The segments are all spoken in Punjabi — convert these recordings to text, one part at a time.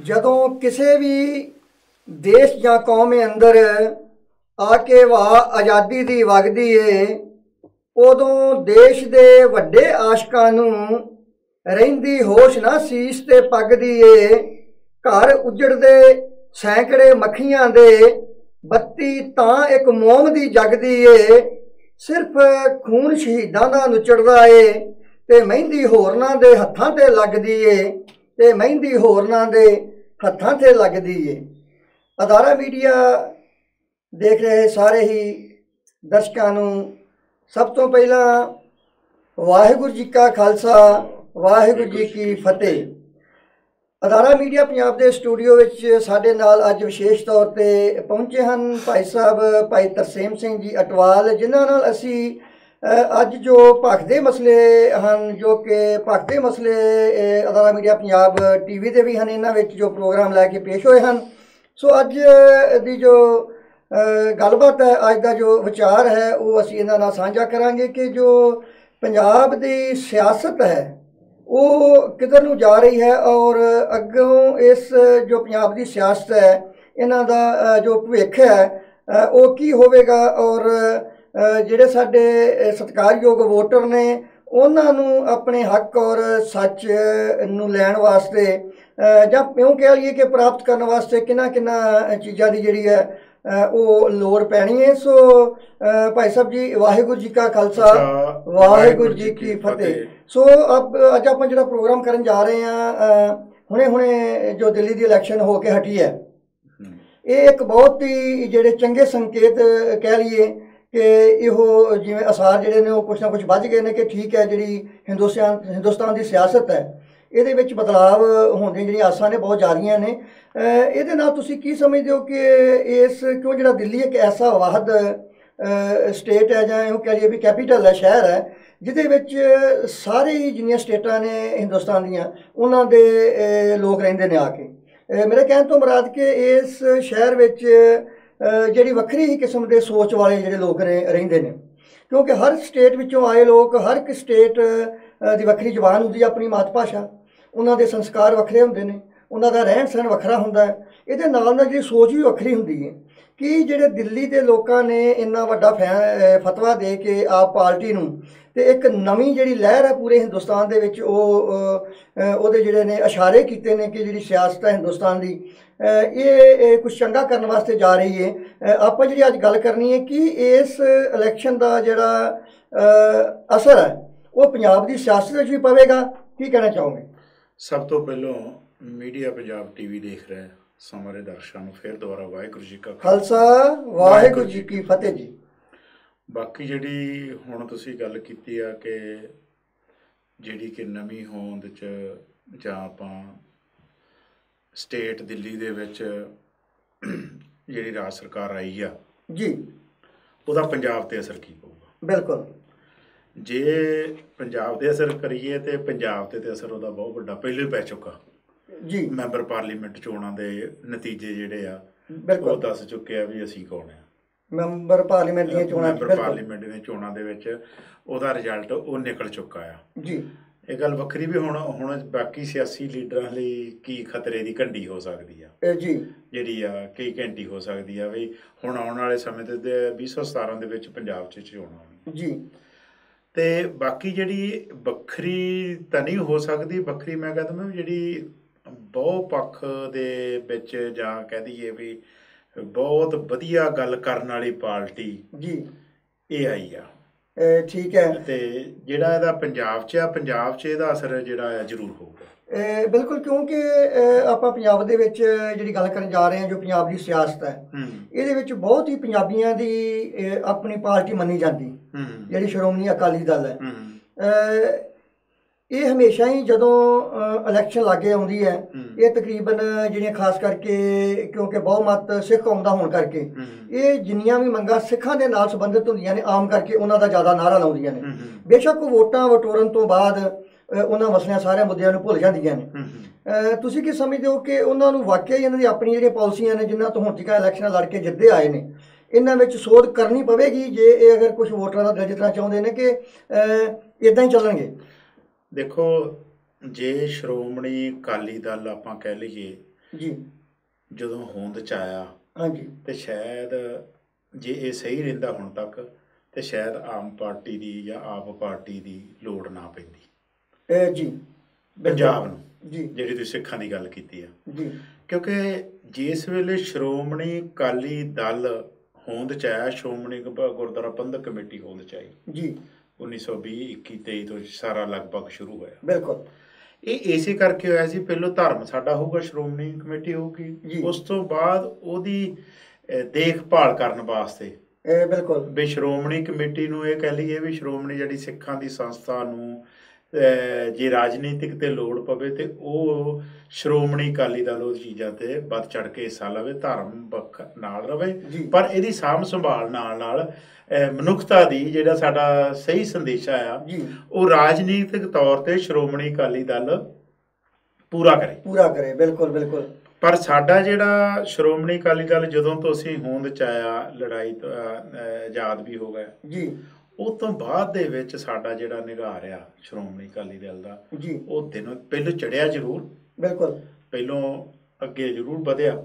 ਜਦੋਂ ਕਿਸੇ ਵੀ ਦੇਸ਼ ਜਾਂ ਕੌਮ ਦੇ ਅੰਦਰ ਆ ਕੇ ਵਾਹ ਆਜ਼ਾਦੀ ਦੀ ਵਗਦੀ ਏ ਉਦੋਂ ਦੇਸ਼ ਦੇ ਵੱਡੇ ਆਸ਼ਕਾਂ ਨੂੰ ਰਹਿੰਦੀ ਹੋਸ਼ ਨਾ ਸੀਸ ਤੇ ਪੱਗਦੀ ਏ। ਘਰ ਉਜੜਦੇ ਸੈਂਕੜੇ ਮੱਖੀਆਂ ਦੇ ਬੱਤੀ ਤਾਂ ਇੱਕ ਮੋਮ ਦੀ ਜਗਦੀ ਏ। ਸਿਰਫ ਖੂਨ ਸ਼ਹੀਦਾਂ ਦਾ ਨੁਚੜਦਾ ਏ ਤੇ ਮਹਿੰਦੀ ਹੋਰਨਾਂ ਦੇ ਹੱਥਾਂ ਤੇ ਲੱਗਦੀ ਏ ਤੇ ਮਹਿੰਦੀ ਹੋਰਨਾਂ ਦੇ ਹੱਥਾਂ ਤੇ ਲੱਗਦੀ ਏ। ਅਦਾਰਾ ਮੀਡੀਆ ਦੇਖ ਰਹੇ ਸਾਰੇ ਹੀ ਦਰਸ਼ਕਾਂ ਨੂੰ ਸਭ ਤੋਂ ਪਹਿਲਾਂ ਵਾਹਿਗੁਰੂ ਜੀ ਕਾ ਖਾਲਸਾ ਵਾਹਿਗੁਰੂ ਜੀ ਕੀ ਫਤਿਹ। ਅਦਾਰਾ ਮੀਡੀਆ ਪੰਜਾਬ ਦੇ ਸਟੂਡੀਓ ਵਿੱਚ ਸਾਡੇ ਨਾਲ ਅੱਜ ਵਿਸ਼ੇਸ਼ ਤੌਰ ਤੇ ਪਹੁੰਚੇ ਹਨ ਭਾਈ ਸਾਹਿਬ ਭਾਈ ਤਰਸੇਮ ਸਿੰਘ ਜੀ ਅਟਵਾਲ, ਜਿਨ੍ਹਾਂ ਨਾਲ ਅਸੀਂ ਅੱਜ ਜੋ ਭਖਦੇ ਮਸਲੇ ਹਨ, ਜੋ ਕਿ ਭਖਦੇ ਮਸਲੇ ਅਦਾਰਾ ਮੀਡੀਆ ਪੰਜਾਬ ਟੀਵੀ ਤੇ ਵੀ ਹਨ, ਇਹਨਾਂ ਵਿੱਚ ਜੋ ਪ੍ਰੋਗਰਾਮ ਲੈ ਕੇ ਪੇਸ਼ ਹੋਏ ਹਨ। ਸੋ ਅੱਜ ਦੀ ਜੋ ਗੱਲਬਾਤ ਹੈ, ਅੱਜ ਦਾ ਜੋ ਵਿਚਾਰ ਹੈ, ਉਹ ਅਸੀਂ ਇਹਨਾਂ ਨਾਲ ਸਾਂਝਾ ਕਰਾਂਗੇ ਕਿ ਜੋ ਪੰਜਾਬ ਦੀ ਸਿਆਸਤ ਹੈ ਉਹ ਕਿੱਧਰ ਨੂੰ ਜਾ ਰਹੀ ਹੈ ਔਰ ਅੱਗੋਂ ਇਸ ਜੋ ਪੰਜਾਬ ਦੀ ਸਿਆਸਤ ਹੈ ਇਹਨਾਂ ਦਾ ਜੋ ਭਵਿੱਖ ਹੈ ਉਹ ਕੀ ਹੋਵੇਗਾ ਔਰ ਜਿਹੜੇ ਸਾਡੇ ਸਤਿਕਾਰਯੋਗ ਵੋਟਰ ਨੇ ਉਹਨਾਂ ਨੂੰ ਆਪਣੇ ਹੱਕ ਔਰ ਸੱਚ ਨੂੰ ਲੈਣ ਵਾਸਤੇ ਜਾਂ ਇਉਂ ਕਹਿ ਲਈਏ ਕਿ ਪ੍ਰਾਪਤ ਕਰਨ ਵਾਸਤੇ ਕਿਹਨਾਂ ਚੀਜ਼ਾਂ ਦੀ ਜਿਹੜੀ ਹੈ ਉਹ ਲੋੜ ਪੈਣੀ ਹੈ। ਸੋ ਭਾਈ ਸਾਹਿਬ ਜੀ ਵਾਹਿਗੁਰੂ ਜੀ ਕਾ ਖਾਲਸਾ ਵਾਹਿਗੁਰੂ ਜੀ ਕੀ ਫਤਿਹ। ਸੋ ਅੱਜ ਆਪਾਂ ਜਿਹੜਾ ਪ੍ਰੋਗਰਾਮ ਕਰਨ ਜਾ ਰਹੇ ਹਾਂ, ਹੁਣੇ ਜੋ ਦਿੱਲੀ ਦੀ ਇਲੈਕਸ਼ਨ ਹੋ ਕੇ ਹਟੀ ਹੈ, ਇਹ ਇੱਕ ਬਹੁਤ ਹੀ ਜਿਹੜੇ ਚੰਗੇ ਸੰਕੇਤ ਕਹਿ ਲਈਏ ਕਿ ਇਹੋ ਜਿਵੇਂ ਅਸਾਰ ਜਿਹੜੇ ਨੇ ਉਹ ਕੁਛ ਨਾ ਕੁਛ ਵੱਜ ਗਏ ਨੇ ਕਿ ਠੀਕ ਹੈ, ਜਿਹੜੀ ਹਿੰਦੁਸਤਾਨ ਦੀ ਸਿਆਸਤ ਹੈ ਇਹਦੇ ਵਿੱਚ ਬਦਲਾਵ ਹੋਣ ਦੀਆਂ ਜਿਹੜੀਆਂ ਆਸਾਂ ਨੇ ਬਹੁਤ ਜ਼ਿਆਦੀਆਂ ਨੇ। ਇਹਦੇ ਨਾਲ ਤੁਸੀਂ ਕੀ ਸਮਝਦੇ ਹੋ ਕਿ ਇਸ ਕਿਉਂ ਜਿਹੜਾ ਦਿੱਲੀ ਇੱਕ ਐਸਾ ਵਾਹਦ ਸਟੇਟ ਹੈ ਜਾਂ ਇਹੋ ਕਹਿ ਲਈਏ ਵੀ ਕੈਪੀਟਲ ਹੈ, ਸ਼ਹਿਰ ਹੈ, ਜਿਹਦੇ ਵਿੱਚ ਸਾਰੇ ਹੀ ਜਿੰਨੀਆਂ ਸਟੇਟਾਂ ਨੇ ਹਿੰਦੁਸਤਾਨ ਦੀਆਂ ਉਹਨਾਂ ਦੇ ਲੋਕ ਰਹਿੰਦੇ ਨੇ ਆ ਕੇ। ਮੇਰੇ ਕਹਿਣ ਤੋਂ ਮੁਰਾਦ ਕਿ ਇਸ ਸ਼ਹਿਰ ਵਿੱਚ ਜਿਹੜੀ ਵੱਖਰੀ ਹੀ ਕਿਸਮ ਦੇ ਸੋਚ ਵਾਲੇ ਜਿਹੜੇ ਲੋਕ ਰਹਿੰਦੇ ਨੇ, ਕਿਉਂਕਿ ਹਰ ਸਟੇਟ ਵਿੱਚੋਂ ਆਏ ਲੋਕ, ਹਰ ਇੱਕ ਸਟੇਟ ਦੀ ਵੱਖਰੀ ਜ਼ੁਬਾਨ ਹੁੰਦੀ ਹੈ, ਆਪਣੀ ਮਾਤ ਭਾਸ਼ਾ, ਉਹਨਾਂ ਦੇ ਸੰਸਕਾਰ ਵੱਖਰੇ ਹੁੰਦੇ ਨੇ, ਉਹਨਾਂ ਦਾ ਰਹਿਣ ਸਹਿਣ ਵੱਖਰਾ ਹੁੰਦਾ ਹੈ। ਇਹਦੇ ਨਾਲ ਜਿਹੜੀ ਸੋਚ ਵੀ ਵੱਖਰੀ ਹੁੰਦੀ ਹੈ ਕਿ ਜਿਹੜੇ ਦਿੱਲੀ ਦੇ ਲੋਕਾਂ ਨੇ ਇੰਨਾ ਵੱਡਾ ਫਤਵਾ ਦੇ ਕੇ ਆਪ ਪਾਰਟੀ ਨੂੰ ਤੇ ਇੱਕ ਨਵੀਂ ਜਿਹੜੀ ਲਹਿਰ ਹੈ ਪੂਰੇ ਹਿੰਦੁਸਤਾਨ ਦੇ ਵਿੱਚ ਉਹਦੇ ਜਿਹੜੇ ਨੇ ਇਸ਼ਾਰੇ ਕੀਤੇ ਨੇ ਕਿ ਜਿਹੜੀ ਸਿਆਸਤ ਹੈ ਹਿੰਦੁਸਤਾਨ ਦੀ ਇਹ ਕੁਛ ਚੰਗਾ ਕਰਨ ਵਾਸਤੇ ਜਾ ਰਹੀ ਹੈ। ਆਪਾਂ ਜਿਹੜੀ ਅੱਜ ਗੱਲ ਕਰਨੀ ਹੈ ਕਿ ਇਸ ਇਲੈਕਸ਼ਨ ਦਾ ਜਿਹੜਾ ਅਸਰ ਹੈ ਉਹ ਪੰਜਾਬ ਦੀ ਸਿਆਸਤ ਵਿੱਚ ਵੀ ਪਵੇਗਾ। ਕੀ ਕਹਿਣਾ ਚਾਹੋਗੇ? ਸਭ ਤੋਂ ਪਹਿਲਾਂ ਮੀਡੀਆ ਪੰਜਾਬ ਟੀਵੀ ਦੇਖ ਰਿਹਾ ਸਾਰੇ ਦਰਸ਼ਕਾਂ ਨੂੰ ਫਿਰ ਦੁਬਾਰਾ ਵਾਹਿਗੁਰੂ ਜੀ ਕਾ ਖਾਲਸਾ ਵਾਹਿਗੁਰੂ ਜੀ ਕੀ ਫਤਿਹ ਜੀ। ਬਾਕੀ ਜਿਹੜੀ ਹੁਣ ਤੁਸੀਂ ਗੱਲ ਕੀਤੀ ਆ ਕਿ ਜਿਹੜੀ ਕਿ ਨਵੀਂ ਹੋਂਦ 'ਚ ਜਾਂ ਆਪਾਂ ਸਟੇਟ ਦਿੱਲੀ ਦੇ ਵਿੱਚ ਜਿਹੜੀ ਰਾਜ ਸਰਕਾਰ ਆਈ ਆ ਜੀ, ਉਹਦਾ ਪੰਜਾਬ 'ਤੇ ਅਸਰ ਕੀ ਪਊਗਾ? ਬਿਲਕੁਲ, ਜੇ ਪੰਜਾਬ 'ਤੇ ਅਸਰ ਕਰੀਏ ਤੇ ਪੰਜਾਬ 'ਤੇ ਅਸਰ ਉਹਦਾ ਬਹੁਤ ਵੱਡਾ ਪਹਿਲਾਂ ਹੀ ਪੈ ਚੁੱਕਾ ਜੀ। ਮੈਂਬਰ ਪਾਰਲੀਮੈਂਟ ਚੋਣਾਂ ਦੇ ਨਤੀਜੇ ਜਿਹੜੇ ਆ ਬਿਲਕੁਲ ਉਹ ਦੱਸ ਚੁੱਕੇ ਆ ਵੀ ਅਸੀਂ ਕੌਣ ਆ। ਮੈਂਬਰ ਪਾਰਲੀਮੈਂਟ ਦੀਆਂ ਚੋਣਾਂ, ਮੈਂਬਰ ਪਾਰਲੀਮੈਂਟ ਦੀਆਂ ਚੋਣਾਂ ਦੇ ਵਿੱਚ ਉਹਦਾ ਰਿਜ਼ਲਟ ਉਹ ਨਿਕਲ ਚੁੱਕਾ ਆ ਜੀ। ਇਹ ਗੱਲ ਵੱਖਰੀ ਵੀ ਹੁਣ ਬਾਕੀ ਸਿਆਸੀ ਲੀਡਰਾਂ ਲਈ ਕੀ ਖਤਰੇ ਦੀ ਘੰਟੀ ਹੋ ਸਕਦੀ ਆ ਜੀ, ਜਿਹੜੀ ਆ ਕਈ ਘੰਟੀ ਹੋ ਸਕਦੀ ਆ ਵੀ ਹੁਣ ਆਉਣ ਵਾਲੇ ਸਮੇਂ ਤੇ 2017 ਦੇ ਵਿੱਚ ਪੰਜਾਬ 'ਚ ਚੋਣਾਂ ਜੀ। ਤੇ ਬਾਕੀ ਜਿਹੜੀ ਵੱਖਰੀ ਤਾਂ ਨਹੀਂ ਹੋ ਸਕਦੀ, ਵੱਖਰੀ ਮੈਂ ਕਹਿੰਦਾ ਮੈਂ ਜਿਹੜੀ ਬਹੁ ਪੱਖ ਦੇ ਵਿੱਚ ਜਾਂ ਕਹਿ ਦਈਏ ਵੀ ਬਹੁਤ ਵਧੀਆ ਗੱਲ ਕਰਨ ਵਾਲੀ ਪਾਰਟੀ ਜੀ ਇਹ ਆਈ ਆ। ਠੀਕ ਹੈ, ਤੇ ਜਿਹੜਾ ਇਹਦਾ ਪੰਜਾਬ 'ਚ ਆ, ਪੰਜਾਬ 'ਚ ਇਹਦਾ ਅਸਰ ਜਿਹੜਾ ਆ ਜ਼ਰੂਰ ਹੋਊਗਾ। ਬਿਲਕੁਲ, ਕਿਉਂਕਿ ਆਪਾਂ ਪੰਜਾਬ ਦੇ ਵਿੱਚ ਜਿਹੜੀ ਗੱਲ ਕਰਨ ਜਾ ਰਹੇ ਹਾਂ, ਜੋ ਪੰਜਾਬ ਦੀ ਸਿਆਸਤ ਹੈ ਇਹਦੇ ਵਿੱਚ ਬਹੁਤ ਹੀ ਪੰਜਾਬੀਆਂ ਦੀ ਆਪਣੀ ਪਾਰਟੀ ਮੰਨੀ ਜਾਂਦੀ ਜਿਹੜੀ ਸ਼੍ਰੋਮਣੀ ਅਕਾਲੀ ਦਲ ਹੈ। ਇਹ ਹਮੇਸ਼ਾ ਹੀ ਜਦੋਂ ਇਲੈਕਸ਼ਨ ਲਾਗੇ ਆਉਂਦੀ ਹੈ ਇਹ ਤਕਰੀਬਨ ਜਿਹੜੀਆਂ ਖਾਸ ਕਰਕੇ ਕਿਉਂਕਿ ਬਹੁਮਤ ਸਿੱਖ ਕੌਮ ਦਾ ਹੋਣ ਕਰਕੇ ਇਹ ਜਿੰਨੀਆਂ ਵੀ ਮੰਗਾਂ ਸਿੱਖਾਂ ਦੇ ਨਾਲ ਸੰਬੰਧਿਤ ਹੁੰਦੀਆਂ ਨੇ ਆਮ ਕਰਕੇ ਉਹਨਾਂ ਦਾ ਜ਼ਿਆਦਾ ਨਾਅਰਾ ਲਾਉਂਦੀਆਂ ਨੇ। ਬੇਸ਼ੱਕ ਵੋਟਾਂ ਵਟੋਰਨ ਤੋਂ ਬਾਅਦ ਉਹਨਾਂ ਮਸਲਿਆਂ ਸਾਰਿਆਂ ਮੁੱਦਿਆਂ ਨੂੰ ਭੁੱਲ ਜਾਂਦੀਆਂ ਨੇ। ਤੁਸੀਂ ਕੀ ਸਮਝਦੇ ਹੋ ਕਿ ਉਹਨਾਂ ਨੂੰ ਵਾਕਿਆ ਹੀ ਇਹਨਾਂ ਦੀ ਆਪਣੀ ਜਿਹੜੀਆਂ ਪਾਲਿਸੀਆਂ ਨੇ ਜਿਨ੍ਹਾਂ ਤੋਂ ਹੁਣ ਤੱਕ ਇਲੈਕਸ਼ਨਾਂ ਲੜ ਕੇ ਜਿੱਤੇ ਆਏ ਨੇ ਇਹਨਾਂ ਵਿੱਚ ਸੋਧ ਕਰਨੀ ਪਵੇਗੀ ਜੇ ਇਹ ਅਗਰ ਕੁਝ ਵੋਟਰਾਂ ਦਾ ਦਿਲ ਜਿੱਤਣਾ ਚਾਹੁੰਦੇ ਨੇ ਕਿ ਇੱਦਾਂ ਹੀ ਚੱਲਣਗੇ? ਦੇਖੋ, ਜੇ ਸ਼੍ਰੋਮਣੀ ਅਕਾਲੀ ਦਲ ਆਪਾਂ ਕਹਿ ਲਈਏ ਜੀ ਜਦੋਂ ਹੋਂਦ 'ਚ ਆਇਆ ਹਾਂਜੀ ਤੇ ਸ਼ਾਇਦ ਜੇ ਇਹ ਸਹੀ ਰਹਿੰਦਾ ਹੁਣ ਤੱਕ ਤੇ ਸ਼ਾਇਦ ਆਮ ਪਾਰਟੀ ਦੀ ਜਾਂ ਆਪ ਪਾਰਟੀ ਦੀ ਲੋੜ ਨਾ ਪੈਂਦੀ ਜੀ ਪੰਜਾਬ ਨੂੰ, ਜੀ ਜਿਹੜੀ ਤੁਸੀਂ ਸਿੱਖਾਂ ਦੀ ਗੱਲ ਕੀਤੀ ਆ। ਜੀ ਕਿਉਂਕਿ ਜਿਸ ਵੇਲੇ ਸ਼੍ਰੋਮਣੀ ਅਕਾਲੀ ਦਲ ਹੋਂਦ 'ਚ ਆਇਆ, ਸ਼੍ਰੋਮਣੀ ਗੁਰਦੁਆਰਾ ਪ੍ਰਬੰਧਕ ਕਮੇਟੀ ਹੋਂਦ 'ਚ ਆਈ ਜੀ 1920 21 23 ਤੋਂ ਸਾਰਾ ਲਗਭਗ ਸ਼ੁਰੂ ਹੋਇਆ। ਬਿਲਕੁਲ ਇਹ ਇਸੇ ਕਰਕੇ ਹੋਇਆ ਸੀ, ਪਹਿਲੋਂ ਧਰਮ ਸਾਡਾ ਹੋਊਗਾ, ਸ਼੍ਰੋਮਣੀ ਕਮੇਟੀ ਹੋਊਗੀ, ਉਸ ਤੋਂ ਬਾਅਦ ਉਹਦੀ ਦੇਖਭਾਲ ਕਰਨ ਵਾਸਤੇ ਬਿਲਕੁਲ ਵੀ ਸ਼੍ਰੋਮਣੀ ਕਮੇਟੀ ਨੂੰ ਇਹ ਕਹਿ ਲਈਏ ਵੀ ਸ਼੍ਰੋਮਣੀ ਜਿਹੜੀ ਸਿੱਖਾਂ ਦੀ ਸੰਸਥਾ ਨੂੰ ਜੇ ਰਾਜਨੀਤਿਕ ਤੇ ਲੋੜ ਪਵੇ ਤੇ ਉਹ ਸ਼੍ਰੋਮਣੀ ਅਕਾਲੀ ਦਲ ਉਹ ਚੀਜ਼ਾਂ ਤੇ ਵੱਧ ਚੜ ਕੇ ਹਿੱਸਾ ਲਵੇ, ਧਰਮ ਪੱਖ ਨਾਲ ਰਵੇ, ਪਰ ਇਹਦੀ ਸਾਂਭ ਸੰਭਾਲ ਨਾਲ ਮਨੁੱਖਤਾ ਦੀ ਜਿਹੜਾ ਸਾਡਾ ਸਹੀ ਸੰਦੇਸ਼ਾ ਆ ਉਹ ਰਾਜਨੀਤਿਕ ਤੌਰ ਤੇ ਸ਼੍ਰੋਮਣੀ ਅਕਾਲੀ ਦਲ ਪੂਰਾ ਕਰੇ। ਬਿਲਕੁਲ ਬਿਲਕੁਲ। ਪਰ ਸਾਡਾ ਜਿਹੜਾ ਸ਼੍ਰੋਮਣੀ ਅਕਾਲੀ ਦਲ ਜਦੋਂ ਤੋਂ ਅਸੀਂ ਹੋਂਦ 'ਚ ਆਇਆ, ਲੜਾਈ ਆਜ਼ਾਦ ਵੀ ਹੋ ਗਿਆ ਜੀ, ਉਹ ਤੋਂ ਬਾਅਦ ਦੇ ਵਿੱਚ ਸਾਡਾ ਜਿਹੜਾ ਨਿਗਾਰ ਆ ਸ਼੍ਰੋਮਣੀ ਅਕਾਲੀ ਦਲ ਦਾ ਜੀ, ਉਹ ਦਿਨੋਂ ਪਹਿਲੋਂ ਚੜਿਆ ਜ਼ਰੂਰ, ਬਿਲਕੁਲ ਪਹਿਲੋਂ ਅੱਗੇ ਜ਼ਰੂਰ ਵਧਿਆ,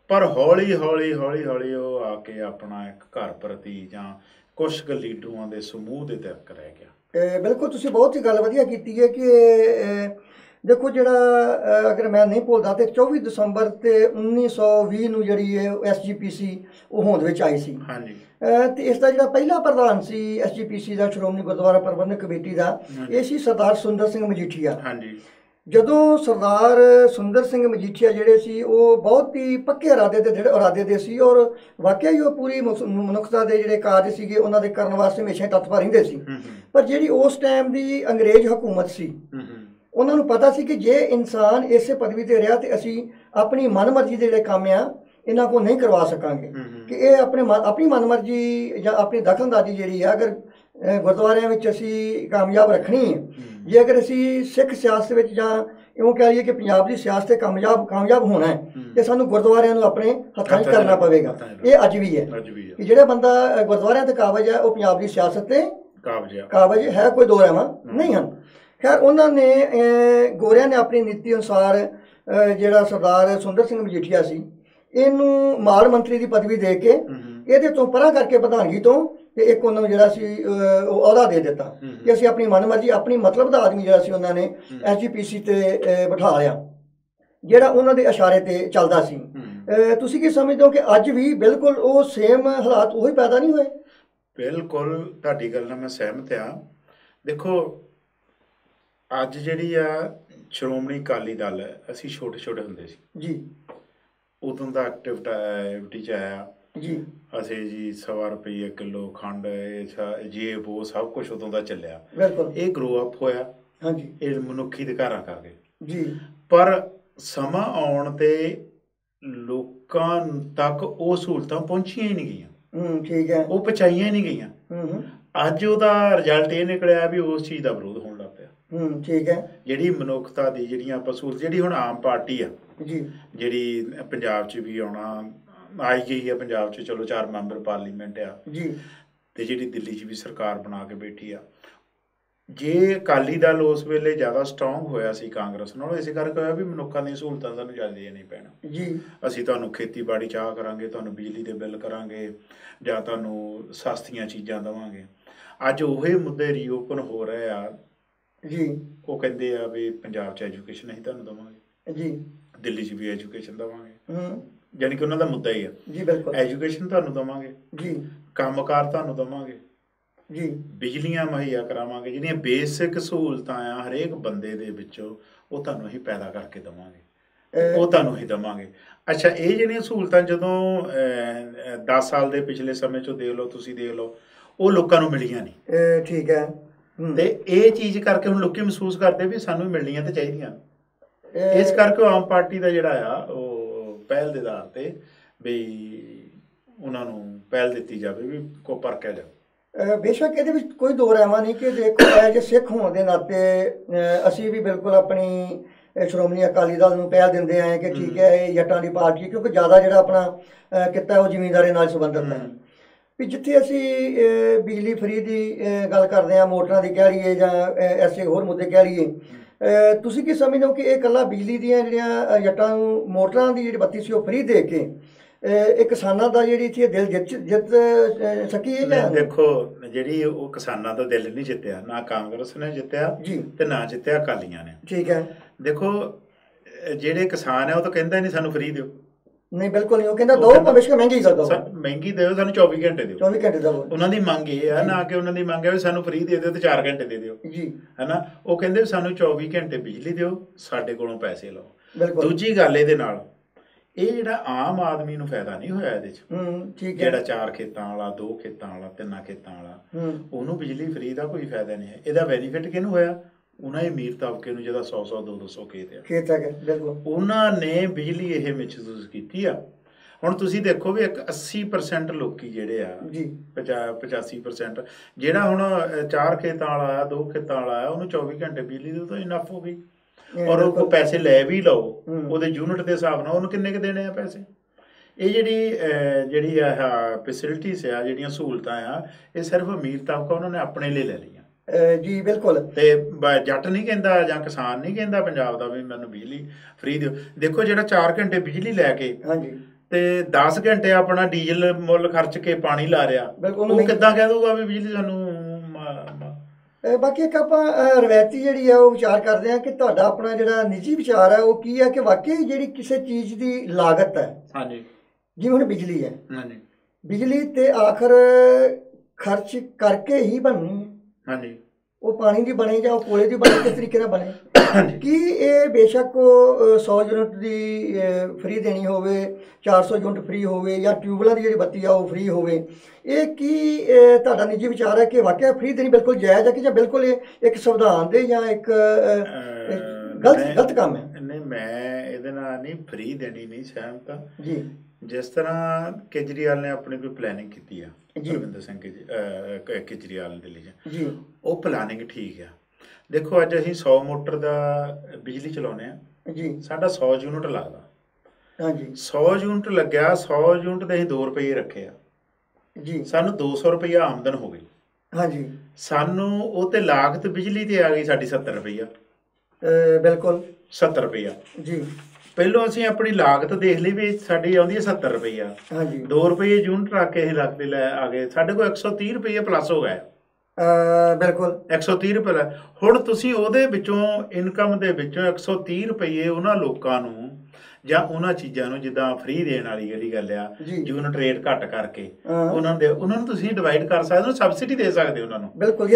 ਪਰ ਹੌਲੀ ਹੌਲੀ ਉਹ ਆ ਕੇ ਆਪਣਾ ਇੱਕ ਘਰ ਪ੍ਰਤੀ ਜਾਂ ਕੁਛ ਕੁ ਲੀਡਰਾਂ ਦੇ ਸਮੂਹ ਦੇ ਤੱਕ ਰਹਿ ਗਿਆ। ਬਿਲਕੁਲ, ਤੁਸੀਂ ਬਹੁਤ ਹੀ ਗੱਲ ਵਧੀਆ ਕੀਤੀ ਹੈ ਕਿ ਦੇਖੋ ਜਿਹੜਾ ਅਗਰ ਮੈਂ ਨਹੀਂ ਭੁੱਲਦਾ ਤੇ 24 ਦਸੰਬਰ ਤੇ 1920 ਨੂੰ ਜਿਹੜੀ ਹੈ SGPC ਉਹ ਹੋਂਦ ਵਿੱਚ ਆਈ ਸੀ। ਹਾਂਜੀ। ਤੇ ਇਸ ਦਾ ਜਿਹੜਾ ਪਹਿਲਾ ਪ੍ਰਧਾਨ ਸੀ SGPC ਦਾ, ਸ਼੍ਰੋਮਣੀ ਗੁਰਦੁਆਰਾ ਪ੍ਰਬੰਧਕ ਕਮੇਟੀ ਦਾ, ਇਹ ਸੀ ਸਰਦਾਰ ਸੁੰਦਰ ਸਿੰਘ ਮਜੀਠੀਆ। ਹਾਂਜੀ। ਜਦੋਂ ਸਰਦਾਰ ਸੁੰਦਰ ਸਿੰਘ ਮਜੀਠੀਆ ਜਿਹੜੇ ਸੀ ਉਹ ਬਹੁਤ ਹੀ ਪੱਕੇ ਇਰਾਦੇ ਦੇ ਸੀ ਔਰ ਵਾਕਿਆ ਹੀ ਉਹ ਪੂਰੀ ਮਨੁੱਖਤਾ ਦੇ ਜਿਹੜੇ ਕਾਰਜ ਸੀਗੇ ਉਹਨਾਂ ਦੇ ਕਰਨ ਵਾਸਤੇ ਹਮੇਸ਼ਾ ਤਤਪਰ ਰਹਿੰਦੇ ਸੀ। ਪਰ ਜਿਹੜੀ ਉਸ ਟਾਈਮ ਦੀ ਅੰਗਰੇਜ਼ ਹਕੂਮਤ ਸੀ ਉਹਨਾਂ ਨੂੰ ਪਤਾ ਸੀ ਕਿ ਜੇ ਇਨਸਾਨ ਇਸੇ ਪਦਵੀ ਤੇ ਰਿਹਾ ਤੇ ਅਸੀਂ ਆਪਣੀ ਮਨਮਰਜ਼ੀ ਦੇ ਜਿਹੜੇ ਕੰਮ ਆ ਇਹਨਾਂ ਕੋਲ ਨਹੀਂ ਕਰਵਾ ਸਕਾਂਗੇ, ਕਿ ਇਹ ਆਪਣੀ ਮਨਮਰਜ਼ੀ ਜਾਂ ਆਪਣੀ ਦਖਲਅੰਦਾਜ਼ੀ ਜਿਹੜੀ ਆ ਅਗਰ ਗੁਰਦੁਆਰਿਆਂ ਵਿੱਚ ਅਸੀਂ ਕਾਮਯਾਬ ਰੱਖਣੀ ਹੈ, ਜੇ ਅਗਰ ਅਸੀਂ ਸਿੱਖ ਸਿਆਸਤ ਵਿੱਚ ਜਾਂ ਇਉਂ ਕਹਿ ਲਈਏ ਕਿ ਪੰਜਾਬ ਦੀ ਸਿਆਸਤ ਤੇ ਕਾਮਯਾਬ ਹੋਣਾ ਹੈ ਤੇ ਸਾਨੂੰ ਗੁਰਦੁਆਰਿਆਂ ਨੂੰ ਆਪਣੇ ਹੱਥਾਂ 'ਚ ਕਰਨਾ ਪਵੇਗਾ। ਇਹ ਅੱਜ ਵੀ ਹੈ ਕਿ ਜਿਹੜਾ ਬੰਦਾ ਗੁਰਦੁਆਰਿਆਂ ਤੇ ਕਾਬਜ ਹੈ ਉਹ ਪੰਜਾਬ ਦੀ ਸਿਆਸਤ ਤੇ ਕਾਬਜ ਹੈ, ਕੋਈ ਦੋ ਰਾਵਾਂ ਨਹੀਂ ਹਨ। ਖੈਰ ਉਹਨਾਂ ਨੇ ਗੋਰਿਆਂ ਨੇ ਆਪਣੀ ਨੀਤੀ ਅਨੁਸਾਰ ਜਿਹੜਾ ਸਰਦਾਰ ਸੁੰਦਰ ਸਿੰਘ ਮਜੀਠੀਆ ਸੀ ਇਹਨੂੰ ਮਾਲ ਮੰਤਰੀ ਦੀ ਪਦਵੀ ਦੇ ਕੇ ਇਹਦੇ ਤੋਂ ਪਰਾਂ ਕਰਕੇ ਪ੍ਰਧਾਨਗੀ ਤੋਂ ਤੇ ਇੱਕ ਉਹਨਾਂ ਨੂੰ ਜਿਹੜਾ ਸੀ ਉਹ ਅਹੁਦਾ ਦੇ ਦਿੱਤਾ ਕਿ ਅਸੀਂ ਆਪਣੀ ਮਨਮਰਜ਼ੀ, ਆਪਣੀ ਮਤਲਬ ਦਾ ਆਦਮੀ ਜਿਹੜਾ ਸੀ ਉਹਨਾਂ ਨੇ SGPC ਤੇ ਬਿਠਾ ਲਿਆ, ਜਿਹੜਾ ਉਹਨਾਂ ਦੇ ਇਸ਼ਾਰੇ ਤੇ ਚੱਲਦਾ ਸੀ। ਤੁਸੀਂ ਕੀ ਸਮਝਦੇ ਹੋ ਕਿ ਅੱਜ ਵੀ ਬਿਲਕੁਲ ਉਹ ਸੇਮ ਹਾਲਾਤ ਉਹੀ ਪੈਦਾ ਨਹੀਂ ਹੋਏ? ਬਿਲਕੁਲ, ਤੁਹਾਡੀ ਗੱਲ ਨਾਲ ਮੈਂ ਸਹਿਮਤ ਹਾਂ। ਦੇਖੋ ਅੱਜ ਜਿਹੜੀ ਆ ਸ਼੍ਰੋਮਣੀ ਅਕਾਲੀ ਦਲ ਹੈ, ਅਸੀਂ ਛੋਟੇ ਹੁੰਦੇ ਸੀ ਜੀ, ਉਦੋਂ ਦਾ ਐਕਟੀਵਿਟੀ 'ਚ ਆਇਆ ਜੀ, ਅਸੀਂ ਜੀ 1.25 ਰੁਪਏ ਕਿਲੋ ਖੰਡ ਜੇ ਉਹ ਸਭ ਕੁਛ ਉਦੋਂ ਦਾ ਚੱਲਿਆ। ਇਹ ਗਰੋ ਅਪ ਹੋਇਆ ਹਾਂਜੀ, ਇਹ ਮਨੁੱਖੀ ਅਧਿਕਾਰਾਂ ਕਰਕੇ ਜੀ, ਪਰ ਸਮਾਂ ਆਉਣ ਤੇ ਲੋਕਾਂ ਤੱਕ ਉਹ ਸਹੂਲਤਾਂ ਪਹੁੰਚੀਆਂ ਹੀ ਨਹੀਂ ਗਈਆਂ। ਠੀਕ ਹੈ, ਉਹ ਪਹੁੰਚਾਈਆਂ ਹੀ ਨਹੀਂ ਗਈਆਂ। ਅੱਜ ਉਹਦਾ ਰਿਜ਼ਲਟ ਇਹ ਨਿਕਲਿਆ ਵੀ ਉਸ ਚੀਜ਼ ਦਾ ਵਿਰੋਧ ਹੋਣ ਲੱਗ ਪਿਆ। ਠੀਕ ਹੈ, ਜਿਹੜੀ ਮਨੁੱਖਤਾ ਦੀ ਜਿਹੜੀਆਂ ਆਪਾਂ ਸਹੂਲਤ, ਜਿਹੜੀ ਹੁਣ ਆਮ ਪਾਰਟੀ ਆ ਜੀ, ਜਿਹੜੀ ਪੰਜਾਬ 'ਚ ਵੀ ਆਈ ਗਈ ਆ, ਪੰਜਾਬ 'ਚ ਚਲੋ 4 ਮੈਂਬਰ ਪਾਰਲੀਮੈਂਟ ਆ ਜੀ, ਤੇ ਜਿਹੜੀ ਦਿੱਲੀ 'ਚ ਵੀ ਸਰਕਾਰ ਬਣਾ ਕੇ ਬੈਠੀ ਆ। ਜੇ ਅਕਾਲੀ ਦਲ ਉਸ ਵੇਲੇ ਜ਼ਿਆਦਾ ਸਟਰੋਂਗ ਹੋਇਆ ਸੀ ਕਾਂਗਰਸ ਨਾਲੋਂ, ਇਸੇ ਕਰਕੇ ਹੋਇਆ ਵੀ ਮਨੁੱਖਾਂ ਦੀਆਂ ਸਹੂਲਤਾਂ ਸਾਨੂੰ ਜ਼ਿਆਦਾ ਨਹੀਂ ਪੈਣਾ ਜੀ, ਅਸੀਂ ਤੁਹਾਨੂੰ ਖੇਤੀਬਾੜੀ ਚਾਹ ਕਰਾਂਗੇ, ਤੁਹਾਨੂੰ ਬਿਜਲੀ ਦੇ ਬਿੱਲ ਕਰਾਂਗੇ, ਜਾਂ ਤੁਹਾਨੂੰ ਸਸਤੀਆਂ ਚੀਜ਼ਾਂ ਦੇਵਾਂਗੇ। ਅੱਜ ਉਹੀ ਮੁੱਦੇ ਰੀਓਪਨ ਹੋ ਰਹੇ ਆ ਜੀ, ਉਹ ਕਹਿੰਦੇ ਆ ਵੀ ਪੰਜਾਬ 'ਚ ਐਜੂਕੇਸ਼ਨ ਅਸੀਂ ਤੁਹਾਨੂੰ ਦੇਵਾਂਗੇ ਜੀ, ਦਿੱਲੀ 'ਚ ਵੀ ਐਜੂਕੇਸ਼ਨ ਦੇਵਾਂਗੇ, ਜਾਣੀ ਕਿ ਉਹਨਾਂ ਦਾ ਮੁੱਦਾ ਹੀ ਆ ਜੀ, ਬਿਲਕੁਲ ਐਜੂਕੇਸ਼ਨ ਤੁਹਾਨੂੰ ਦੇਵਾਂਗੇ ਜੀ, ਕੰਮਕਾਰ ਤੁਹਾਨੂੰ ਦੇਵਾਂਗੇ ਜੀ, ਬਿਜਲੀਆਂ ਮੁਹੱਈਆ ਕਰਾਵਾਂਗੇ, ਜਿਹੜੀਆਂ ਬੇਸਿਕ ਸਹੂਲਤਾਂ ਆ ਹਰੇਕ ਬੰਦੇ ਦੇ ਵਿੱਚੋਂ ਉਹ ਤੁਹਾਨੂੰ ਅਸੀਂ ਪੈਦਾ ਕਰਕੇ ਦੇਵਾਂਗੇ, ਉਹ ਤੁਹਾਨੂੰ ਅਸੀਂ ਦੇਵਾਂਗੇ। ਅੱਛਾ, ਇਹ ਜਿਹੜੀਆਂ ਸਹੂਲਤਾਂ ਜਦੋਂ 10 ਸਾਲ ਦੇ ਪਿਛਲੇ ਸਮੇਂ 'ਚੋਂ ਦੇਖ ਲਓ, ਤੁਸੀਂ ਦੇਖ ਲਓ, ਉਹ ਲੋਕਾਂ ਨੂੰ ਮਿਲੀਆਂ ਨਹੀਂ। ਠੀਕ ਹੈ, ਤੇ ਇਹ ਚੀਜ਼ ਕਰਕੇ ਹੁਣ ਲੋਕੀ ਮਹਿਸੂਸ ਕਰਦੇ ਵੀ ਸਾਨੂੰ ਮਿਲਣੀਆਂ ਤੇ ਚਾਹੀਦੀਆਂ। ਇਸ ਕਰਕੇ ਆਮ ਪਾਰਟੀ ਦਾ ਜਿਹੜਾ ਆ ਉਹ ਪਹਿਲ ਦੇ ਆਧਾਰ ਤੇ ਵੀ ਉਹਨਾਂ ਨੂੰ ਪਹਿਲ ਦਿੱਤੀ ਜਾਵੇ ਵੀ ਕੋ ਪਰਖਿਆ ਜਾਵੇ। ਬੇਸ਼ੱਕ ਇਹਦੇ ਵਿੱਚ ਕੋਈ ਦੋ ਰਾਵਾਂ ਨਹੀਂ ਕਿ ਦੇਖੋ ਐਜ ਸਿੱਖ ਹੋਣ ਦੇ ਨਾਤੇ ਅਸੀਂ ਵੀ ਬਿਲਕੁਲ ਆਪਣੀ ਸ਼੍ਰੋਮਣੀ ਅਕਾਲੀ ਦਲ ਨੂੰ ਪਹਿਲ ਦਿੰਦੇ ਆਏ ਕਿ ਠੀਕ ਹੈ ਇਹ ਜੱਟਾਂ ਦੀ ਪਾਰਟੀ, ਕਿਉਂਕਿ ਜ਼ਿਆਦਾ ਜਿਹੜਾ ਆਪਣਾ ਕਿੱਤਾ ਉਹ ਜ਼ਿਮੀਂਦਾਰੀ ਨਾਲ ਸੰਬੰਧਿਤ ਹੈ। ਵੀ ਜਿੱਥੇ ਅਸੀਂ ਬਿਜਲੀ ਫਰੀ ਦੀ ਗੱਲ ਕਰਦੇ ਹਾਂ, ਮੋਟਰਾਂ ਦੀ ਕਹਿ ਲਈਏ ਜਾਂ ਐਸੇ ਹੋਰ ਮੁੱਦੇ ਕਹਿ ਲਈਏ, ਤੁਸੀਂ ਕੀ ਸਮਝਦੇ ਹੋ ਕਿ ਇਹ ਇਕੱਲਾ ਬਿਜਲੀ ਦੀਆਂ ਜਿਹੜੀਆਂ ਜੱਟਾਂ ਨੂੰ ਮੋਟਰਾਂ ਦੀ ਜਿਹੜੀ ਬੱਤੀ ਸੀ ਉਹ ਫ੍ਰੀ ਦੇ ਕੇ ਇਹ ਕਿਸਾਨਾਂ ਦਾ ਜਿਹੜੀ ਇੱਥੇ ਦਿਲ ਜਿੱਤ ਸਕੀ ਹੈ ਜਾਂ ਦੇਖੋ ਜਿਹੜੀ ਉਹ ਕਿਸਾਨਾਂ ਦਾ ਦਿਲ ਨਹੀਂ ਜਿੱਤਿਆ, ਨਾ ਕਾਂਗਰਸ ਨੇ ਜਿੱਤਿਆ ਜੀ ਤੇ ਨਾ ਜਿੱਤਿਆ ਅਕਾਲੀਆਂ ਨੇ। ਠੀਕ ਹੈ। ਦੇਖੋ ਜਿਹੜੇ ਕਿਸਾਨ ਹੈ ਉਹ ਤਾਂ ਕਹਿੰਦਾ ਨਹੀਂ ਸਾਨੂੰ ਫ੍ਰੀ ਦਿਓ, ਨਹੀਂ ਬਿਲਕੁਲ ਨਹੀਂ, ਉਹ ਕਹਿੰਦਾ ਦੋ ਭਵਿਸ਼ ਮਹਿੰਗੀ ਕਰ ਦਿਓ, ਮਹਿੰਗੀ ਦਿਓ, ਸਾਨੂੰ 24 ਘੰਟੇ ਦਿਓ, 24 ਘੰਟੇ ਦਿਓ। ਉਹਨਾਂ ਦੀ ਮੰਗ ਇਹ ਆ, ਨਾ ਕਿ ਉਹਨਾਂ ਦੀ ਮੰਗ ਹੈ ਵੀ ਸਾਨੂੰ ਫ੍ਰੀ ਦੇ ਦਿਓ ਤੇ 4 ਘੰਟੇ ਦੇ ਦਿਓ ਜੀ, ਹੈਨਾ। ਉਹ ਕਹਿੰਦੇ ਸਾਨੂੰ 24 ਘੰਟੇ ਬਿਜਲੀ ਦਿਓ, ਸਾਡੇ ਕੋਲੋਂ ਪੈਸੇ ਲਓ। ਬਿਲਕੁਲ। ਦੂਜੀ ਗੱਲ ਇਹਦੇ ਨਾਲ ਇਹ ਜਿਹੜਾ ਆਮ ਆਦਮੀ ਨੂੰ ਫਾਇਦਾ ਨਹੀਂ ਹੋਇਆ ਇਹਦੇ 'ਚ, ਠੀਕ ਹੈ, ਜਿਹੜਾ 4 ਖੇਤਾਂ ਵਾਲਾ, 2 ਖੇਤਾਂ ਵਾਲਾ, 3 ਖੇਤਾਂ ਵਾਲਾ, ਉਹਨੂੰ ਬਿਜਲੀ ਫ੍ਰੀ ਦਾ ਕੋਈ ਫਾਇਦਾ ਨਹੀਂ ਹੈ। ਇਹਦਾ ਬੈਨੀਫਿਟ ਕਿਹਨੂੰ ਹੋਇਆ? ਉਹਨਾਂ ਹੀ ਅਮੀਰ ਤਬਕੇ ਨੂੰ, ਜਿਹਦਾ 100-100 200 ਖੇਤ ਹੈ, ਬਿਲਕੁਲ, ਉਹਨਾਂ ਨੇ ਬਿਜਲੀ ਇਹ ਮਹਿਸੂਸ ਕੀਤੀ ਆ। ਹੁਣ ਤੁਸੀਂ ਦੇਖੋ ਵੀ ਇੱਕ 80% ਲੋਕੀ ਜਿਹੜੇ ਆ ਜੀ, 85% ਜਿਹੜਾ ਹੁਣ 4 ਖੇਤਾਂ ਵਾਲਾ ਆ, 2 ਖੇਤਾਂ ਵਾਲਾ ਆ, ਉਹਨੂੰ 24 ਘੰਟੇ ਬਿਜਲੀ ਦੇ ਤਾਂ ਇਨਫ ਹੋ ਗਈ। ਔਰ ਉਹ ਪੈਸੇ ਲੈ ਵੀ ਲਓ ਉਹਦੇ ਯੂਨਿਟ ਦੇ ਹਿਸਾਬ ਨਾਲ, ਉਹਨੂੰ ਕਿੰਨੇ ਕੁ ਦੇਣੇ ਆ ਪੈਸੇ। ਇਹ ਜਿਹੜੀ ਆਹ ਫੈਸਿਲਿਟੀਜ਼ ਆ, ਜਿਹੜੀਆਂ ਸਹੂਲਤਾਂ ਆ, ਇਹ ਸਿਰਫ ਅਮੀਰ ਤਬਕਾ ਉਹਨਾਂ ਨੇ ਆਪਣੇ ਲਈ ਲੈ ਲਈਆਂ ਜੀ। ਬਿਲਕੁਲ। ਤੇ ਜੱਟ ਨਹੀਂ ਕਹਿੰਦਾ ਜਾਂ ਕਿਸਾਨ ਨਹੀਂ ਕਹਿੰਦਾ ਪੰਜਾਬ ਦਾ ਵੀ ਮੈਨੂੰ ਬਿਜਲੀ ਫ੍ਰੀ ਦਿਓ। ਦੇਖੋ ਜਿਹੜਾ 4 ਘੰਟੇ ਬਿਜਲੀ ਲੈ ਕੇ ਤੇ 10 ਘੰਟੇ ਆਪਣਾ ਡੀਜ਼ਲ ਮੁੱਲ ਖਰਚ ਕੇ ਪਾਣੀ ਲਾ ਰਿਹਾ, ਉਹ ਕਿੱਦਾਂ ਕਹਿ ਦੂਗਾ ਵੀ ਬਿਜਲੀ ਸਾਨੂੰ। ਬਾਕੀ ਇੱਕ ਆਪਾਂ ਰਵਾਇਤੀ ਜਿਹੜੀ ਆ ਉਹ ਵਿਚਾਰ ਕਰਦੇ ਹਾਂ ਕਿ ਤੁਹਾਡਾ ਆਪਣਾ ਜਿਹੜਾ ਨਿੱਜੀ ਵਿਚਾਰ ਹੈ ਉਹ ਕੀ ਹੈ ਕਿ ਵਾਕਈ ਜਿਹੜੀ ਕਿਸੇ ਚੀਜ਼ ਦੀ ਲਾਗਤ ਹੈ, ਹਾਂਜੀ, ਜਿਵੇਂ ਹੁਣ ਬਿਜਲੀ ਹੈ, ਹਾਂਜੀ, ਬਿਜਲੀ ਤੇ ਆਖਰ ਖਰਚ ਕਰਕੇ ਹੀ ਬਣਨੀ ਹੈ, ਹਾਂਜੀ, ਉਹ ਪਾਣੀ ਦੀ ਬਣੇ ਜਾਂ ਉਹ ਕੋਲੇ ਦੀ ਬਣੇ, ਕਿਸ ਤਰੀਕੇ ਨਾਲ ਬਣੇ। ਕੀ ਇਹ ਬੇਸ਼ੱਕ ਉਹ 100 ਯੂਨਿਟ ਦੀ ਫ੍ਰੀ ਦੇਣੀ ਹੋਵੇ, 400 ਯੂਨਿਟ ਫ੍ਰੀ ਹੋਵੇ, ਜਾਂ ਟਿਊਬਵੈੱਲਾਂ ਦੀ ਜਿਹੜੀ ਬੱਤੀ ਆ ਉਹ ਫ੍ਰੀ ਹੋਵੇ, ਇਹ ਕੀ ਤੁਹਾਡਾ ਨਿੱਜੀ ਵਿਚਾਰ ਹੈ ਕਿ ਵਾਕਿਆ ਫ੍ਰੀ ਦੇਣੀ ਬਿਲਕੁਲ ਜਾਇਜ਼ ਹੈ ਕਿ ਜਾਂ ਬਿਲਕੁਲ ਇਹ ਇੱਕ ਸੰਵਿਧਾਨ ਦੇ ਜਾਂ ਇੱਕ ਗਲਤ ਕੰਮ ਹੈ? ਨਹੀਂ, ਮੈਂ ਇਹਦੇ ਨਾਲ ਨਹੀਂ, ਫ੍ਰੀ ਦੇਣੀ ਨਹੀਂ ਸਹਿਮਤ ਜੀ। ਜਿਸ ਤਰ੍ਹਾਂ ਕੇਜਰੀਵਾਲ ਨੇ ਆਪਣੀ ਕੋਈ ਪਲੈਨਿੰਗ ਕੀਤੀ ਆ, ਅਰਵਿੰਦਰ ਸਿੰਘ ਕੇਜਰੀਵਾਲ ਦਿੱਲੀ 'ਚ ਜੀ, ਉਹ ਪਲਾਨਿੰਗ ਠੀਕ ਆ। ਦੇਖੋ ਅੱਜ ਅਸੀਂ 100 ਮੋਟਰ ਦਾ ਬਿਜਲੀ ਚਲਾਉਂਦੇ ਆ ਜੀ, ਸਾਡਾ 100 ਯੂਨਿਟ ਲੱਗਦਾ, ਹਾਂਜੀ, 100 ਯੂਨਿਟ ਲੱਗਿਆ, 100 ਯੂਨਿਟ ਦੇ ਅਸੀਂ 2 ਰੁਪਏ ਰੱਖੇ ਆ ਜੀ, ਸਾਨੂੰ 200 ਰੁਪਈਆ ਆਮਦਨ ਹੋ ਗਈ, ਹਾਂਜੀ, ਸਾਨੂੰ ਉਹ ਤੇ ਲਾਗਤ ਬਿਜਲੀ ਤੇ ਆ ਗਈ ਸਾਡੀ 70 ਰੁਪਈਆ, ਬਿਲਕੁਲ 70 ਰੁਪਈਆ ਜੀ। ਪਹਿਲੋਂ ਅਸੀਂ ਆਪਣੀ ਲਾਗਤ ਦੇਖ ਲਈ ਵੀ ਸਾਡੀ ਆਉਂਦੀ ਹੈ 70 ਰੁਪਈਆ, ਹਾਂਜੀ, 2 ਰੁਪਏ ਯੂਨਿਟ ਰੱਖ ਕੇ ਅਸੀਂ ਰੱਖਦੇ ਲੈ ਆ ਗਏ, ਸਾਡੇ ਕੋਲ 130 ਰੁਪਈਆ ਪਲੱਸ ਹੋ ਗਿਆ, ਬਿਲਕੁਲ 130 ਰੁਪਏ। ਹੁਣ ਤੁਸੀਂ ਉਹਦੇ ਵਿੱਚੋਂ ਇਨਕਮ ਦੇ ਵਿੱਚੋਂ 130 ਰੁਪਏ ਉਹਨਾਂ ਲੋਕਾਂ ਨੂੰ ਜਾਂ ਉਹਨਾਂ ਚੀਜ਼ਾਂ ਨੂੰ ਜਿੱਦਾਂ ਫ੍ਰੀ ਦੇਣ ਵਾਲੀ ਜਿਹੜੀ ਗੱਲ ਆ, ਯੂਨਿਟ ਰੇਟ ਘੱਟ ਕਰਕੇ ਉਹਨਾਂ ਨੂੰ ਤੁਸੀਂ ਡਿਵਾਈਡ ਕਰ ਸਕਦੇ ਹੋ, ਸਬਸਿਡੀ ਦੇ ਸਕਦੇ ਹੋ ਉਹਨਾਂ ਨੂੰ, ਬਿਲਕੁਲ।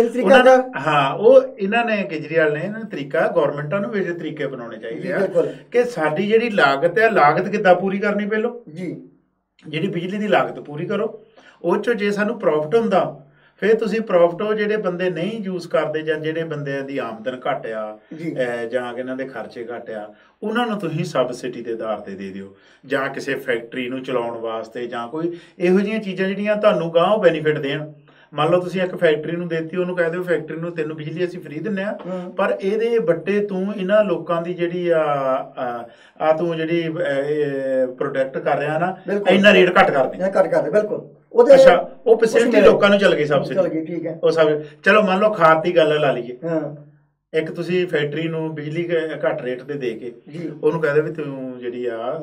ਹਾਂ, ਉਹ ਇਹਨਾਂ ਨੇ ਕੇਜਰੀਵਾਲ ਨੇ ਇਹਨਾਂ ਤਰੀਕਾ ਗੌਰਮੈਂਟਾਂ ਨੂੰ ਇਹ ਤਰੀਕੇ ਬਣਾਉਣੇ ਚਾਹੀਦੇ ਆ ਕਿ ਸਾਡੀ ਜਿਹੜੀ ਲਾਗਤ ਹੈ, ਲਾਗਤ ਕਿੱਦਾਂ ਪੂਰੀ ਕਰਨੀ ਪਹਿਲੋਂ ਜੀ, ਜਿਹੜੀ ਬਿਜਲੀ ਦੀ ਲਾਗਤ ਪੂਰੀ ਕਰੋ, ਉਹ 'ਚੋਂ ਜੇ ਸਾਨੂੰ ਪ੍ਰੋਫਿਟ ਹੁੰਦਾ ਫਿਰ ਤੁਸੀਂ ਪ੍ਰੋਫਿਟ ਉਹ ਜਿਹੜੇ ਬੰਦੇ ਨਹੀਂ ਯੂਜ਼ ਕਰਦੇ ਜਾਂ ਜਿਹੜੇ ਬੰਦਿਆਂ ਦੀ ਆਮਦਨ ਘੱਟ ਆ ਜਾਂ ਇਹਨਾਂ ਦੇ ਖਰਚੇ ਘੱਟ ਆ, ਉਹਨਾਂ ਨੂੰ ਤੁਸੀਂ ਸਬਸਿਡੀ ਦੇ ਆਧਾਰ ਤੇ ਦੇ ਦਿਓ, ਜਾਂ ਕਿਸੇ ਫੈਕਟਰੀ ਨੂੰ ਚਲਾਉਣ ਵਾਸਤੇ, ਜਾਂ ਕੋਈ ਇਹੋ ਜਿਹੀਆਂ ਚੀਜ਼ਾਂ ਜਿਹੜੀਆਂ ਤੁਹਾਨੂੰ ਗਾਂਹ ਬੈਨੀਫਿਟ ਦੇਣ। ਮੰਨ ਲਓ ਤੁਸੀਂ ਇੱਕ ਫੈਕਟਰੀ ਨੂੰ ਦੇਤੀ, ਉਹਨੂੰ ਕਹਿ ਦਿਓ ਫੈਕਟਰੀ ਨੂੰ ਤੈਨੂੰ ਬਿਜਲੀ ਅਸੀਂ ਫ੍ਰੀ ਦਿੰਦੇ ਆ, ਪਰ ਇਹਦੇ ਵੱਟੇ ਤੂੰ ਇਹਨਾਂ ਲੋਕਾਂ ਦੀ ਜਿਹੜੀ ਆ ਤੂੰ ਜਿਹੜੀ ਪ੍ਰੋਡਕਟ ਕਰ ਰਿਹਾ ਨਾ, ਇੰਨਾ ਰੇਟ ਘੱਟ ਕਰ ਦੇ, ਬਿਲਕੁਲ। ਅੱਛਾ, ਉਹ ਫੈਸਿਲਿਟੀ ਲੋਕਾਂ ਨੂੰ ਚੱਲ ਗਈ, ਸਬਸਿਡੀ, ਠੀਕ ਹੈ, ਉਹ ਸਭ। ਚਲੋ ਮੰਨ ਲਓ ਖਾਦ ਦੀ ਗੱਲ ਲਾ ਲਈਏ, ਇੱਕ ਤੁਸੀਂ ਫੈਕਟਰੀ ਨੂੰ ਬਿਜਲੀ ਘੱਟ ਰੇਟ ਤੇ ਦੇ ਕੇ ਉਹਨੂੰ ਕਹਿ ਦੇ ਵੀ ਤੂੰ ਜਿਹੜੀ ਆ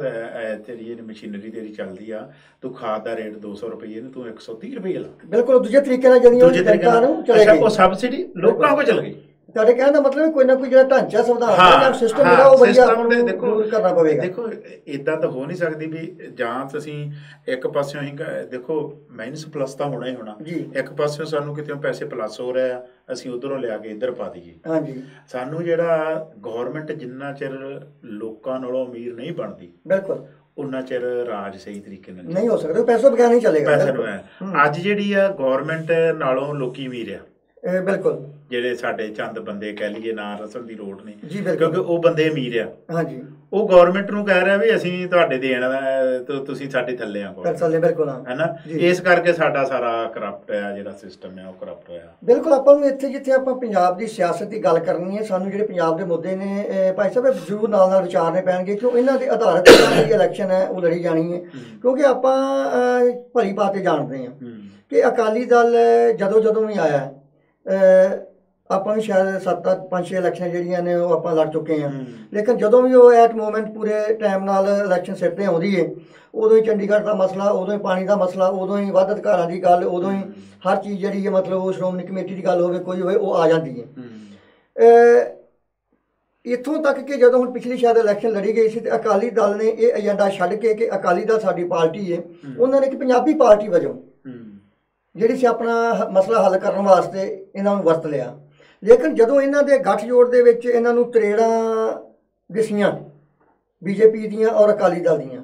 ਤੇਰੀ ਮਸ਼ੀਨਰੀ ਤੇਰੀ ਚੱਲਦੀ ਆ, ਤੂੰ ਖਾਦ ਦਾ ਰੇਟ 200 ਰੁਪਏ ਨੂੰ ਤੂੰ 130 ਰੁਪਏ ਲਾ, ਬਿਲਕੁਲ ਦੂਜੇ ਤਰੀਕੇ ਨਾਲ, ਉਹ ਸਬਸਿਡੀ ਲੋਕਾਂ ਕੋਲ ਚੱਲ ਗਈ। ਤੁਹਾਡੇ ਕਹਿਣ ਦਾ ਮਤਲਬ ਕੋਈ ਨਾ ਕੋਈ ਜਿਹੜਾ ਢਾਂਚਾ ਸੰਵਿਧਾਨ ਦਾ ਸਿਸਟਮ ਜਿਹੜਾ ਉਹ ਵਧੀਆ ਕਰਨਾ ਪਵੇਗਾ। ਦੇਖੋ ਇਦਾਂ ਤਾਂ ਹੋ ਨਹੀਂ ਸਕਦੀ ਵੀ ਜਾਂ ਤੁਸੀਂ ਇੱਕ ਪਾਸਿਓਂ ਹੀ ਦੇਖੋ ਮਾਈਨਸ ਪਲੱਸ ਤਾਂ ਹੋਣਾ ਹੀ ਹੋਣਾ, ਇੱਕ ਪਾਸਿਓਂ ਸਾਨੂੰ ਕਿਤੇ ਪੈਸੇ ਪਲੱਸ ਹੋ ਰਹੇ ਆ, ਅਸੀਂ ਉਧਰੋਂ ਲਿਆ ਕੇ ਇੱਧਰ ਪਾ ਦਈਏ। ਹਾਂਜੀ, ਸਾਨੂੰ ਜਿਹੜਾ ਗੌਰਮੈਂਟ ਜਿੰਨਾ ਚਿਰ ਲੋਕਾਂ ਨਾਲੋਂ ਅਮੀਰ ਨਹੀਂ ਬਣਦੀ, ਬਿਲਕੁਲ, ਉਨਾ ਚਿਰ ਰਾਜ ਸਹੀ ਤਰੀਕੇ ਨਾਲ ਨਹੀਂ ਹੋ ਸਕਦਾ, ਪੈਸੇ ਬਗੈਰ ਨਹੀਂ ਚੱਲੇਗਾ। ਅੱਜ ਜਿਹੜੀ ਆ ਗੌਰਮੈਂਟ ਨਾਲੋਂ ਲੋਕੀ ਅਮੀਰ ਆ, ਬਿਲਕੁਲ, ਜਿਹੜੇ ਸਾਡੇ ਚੰਦ ਬੰਦੇ ਕਹਿ ਲਈਏ, ਨਾਂ ਰਸਣ ਦੀ ਲੋੜ ਨਹੀਂ, ਕਿਉਂਕਿ ਉਹ ਬੰਦੇ ਅਮੀਰ ਆ। ਹਾਂਜੀ, ਉਹ ਗੌਰਮੈਂਟ ਨੂੰ ਕਹਿ ਰਿਹਾ ਵੀ ਅਸੀਂ ਤੁਹਾਡੇ ਦੇਣ ਤੁਸੀਂ ਸਾਡੇ ਥੱਲੇ ਆ, ਬਿਲਕੁਲ, ਹੈਨਾ। ਇਸ ਕਰਕੇ ਸਾਡਾ ਸਾਰਾ ਕਰਪਟ ਆ, ਜਿਹੜਾ ਸਿਸਟਮ ਆ ਉਹ ਕਰਪਟ ਹੋਇਆ। ਬਿਲਕੁਲ, ਆਪਾਂ ਨੂੰ ਇੱਥੇ ਜਿੱਥੇ ਆਪਾਂ ਪੰਜਾਬ ਦੀ ਸਿਆਸਤ ਦੀ ਗੱਲ ਕਰਨੀ ਹੈ, ਸਾਨੂੰ ਜਿਹੜੇ ਪੰਜਾਬ ਦੇ ਮੁੱਦੇ ਨੇ ਭਾਈ ਸਾਹਿਬ ਜ਼ਰੂਰ ਨਾਲ ਨਾਲ ਵਿਚਾਰਨੇ ਪੈਣਗੇ, ਕਿਉਂ ਇਹਨਾਂ ਦੇ ਆਧਾਰਿਤ ਜਿਹੜੀ ਇਲੈਕਸ਼ਨ ਹੈ ਉਹ ਲੜੀ ਜਾਣੀ ਹੈ। ਕਿਉਂਕਿ ਆਪਾਂ ਭਲੀ ਬਾਤ ਜਾਣਦੇ ਹਾਂ ਕਿ ਅਕਾਲੀ ਦਲ ਜਦੋਂ ਵੀ ਆਇਆ ਆਪਾਂ ਵੀ ਸ਼ਾਇਦ 7-5-6 ਇਲੈਕਸ਼ਨ ਜਿਹੜੀਆਂ ਨੇ ਉਹ ਆਪਾਂ ਲੜ ਚੁੱਕੇ ਹਾਂ। ਲੇਕਿਨ ਜਦੋਂ ਵੀ ਉਹ ਐਟ ਮੂਮੈਂਟ ਪੂਰੇ ਟਾਈਮ ਨਾਲ ਇਲੈਕਸ਼ਨ ਸਿਰ 'ਤੇ ਆਉਂਦੀ ਹੈ, ਉਦੋਂ ਹੀ ਚੰਡੀਗੜ੍ਹ ਦਾ ਮਸਲਾ, ਉਦੋਂ ਹੀ ਪਾਣੀ ਦਾ ਮਸਲਾ, ਉਦੋਂ ਹੀ ਵੱਧ ਅਧਿਕਾਰਾਂ ਦੀ ਗੱਲ, ਉਦੋਂ ਹੀ ਹਰ ਚੀਜ਼ ਜਿਹੜੀ ਹੈ ਮਤਲਬ ਉਹ ਸ਼੍ਰੋਮਣੀ ਕਮੇਟੀ ਦੀ ਗੱਲ ਹੋਵੇ, ਕੋਈ ਹੋਵੇ, ਉਹ ਆ ਜਾਂਦੀ ਹੈ। ਇੱਥੋਂ ਤੱਕ ਕਿ ਜਦੋਂ ਹੁਣ ਪਿਛਲੀ ਸ਼ਾਇਦ ਇਲੈਕਸ਼ਨ ਲੜੀ ਗਈ ਸੀ ਤੇ ਅਕਾਲੀ ਦਲ ਨੇ ਇਹ ਏਜੰਡਾ ਛੱਡ ਕੇ ਕਿ ਅਕਾਲੀ ਦਲ ਸਾਡੀ ਪਾਰਟੀ ਹੈ, ਉਹਨਾਂ ਨੇ ਇੱਕ ਪੰਜਾਬੀ ਪਾਰਟੀ ਵਜੋਂ ਜਿਹੜੀ ਸੀ ਆਪਣਾ ਮਸਲਾ ਹੱਲ ਕਰਨ ਵਾਸਤੇ ਇਹਨਾਂ ਨੂੰ ਵਰਤ ਲਿਆ। ਲੇਕਿਨ ਜਦੋਂ ਇਹਨਾਂ ਦੇ ਗੱਠਜੋੜ ਦੇ ਵਿੱਚ ਇਹਨਾਂ ਨੂੰ ਤਰੇੜਾਂ ਦਿਸੀਆਂ ਬੀਜੇਪੀ ਦੀਆਂ ਔਰ ਅਕਾਲੀ ਦਲ ਦੀਆਂ,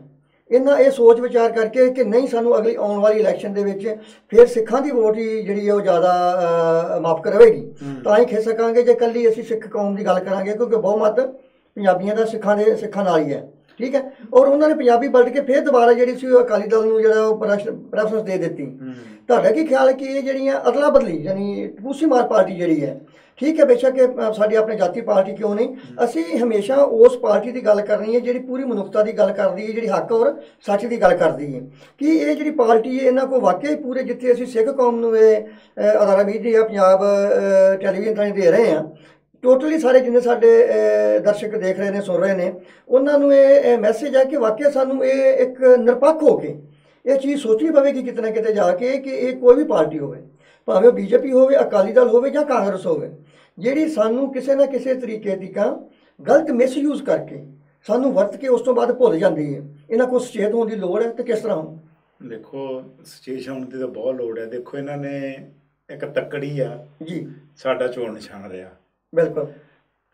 ਇਹਨਾਂ ਇਹ ਸੋਚ ਵਿਚਾਰ ਕਰਕੇ ਕਿ ਨਹੀਂ ਸਾਨੂੰ ਅਗਲੀ ਆਉਣ ਵਾਲੀ ਇਲੈਕਸ਼ਨ ਦੇ ਵਿੱਚ ਫਿਰ ਸਿੱਖਾਂ ਦੀ ਵੋਟ ਹੀ ਜਿਹੜੀ ਹੈ ਉਹ ਜ਼ਿਆਦਾ ਮਾਫਕ ਰਹੇਗੀ, ਤਾਂ ਹੀ ਖਿੱਚ ਸਕਾਂਗੇ ਜੇ ਇਕੱਲੀ ਅਸੀਂ ਸਿੱਖ ਕੌਮ ਦੀ ਗੱਲ ਕਰਾਂਗੇ, ਕਿਉਂਕਿ ਬਹੁਮਤ ਪੰਜਾਬੀਆਂ ਦਾ ਸਿੱਖਾਂ ਨਾਲ ਹੀ ਹੈ। ਠੀਕ ਹੈ। ਔਰ ਉਹਨਾਂ ਨੇ ਪੰਜਾਬੀ ਪਲਟ ਕੇ ਫਿਰ ਦੁਬਾਰਾ ਜਿਹੜੀ ਸੀ ਉਹ ਅਕਾਲੀ ਦਲ ਨੂੰ ਜਿਹੜਾ ਉਹ ਪ੍ਰੈਫਰੈਂਸ ਦੇ ਦਿੱਤੀ। ਤੁਹਾਡਾ ਕੀ ਖਿਆਲ ਹੈ ਕਿ ਇਹ ਜਿਹੜੀਆਂ ਅਦਲਾ ਬਦਲੀ ਯਾਨੀ ਟਪੂਸੀ ਮਾਰ ਪਾਰਟੀ ਜਿਹੜੀ ਹੈ, ਠੀਕ ਹੈ ਬੇਸ਼ੱਕ ਸਾਡੀ ਆਪਣੀ ਜਾਤੀ ਪਾਰਟੀ ਕਿਉਂ ਨਹੀਂ, ਅਸੀਂ ਹਮੇਸ਼ਾ ਉਸ ਪਾਰਟੀ ਦੀ ਗੱਲ ਕਰਨੀ ਹੈ ਜਿਹੜੀ ਪੂਰੀ ਮਨੁੱਖਤਾ ਦੀ ਗੱਲ ਕਰਦੀ ਹੈ, ਜਿਹੜੀ ਹੱਕ ਔਰ ਸੱਚ ਦੀ ਗੱਲ ਕਰਦੀ ਹੈ। ਕਿ ਇਹ ਜਿਹੜੀ ਪਾਰਟੀ ਹੈ ਇਹਨਾਂ ਕੋਲ ਵਾਕਿਆ ਪੂਰੇ ਜਿੱਥੇ ਅਸੀਂ ਸਿੱਖ ਕੌਮ ਨੂੰ ਇਹ ਅਦਾਰਾ ਮੀਡੀਆ ਜਾਂ ਪੰਜਾਬ ਟੈਲੀਵਿਜ਼ਨ ਰਾਹੀਂ ਦੇ ਰਹੇ ਹਾਂ, ਟੋਟਲੀ ਸਾਰੇ ਜਿੰਨੇ ਸਾਡੇ ਦਰਸ਼ਕ ਦੇਖ ਰਹੇ ਨੇ, ਸੁਣ ਰਹੇ ਨੇ, ਉਹਨਾਂ ਨੂੰ ਇਹ ਮੈਸੇਜ ਹੈ ਕਿ ਵਾਕਿਆ ਸਾਨੂੰ ਇਹ ਇੱਕ ਨਿਰਪੱਖ ਹੋ ਕੇ ਇਹ ਚੀਜ਼ ਸੋਚਣੀ ਪਵੇਗੀ ਕਿਤੇ ਨਾ ਕਿਤੇ ਜਾ ਕੇ ਕਿ ਇਹ ਕੋਈ ਵੀ ਪਾਰਟੀ ਹੋਵੇ, ਭਾਵੇਂ ਉਹ ਬੀਜੇਪੀ ਹੋਵੇ, ਅਕਾਲੀ ਦਲ ਹੋਵੇ ਜਾਂ ਕਾਂਗਰਸ ਹੋਵੇ, ਜਿਹੜੀ ਸਾਨੂੰ ਕਿਸੇ ਨਾ ਕਿਸੇ ਤਰੀਕੇ ਦੀ ਗਲਤ ਮਿਸਯੂਜ਼ ਕਰਕੇ ਸਾਨੂੰ ਵਰਤ ਕੇ ਉਸ ਤੋਂ ਬਾਅਦ ਭੁੱਲ ਜਾਂਦੀ ਹੈ। ਇਹਨਾਂ ਕੋਲ ਸੁਚੇਤ ਹੋਣ ਦੀ ਲੋੜ ਹੈ ਤੇ ਕਿਸ ਤਰ੍ਹਾਂ ਹੋਣ? ਦੇਖੋ ਸੁਚੇਤ ਹੋਣ ਦੀ ਤਾਂ ਬਹੁਤ ਲੋੜ ਹੈ। ਦੇਖੋ ਇਹਨਾਂ ਨੇ ਇੱਕ ਤੱਕੜੀ ਆ ਜੀ ਸਾਡਾ ਚੋਣ ਨਿਸ਼ਾਨ ਰਿਹਾ। ਬਿਲਕੁਲ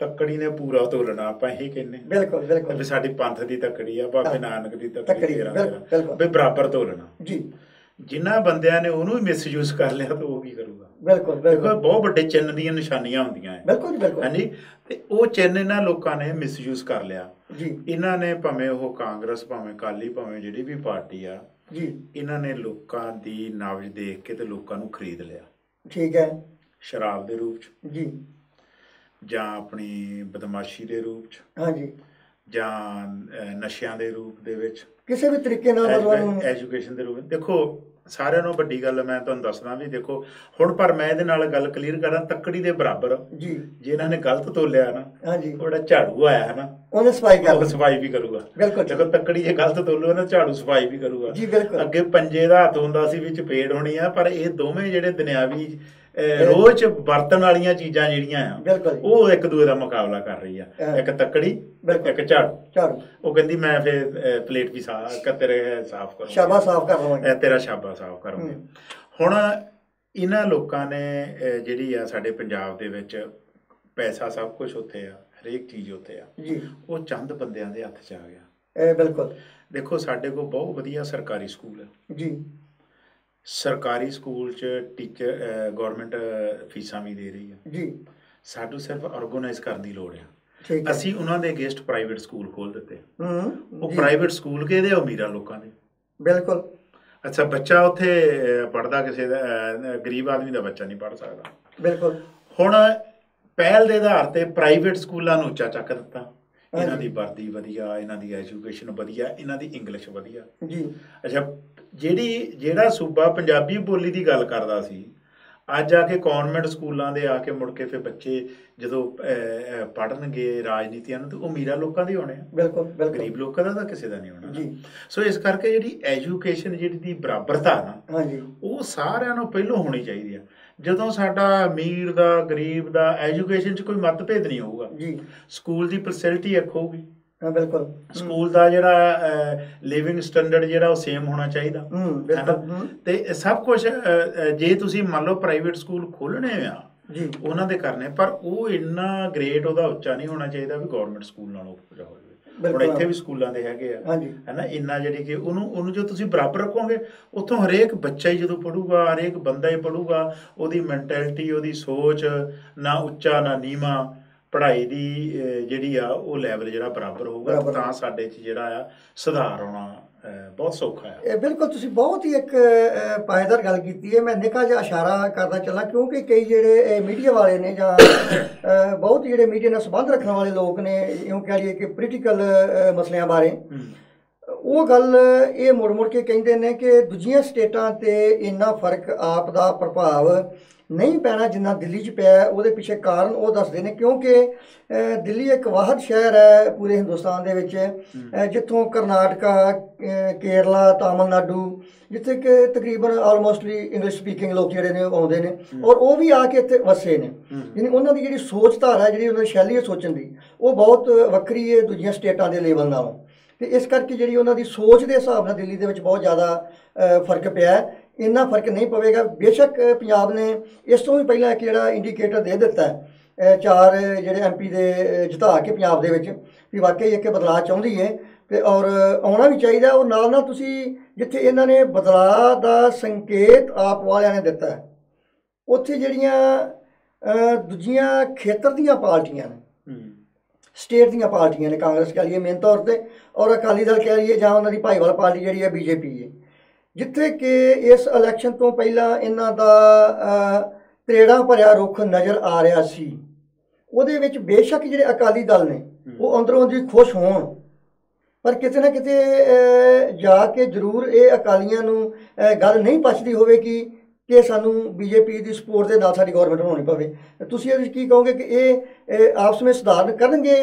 ਤੱਕੜੀ ਨੇ ਪੂਰਾ ਤੋਲਣਾ, ਆਪਾਂ ਇਹੀ ਕਹਿੰਦੇ ਬਿਲਕੁਲ ਬਿਲਕੁਲ ਵੀ ਸਾਡੀ ਪੰਥ ਦੀ ਤੱਕੜੀ ਆ, ਬਾਬੇ ਨਾਨਕ ਦੀ ਤੱਕੜੀ ਬਿਲਕੁਲ ਵੀ ਬਰਾਬਰ ਤੋਲਣਾ ਜੀ। ਜਿਨ੍ਹਾਂ ਬੰਦਿਆਂ ਨੇ ਉਹਨੂੰ ਵੀ ਮਿਸਯੂਜ਼ ਕਰ ਲਿਆ ਤਾਂ ਉਹ ਕੀ ਕਰੂਗਾ? ਬਿਲਕੁਲ ਦੇਖੋ ਬਹੁਤ ਵੱਡੇ ਚਿੰਨ੍ਹ ਦੀਆਂ ਨਿਸ਼ਾਨੀਆਂ ਹੁੰਦੀਆਂ ਹੈ। ਬਿਲਕੁਲ ਬਿਲਕੁਲ ਹਾਂਜੀ, ਤੇ ਉਹ ਚਿੰਨ੍ਹ ਇਹਨਾਂ ਲੋਕਾਂ ਨੇ ਮਿਸਯੂਜ਼ ਕਰ ਲਿਆ ਜੀ। ਇਹਨਾਂ ਨੇ ਭਾਵੇਂ ਉਹ ਕਾਂਗਰਸ, ਭਾਵੇਂ ਅਕਾਲੀ, ਭਾਵੇਂ ਜਿਹੜੀ ਵੀ ਪਾਰਟੀ ਆ ਜੀ, ਇਹਨਾਂ ਨੇ ਲੋਕਾਂ ਦੀ ਨਬਜ਼ ਦੇਖ ਕੇ ਤੇ ਲੋਕਾਂ ਨੂੰ ਖਰੀਦ ਲਿਆ। ਠੀਕ ਹੈ। ਸ਼ਰਾਬ ਦੇ ਰੂਪ 'ਚ ਜੀ, ਜਾਂ ਆਪਣੀ ਬਦਮਾਸ਼ੀ ਦੇ ਰੂਪ 'ਚ, ਹਾਂਜੀ, ਜਾਂ ਨਸ਼ਿਆਂ ਦੇ ਰੂਪ ਦੇ ਵਿੱਚ, ਕਿਸੇ ਵੀ ਤਰੀਕੇ ਨਾਲ ਐਜੂਕੇਸ਼ਨ ਦੇ ਰੂਪ। ਦੇਖੋ ਸਾਰਿਆਂ ਨਾਲੋਂ ਵੱਡੀ ਗੱਲ ਮੈਂ ਤੁਹਾਨੂੰ ਦੱਸਦਾ ਵੀ ਦੇਖੋ ਹੁਣ, ਪਰ ਮੈਂ ਇਹਦੇ ਨਾਲ ਗੱਲ ਕਲੀਅਰ ਕਰਾਂ, ਤੱਕੜੀ ਦੇ ਬਰਾਬਰ ਜੀ ਜੇ ਇਹਨਾਂ ਨੇ ਗਲਤ ਤੋਲਿਆ ਨਾ, ਹਾਂਜੀ, ਉਹਦਾ ਝਾੜੂ ਆਇਆ ਹੈ ਨਾ, ਉਹਨੇ ਸਫਾਈ ਵੀ ਕਰੂਗਾ। ਬਿਲਕੁਲ। ਦੇਖੋ ਤੱਕੜੀ ਜੇ ਗਲਤ ਤੋਲੋ ਨਾ, ਝਾੜੂ ਸਫਾਈ ਵੀ ਕਰੂਗਾ ਜੀ। ਬਿਲਕੁਲ। ਅੱਗੇ ਪੰਜੇ ਦਾ ਹੱਥ ਹੁੰਦਾ ਸੀ, ਵਿੱਚ ਪੇੜ ਹੋਣੀ ਆ, ਪਰ ਇਹ ਦੋਵੇਂ ਜਿਹੜੇ ਦੁਨਿਆਵੀ ਰੋਜ਼ ਵਰਤਣ ਵਾਲੀਆਂ ਚੀਜ਼ਾਂ ਜਿਹੜੀਆਂ ਆ ਉਹ ਇੱਕ ਦੂਏ ਦਾ ਮੁਕਾਬਲਾ ਕਰ ਰਹੀ ਆ। ਇੱਕ ਤੱਕੜੀ, ਇੱਕ ਝਾੜੂ। ਉਹ ਕਹਿੰਦੀ ਮੈਂ ਫਿਰ ਪਲੇਟ ਵੀ ਤੇਰੇ ਸਾਫ਼ ਕਰੂੰ, ਸ਼ਾਬਾ ਸਾਫ਼ ਕਰ ਲਵਾਂਗੇ, ਤੇਰਾ ਸ਼ਾਬਾ ਸਾਫ਼ ਕਰੂੰਗੇ। ਹੁਣ ਇਹਨਾਂ ਲੋਕਾਂ ਨੇ ਜਿਹੜੀ ਆ ਸਾਡੇ ਪੰਜਾਬ ਦੇ ਵਿੱਚ ਪੈਸਾ ਸਭ ਕੁਝ ਉੱਥੇ ਆ, ਹਰੇਕ ਚੀਜ਼ ਉੱਥੇ ਆ ਜੀ, ਉਹ ਚੰਦ ਬੰਦਿਆਂ ਦੇ ਹੱਥ 'ਚ ਆ ਗਿਆ। ਬਿਲਕੁਲ। ਦੇਖੋ ਸਾਡੇ ਕੋਲ ਬਹੁਤ ਵਧੀਆ ਸਰਕਾਰੀ ਸਕੂਲ ਹੈ ਜੀ। ਸਰਕਾਰੀ ਸਕੂਲ 'ਚ ਟੀਚਰ ਗੌਰਮੈਂਟ ਫੀਸਾਂ ਵੀ ਦੇ ਰਹੀ ਆ ਜੀ। ਸਾਨੂੰ ਸਿਰਫ ਆਰਗੇਨਾਈਜ਼ ਕਰਨ ਦੀ ਲੋੜ ਆ। ਅਸੀਂ ਉਹਨਾਂ ਦੇ ਅਗੇਂਸਟ ਪ੍ਰਾਈਵੇਟ ਸਕੂਲ ਖੋਲ ਦਿੱਤੇ। ਉਹ ਪ੍ਰਾਈਵੇਟ ਸਕੂਲ ਕਿਹਦੇ ਆ? ਅਮੀਰਾਂ ਲੋਕਾਂ ਦੇ। ਬਿਲਕੁਲ। ਅੱਛਾ, ਬੱਚਾ ਉੱਥੇ ਪੜ੍ਹਦਾ, ਕਿਸੇ ਦਾ ਗਰੀਬ ਆਦਮੀ ਦਾ ਬੱਚਾ ਨਹੀਂ ਪੜ੍ਹ ਸਕਦਾ। ਬਿਲਕੁਲ। ਹੁਣ ਪਹਿਲ ਦੇ ਆਧਾਰ ਤੇ ਪ੍ਰਾਈਵੇਟ ਸਕੂਲਾਂ ਨੂੰ ਉੱਚਾ ਚੱਕ ਦਿੱਤਾ। ਇਹਨਾਂ ਦੀ ਵਰਦੀ ਵਧੀਆ, ਇਹਨਾਂ ਦੀ ਐਜੂਕੇਸ਼ਨ ਵਧੀਆ, ਇਹਨਾਂ ਦੀ ਇੰਗਲਿਸ਼ ਵਧੀਆ ਜੀ। ਅੱਛਾ, ਜਿਹੜਾ ਸੂਬਾ ਪੰਜਾਬੀ ਬੋਲੀ ਦੀ ਗੱਲ ਕਰਦਾ ਸੀ, ਅੱਜ ਆ ਕੇ ਕੌਨਵੈਂਟ ਸਕੂਲਾਂ ਦੇ ਆ ਕੇ ਮੁੜ ਕੇ ਫਿਰ ਬੱਚੇ ਜਦੋਂ ਪੜ੍ਹਨਗੇ ਰਾਜਨੀਤੀਆਂ ਨੂੰ, ਤਾਂ ਉਹ ਅਮੀਰਾਂ ਲੋਕਾਂ ਦੇ ਹੋਣੇ ਆ। ਬਿਲਕੁਲ। ਗਰੀਬ ਲੋਕਾਂ ਦਾ ਤਾਂ ਕਿਸੇ ਦਾ ਨਹੀਂ ਹੋਣਾ ਜੀ। ਸੋ ਇਸ ਕਰਕੇ ਜਿਹੜੀ ਐਜੂਕੇਸ਼ਨ ਜਿਹੜੀ ਦੀ ਬਰਾਬਰਤਾ ਨਾ, ਉਹ ਸਾਰਿਆਂ ਨੂੰ ਪਹਿਲੋਂ ਹੋਣੀ ਚਾਹੀਦੀ ਆ। ਜਦੋਂ ਸਾਡਾ ਅਮੀਰ ਦਾ, ਗਰੀਬ ਦਾ ਐਜੂਕੇਸ਼ਨ 'ਚ ਕੋਈ ਮਤਭੇਦ ਨਹੀਂ ਹੋਊਗਾ ਜੀ। ਸਕੂਲ ਦੀ ਫੈਸਿਲਿਟੀ ਇੱਕ ਹੋਊਗੀ। ਬਿਲਕੁਲ। ਸਕੂਲ ਦਾ ਜਿਹੜਾ ਲਿਵਿੰਗ ਸਟੈਂਡਰਡ ਜਿਹੜਾ ਉਹ ਸੇਮ ਹੋਣਾ ਚਾਹੀਦਾ ਹੈ। ਤੇ ਸਭ ਕੁਝ ਜੇ ਤੁਸੀਂ ਮੰਨ ਲਓ ਪ੍ਰਾਈਵੇਟ ਸਕੂਲ ਖੋਲ੍ਹਣੇ ਆ ਜੀ, ਉਹਨਾਂ ਦੇ ਕਰਨੇ, ਪਰ ਉਹ ਇੰਨਾ ਗ੍ਰੇਟ ਉਹਦਾ ਉੱਚਾ ਨਹੀਂ ਹੋਣਾ ਚਾਹੀਦਾ ਵੀ ਗੌਰਮੈਂਟ ਸਕੂਲ ਨਾਲੋਂ ਉੱਚਾ ਹੋ ਜਾਵੇ। ਹੁਣ ਇੱਥੇ ਵੀ ਸਕੂਲਾਂ ਦੇ ਹੈਗੇ ਆ ਹੈ ਨਾ, ਇੰਨਾ ਜਿਹੜੀ ਕਿ ਉਹਨੂੰ ਜੋ ਤੁਸੀਂ ਬਰਾਬਰ ਰੱਖੋਗੇ, ਉੱਥੋਂ ਹਰੇਕ ਬੱਚਾ ਹੀ ਜਦੋਂ ਪੜ੍ਹੂਗਾ, ਹਰੇਕ ਬੰਦਾ ਹੀ ਪੜ੍ਹੂਗਾ, ਉਹਦੀ ਮੈਂਟੈਲਿਟੀ, ਉਹਦੀ ਸੋਚ ਨਾ ਉੱਚਾ ਨਾ ਨੀਵਾਂ, ਪੜ੍ਹਾਈ ਦੀ ਜਿਹੜੀ ਆ ਉਹ ਲੈਵਲ ਜਿਹੜਾ ਬਰਾਬਰ ਹੋਊਗਾ, ਤਾਂ ਸਾਡੇ 'ਚ ਜਿਹੜਾ ਆ ਸੁਧਾਰ ਆਉਣਾ ਬਹੁਤ ਸੌਖਾ ਹੈ। ਬਿਲਕੁਲ। ਤੁਸੀਂ ਬਹੁਤ ਹੀ ਇੱਕ ਪਾਏਦਾਰ ਗੱਲ ਕੀਤੀ ਹੈ। ਮੈਂ ਨਿੱਕਾ ਜਿਹਾ ਇਸ਼ਾਰਾ ਕਰਦਾ ਚੱਲਾਂ, ਕਿਉਂਕਿ ਕਈ ਜਿਹੜੇ ਮੀਡੀਆ ਵਾਲੇ ਨੇ ਜਾਂ ਬਹੁਤ ਜਿਹੜੇ ਮੀਡੀਆ ਨਾਲ ਸੰਬੰਧ ਰੱਖਣ ਵਾਲੇ ਲੋਕ ਨੇ, ਇਉਂ ਕਹਿ ਲਈਏ ਕਿ ਪੋਲੀਟੀਕਲ ਮਸਲਿਆਂ ਬਾਰੇ, ਉਹ ਗੱਲ ਇਹ ਮੁੜ ਕੇ ਕਹਿੰਦੇ ਨੇ ਕਿ ਦੂਜੀਆਂ ਸਟੇਟਾਂ 'ਤੇ ਇੰਨਾ ਫਰਕ ਆਪ ਦਾ ਪ੍ਰਭਾਵ ਨਹੀਂ ਪੈਣਾ ਜਿੰਨਾ ਦਿੱਲੀ 'ਚ ਪਿਆ। ਉਹਦੇ ਪਿੱਛੇ ਕਾਰਨ ਉਹ ਦੱਸਦੇ ਨੇ ਕਿਉਂਕਿ ਦਿੱਲੀ ਇੱਕ ਵਾਹਦ ਸ਼ਹਿਰ ਹੈ ਪੂਰੇ ਹਿੰਦੁਸਤਾਨ ਦੇ ਵਿੱਚ, ਜਿੱਥੋਂ ਕਰਨਾਟਕਾ, ਕੇਰਲਾ, ਤਾਮਿਲਨਾਡੂ, ਜਿੱਥੇ ਕਿ ਤਕਰੀਬਨ ਆਲਮੋਸਟਲੀ ਇੰਗਲਿਸ਼ ਸਪੀਕਿੰਗ ਲੋਕ ਜਿਹੜੇ ਨੇ ਉਹ ਆਉਂਦੇ ਨੇ ਔਰ ਉਹ ਵੀ ਆ ਕੇ ਇੱਥੇ ਵਸੇ ਨੇ। ਯਾਨੀ ਉਹਨਾਂ ਦੀ ਜਿਹੜੀ ਸੋਚ ਧਾਰਾ, ਜਿਹੜੀ ਉਹਨਾਂ ਦੀ ਸ਼ੈਲੀ ਹੈ ਸੋਚਣ ਦੀ, ਉਹ ਬਹੁਤ ਵੱਖਰੀ ਹੈ ਦੂਜੀਆਂ ਸਟੇਟਾਂ ਦੇ ਲੈਵਲ ਨਾਲੋਂ। ਅਤੇ ਇਸ ਕਰਕੇ ਜਿਹੜੀ ਉਹਨਾਂ ਦੀ ਸੋਚ ਦੇ ਹਿਸਾਬ ਨਾਲ ਦਿੱਲੀ ਦੇ ਵਿੱਚ ਬਹੁਤ ਜ਼ਿਆਦਾ ਫਰਕ ਪਿਆ। ਇੰਨਾ ਫਰਕ ਨਹੀਂ ਪਵੇਗਾ। ਬੇਸ਼ੱਕ ਪੰਜਾਬ ਨੇ ਇਸ ਤੋਂ ਵੀ ਪਹਿਲਾਂ ਇੱਕ ਜਿਹੜਾ ਇੰਡੀਕੇਟਰ ਦੇ ਦਿੱਤਾ 4 ਜਿਹੜੇ MP ਦੇ ਜਿਤਾ ਕੇ ਪੰਜਾਬ ਦੇ ਵਿੱਚ, ਵੀ ਵਾਕਈ ਇੱਕ ਬਦਲਾਅ ਚਾਹੁੰਦੀ ਹੈ ਅਤੇ ਔਰ ਆਉਣਾ ਵੀ ਚਾਹੀਦਾ। ਔਰ ਨਾਲ ਨਾਲ ਤੁਸੀਂ ਜਿੱਥੇ ਇਹਨਾਂ ਨੇ ਬਦਲਾਅ ਦਾ ਸੰਕੇਤ ਆਪ ਵਾਲਿਆਂ ਨੇ ਦਿੱਤਾ, ਉੱਥੇ ਜਿਹੜੀਆਂ ਦੂਜੀਆਂ ਖੇਤਰ ਦੀਆਂ ਪਾਰਟੀਆਂ ਨੇ, ਸਟੇਟ ਦੀਆਂ ਪਾਰਟੀਆਂ ਨੇ, ਕਾਂਗਰਸ ਕਹਿ ਲਈਏ ਮੇਨ ਤੌਰ 'ਤੇ, ਔਰ ਅਕਾਲੀ ਦਲ ਕਹਿ ਲਈਏ, ਜਾਂ ਉਹਨਾਂ ਦੀ ਭਾਈਵਾਲ ਪਾਰਟੀ ਜਿਹੜੀ ਹੈ BJP ਹੈ, ਜਿੱਥੇ ਕਿ ਇਸ ਇਲੈਕਸ਼ਨ ਤੋਂ ਪਹਿਲਾਂ ਇਹਨਾਂ ਦਾ ਤਰੇੜਾਂ ਭਰਿਆ ਰੁੱਖ ਨਜ਼ਰ ਆ ਰਿਹਾ ਸੀ। ਉਹਦੇ ਵਿੱਚ ਬੇਸ਼ੱਕ ਜਿਹੜੇ ਅਕਾਲੀ ਦਲ ਨੇ ਉਹ ਅੰਦਰੋਂ ਦੀ ਖੁਸ਼ ਹੋਣ, ਪਰ ਕਿਤੇ ਨਾ ਕਿਤੇ ਜਾ ਕੇ ਜ਼ਰੂਰ ਇਹ ਅਕਾਲੀਆਂ ਨੂੰ ਗੱਲ ਨਹੀਂ ਪਚਦੀ ਹੋਵੇ ਕਿ ਸਾਨੂੰ BJP ਦੀ ਸਪੋਰਟ ਦੇ ਨਾਲ ਸਾਡੀ ਗੌਰਮੈਂਟ ਬਣਾਉਣੀ ਪਵੇ। ਤੁਸੀਂ ਇਹਦੇ ਵਿੱਚ ਕੀ ਕਹੋਗੇ ਕਿ ਇਹ ਆਪਸ ਵਿੱਚ ਸੁਧਾਰ ਕਰਨਗੇ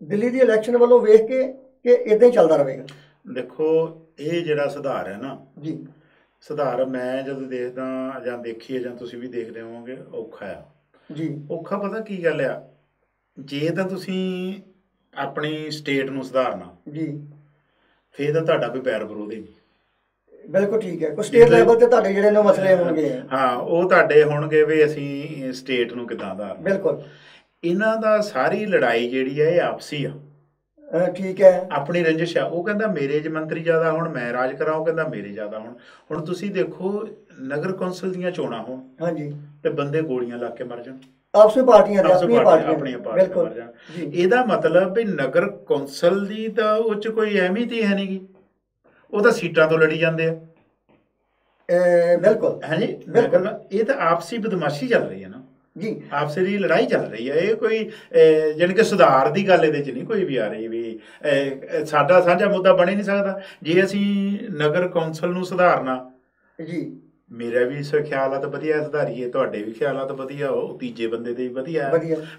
ਦਿੱਲੀ ਦੀ ਇਲੈਕਸ਼ਨ ਵੱਲੋਂ ਵੇਖ ਕੇ, ਕਿ ਇੱਦਾਂ ਹੀ ਚੱਲਦਾ ਰਹੇਗਾ? ਦੇਖੋ, ਇਹ ਜਿਹੜਾ ਸੁਧਾਰ ਹੈ ਨਾ ਜੀ, ਸੁਧਾਰ ਮੈਂ ਜਦੋਂ ਦੇਖਦਾ ਜਾਂ ਦੇਖੀਏ ਜਾਂ ਤੁਸੀਂ ਵੀ ਦੇਖਦੇ ਹੋਵੋਗੇ, ਔਖਾ ਆ ਜੀ। ਔਖਾ ਪਤਾ ਕੀ ਗੱਲ ਆ, ਜੇ ਤਾਂ ਤੁਸੀਂ ਆਪਣੀ ਸਟੇਟ ਨੂੰ ਸੁਧਾਰਨਾ ਜੀ, ਫਿਰ ਤਾਂ ਤੁਹਾਡਾ ਕੋਈ ਪੈਰ ਵਿਰੋਧ ਨਹੀਂ। ਬਿਲਕੁਲ ਠੀਕ ਹੈ। ਕੋਈ ਸਟੇਟ ਲੈਵਲ ਤੇ ਤੁਹਾਡੇ ਜਿਹੜੇ ਨੇ ਮਸਲੇ ਹੋਣਗੇ, ਹਾਂ, ਉਹ ਤੁਹਾਡੇ ਹੋਣਗੇ ਵੀ ਅਸੀਂ ਸਟੇਟ ਨੂੰ ਕਿੱਦਾਂ ਸੁਧਾਰਨਾ। ਬਿਲਕੁਲ। ਇਹਨਾਂ ਦਾ ਸਾਰੀ ਲੜਾਈ ਜਿਹੜੀ ਹੈ ਇਹ ਆਪਸੀ ਆ। ਠੀਕ ਹੈ। ਆਪਣੀ ਰੰਜਿਸ਼ ਆ। ਉਹ ਕਹਿੰਦਾ ਮੇਰੇ 'ਚ ਮੰਤਰੀ ਜ਼ਿਆਦਾ ਹੁਣ ਮੈਂ ਰਾਜ ਕਰਾਂ, ਉਹ ਕਹਿੰਦਾ ਮੇਰੇ ਜ਼ਿਆਦਾ ਹੁਣ ਤੁਸੀਂ ਦੇਖੋ ਨਗਰ ਕੌਂਸਲ ਦੀਆਂ ਚੋਣਾਂ ਹੋਣ, ਹਾਂਜੀ, ਤੇ ਬੰਦੇ ਗੋਲੀਆਂ ਲਾ ਕੇ ਮਰ ਜਾਣ, ਆਪਸੀ ਪਾਰਟੀਆਂ ਦੇ, ਆਪਣੀਆਂ ਪਾਰਟੀਆਂ ਮਰ ਜਾਣ। ਜੀ। ਇਹਦਾ ਮਤਲਬ ਵੀ ਨਗਰ ਕੌਂਸਲ ਦੀ ਤਾਂ ਉਹ 'ਚ ਕੋਈ ਅਹਿਮੀਅਤ ਹੀ ਹੈ ਨਹੀਂ ਗੀ, ਉਹ ਤਾਂ ਸੀਟਾਂ ਤੋਂ ਲੜੀ ਜਾਂਦੇ ਆ। ਬਿਲਕੁਲ। ਹਾਂਜੀ, ਬਿਲਕੁਲ। ਇਹ ਤਾਂ ਆਪਸੀ ਬਦਮਾਸ਼ੀ ਚੱਲ ਰਹੀ ਹੈ ਨਾ ਜੀ, ਆਪਸੀ ਦੀ ਲੜਾਈ ਚੱਲ ਰਹੀ ਹੈ। ਇਹ ਕੋਈ ਜਾਣੀ ਕਿ ਸੁਧਾਰ ਦੀ ਗੱਲ ਇਹਦੇ 'ਚ ਨਹੀਂ ਕੋਈ ਵੀ ਆ ਰਹੀ ਵੀ ਸਾਡਾ ਸਾਂਝਾ ਮੁੱਦਾ ਬਣ ਹੀ ਨਹੀਂ ਸਕਦਾ। ਜੇ ਅਸੀਂ ਨਗਰ ਕੌਂਸਲ ਨੂੰ ਸੁਧਾਰਨਾ, ਜੀ, ਮੇਰਾ ਵੀ ਖਿਆਲ ਆ ਤਾਂ ਵਧੀਆ ਸੁਧਾਰੀਏ, ਤੁਹਾਡੇ ਵੀ ਖਿਆਲ ਆ ਤਾਂ ਵਧੀਆ, ਉਹ ਤੀਜੇ ਬੰਦੇ ਦੇ ਵੀ ਵਧੀਆ।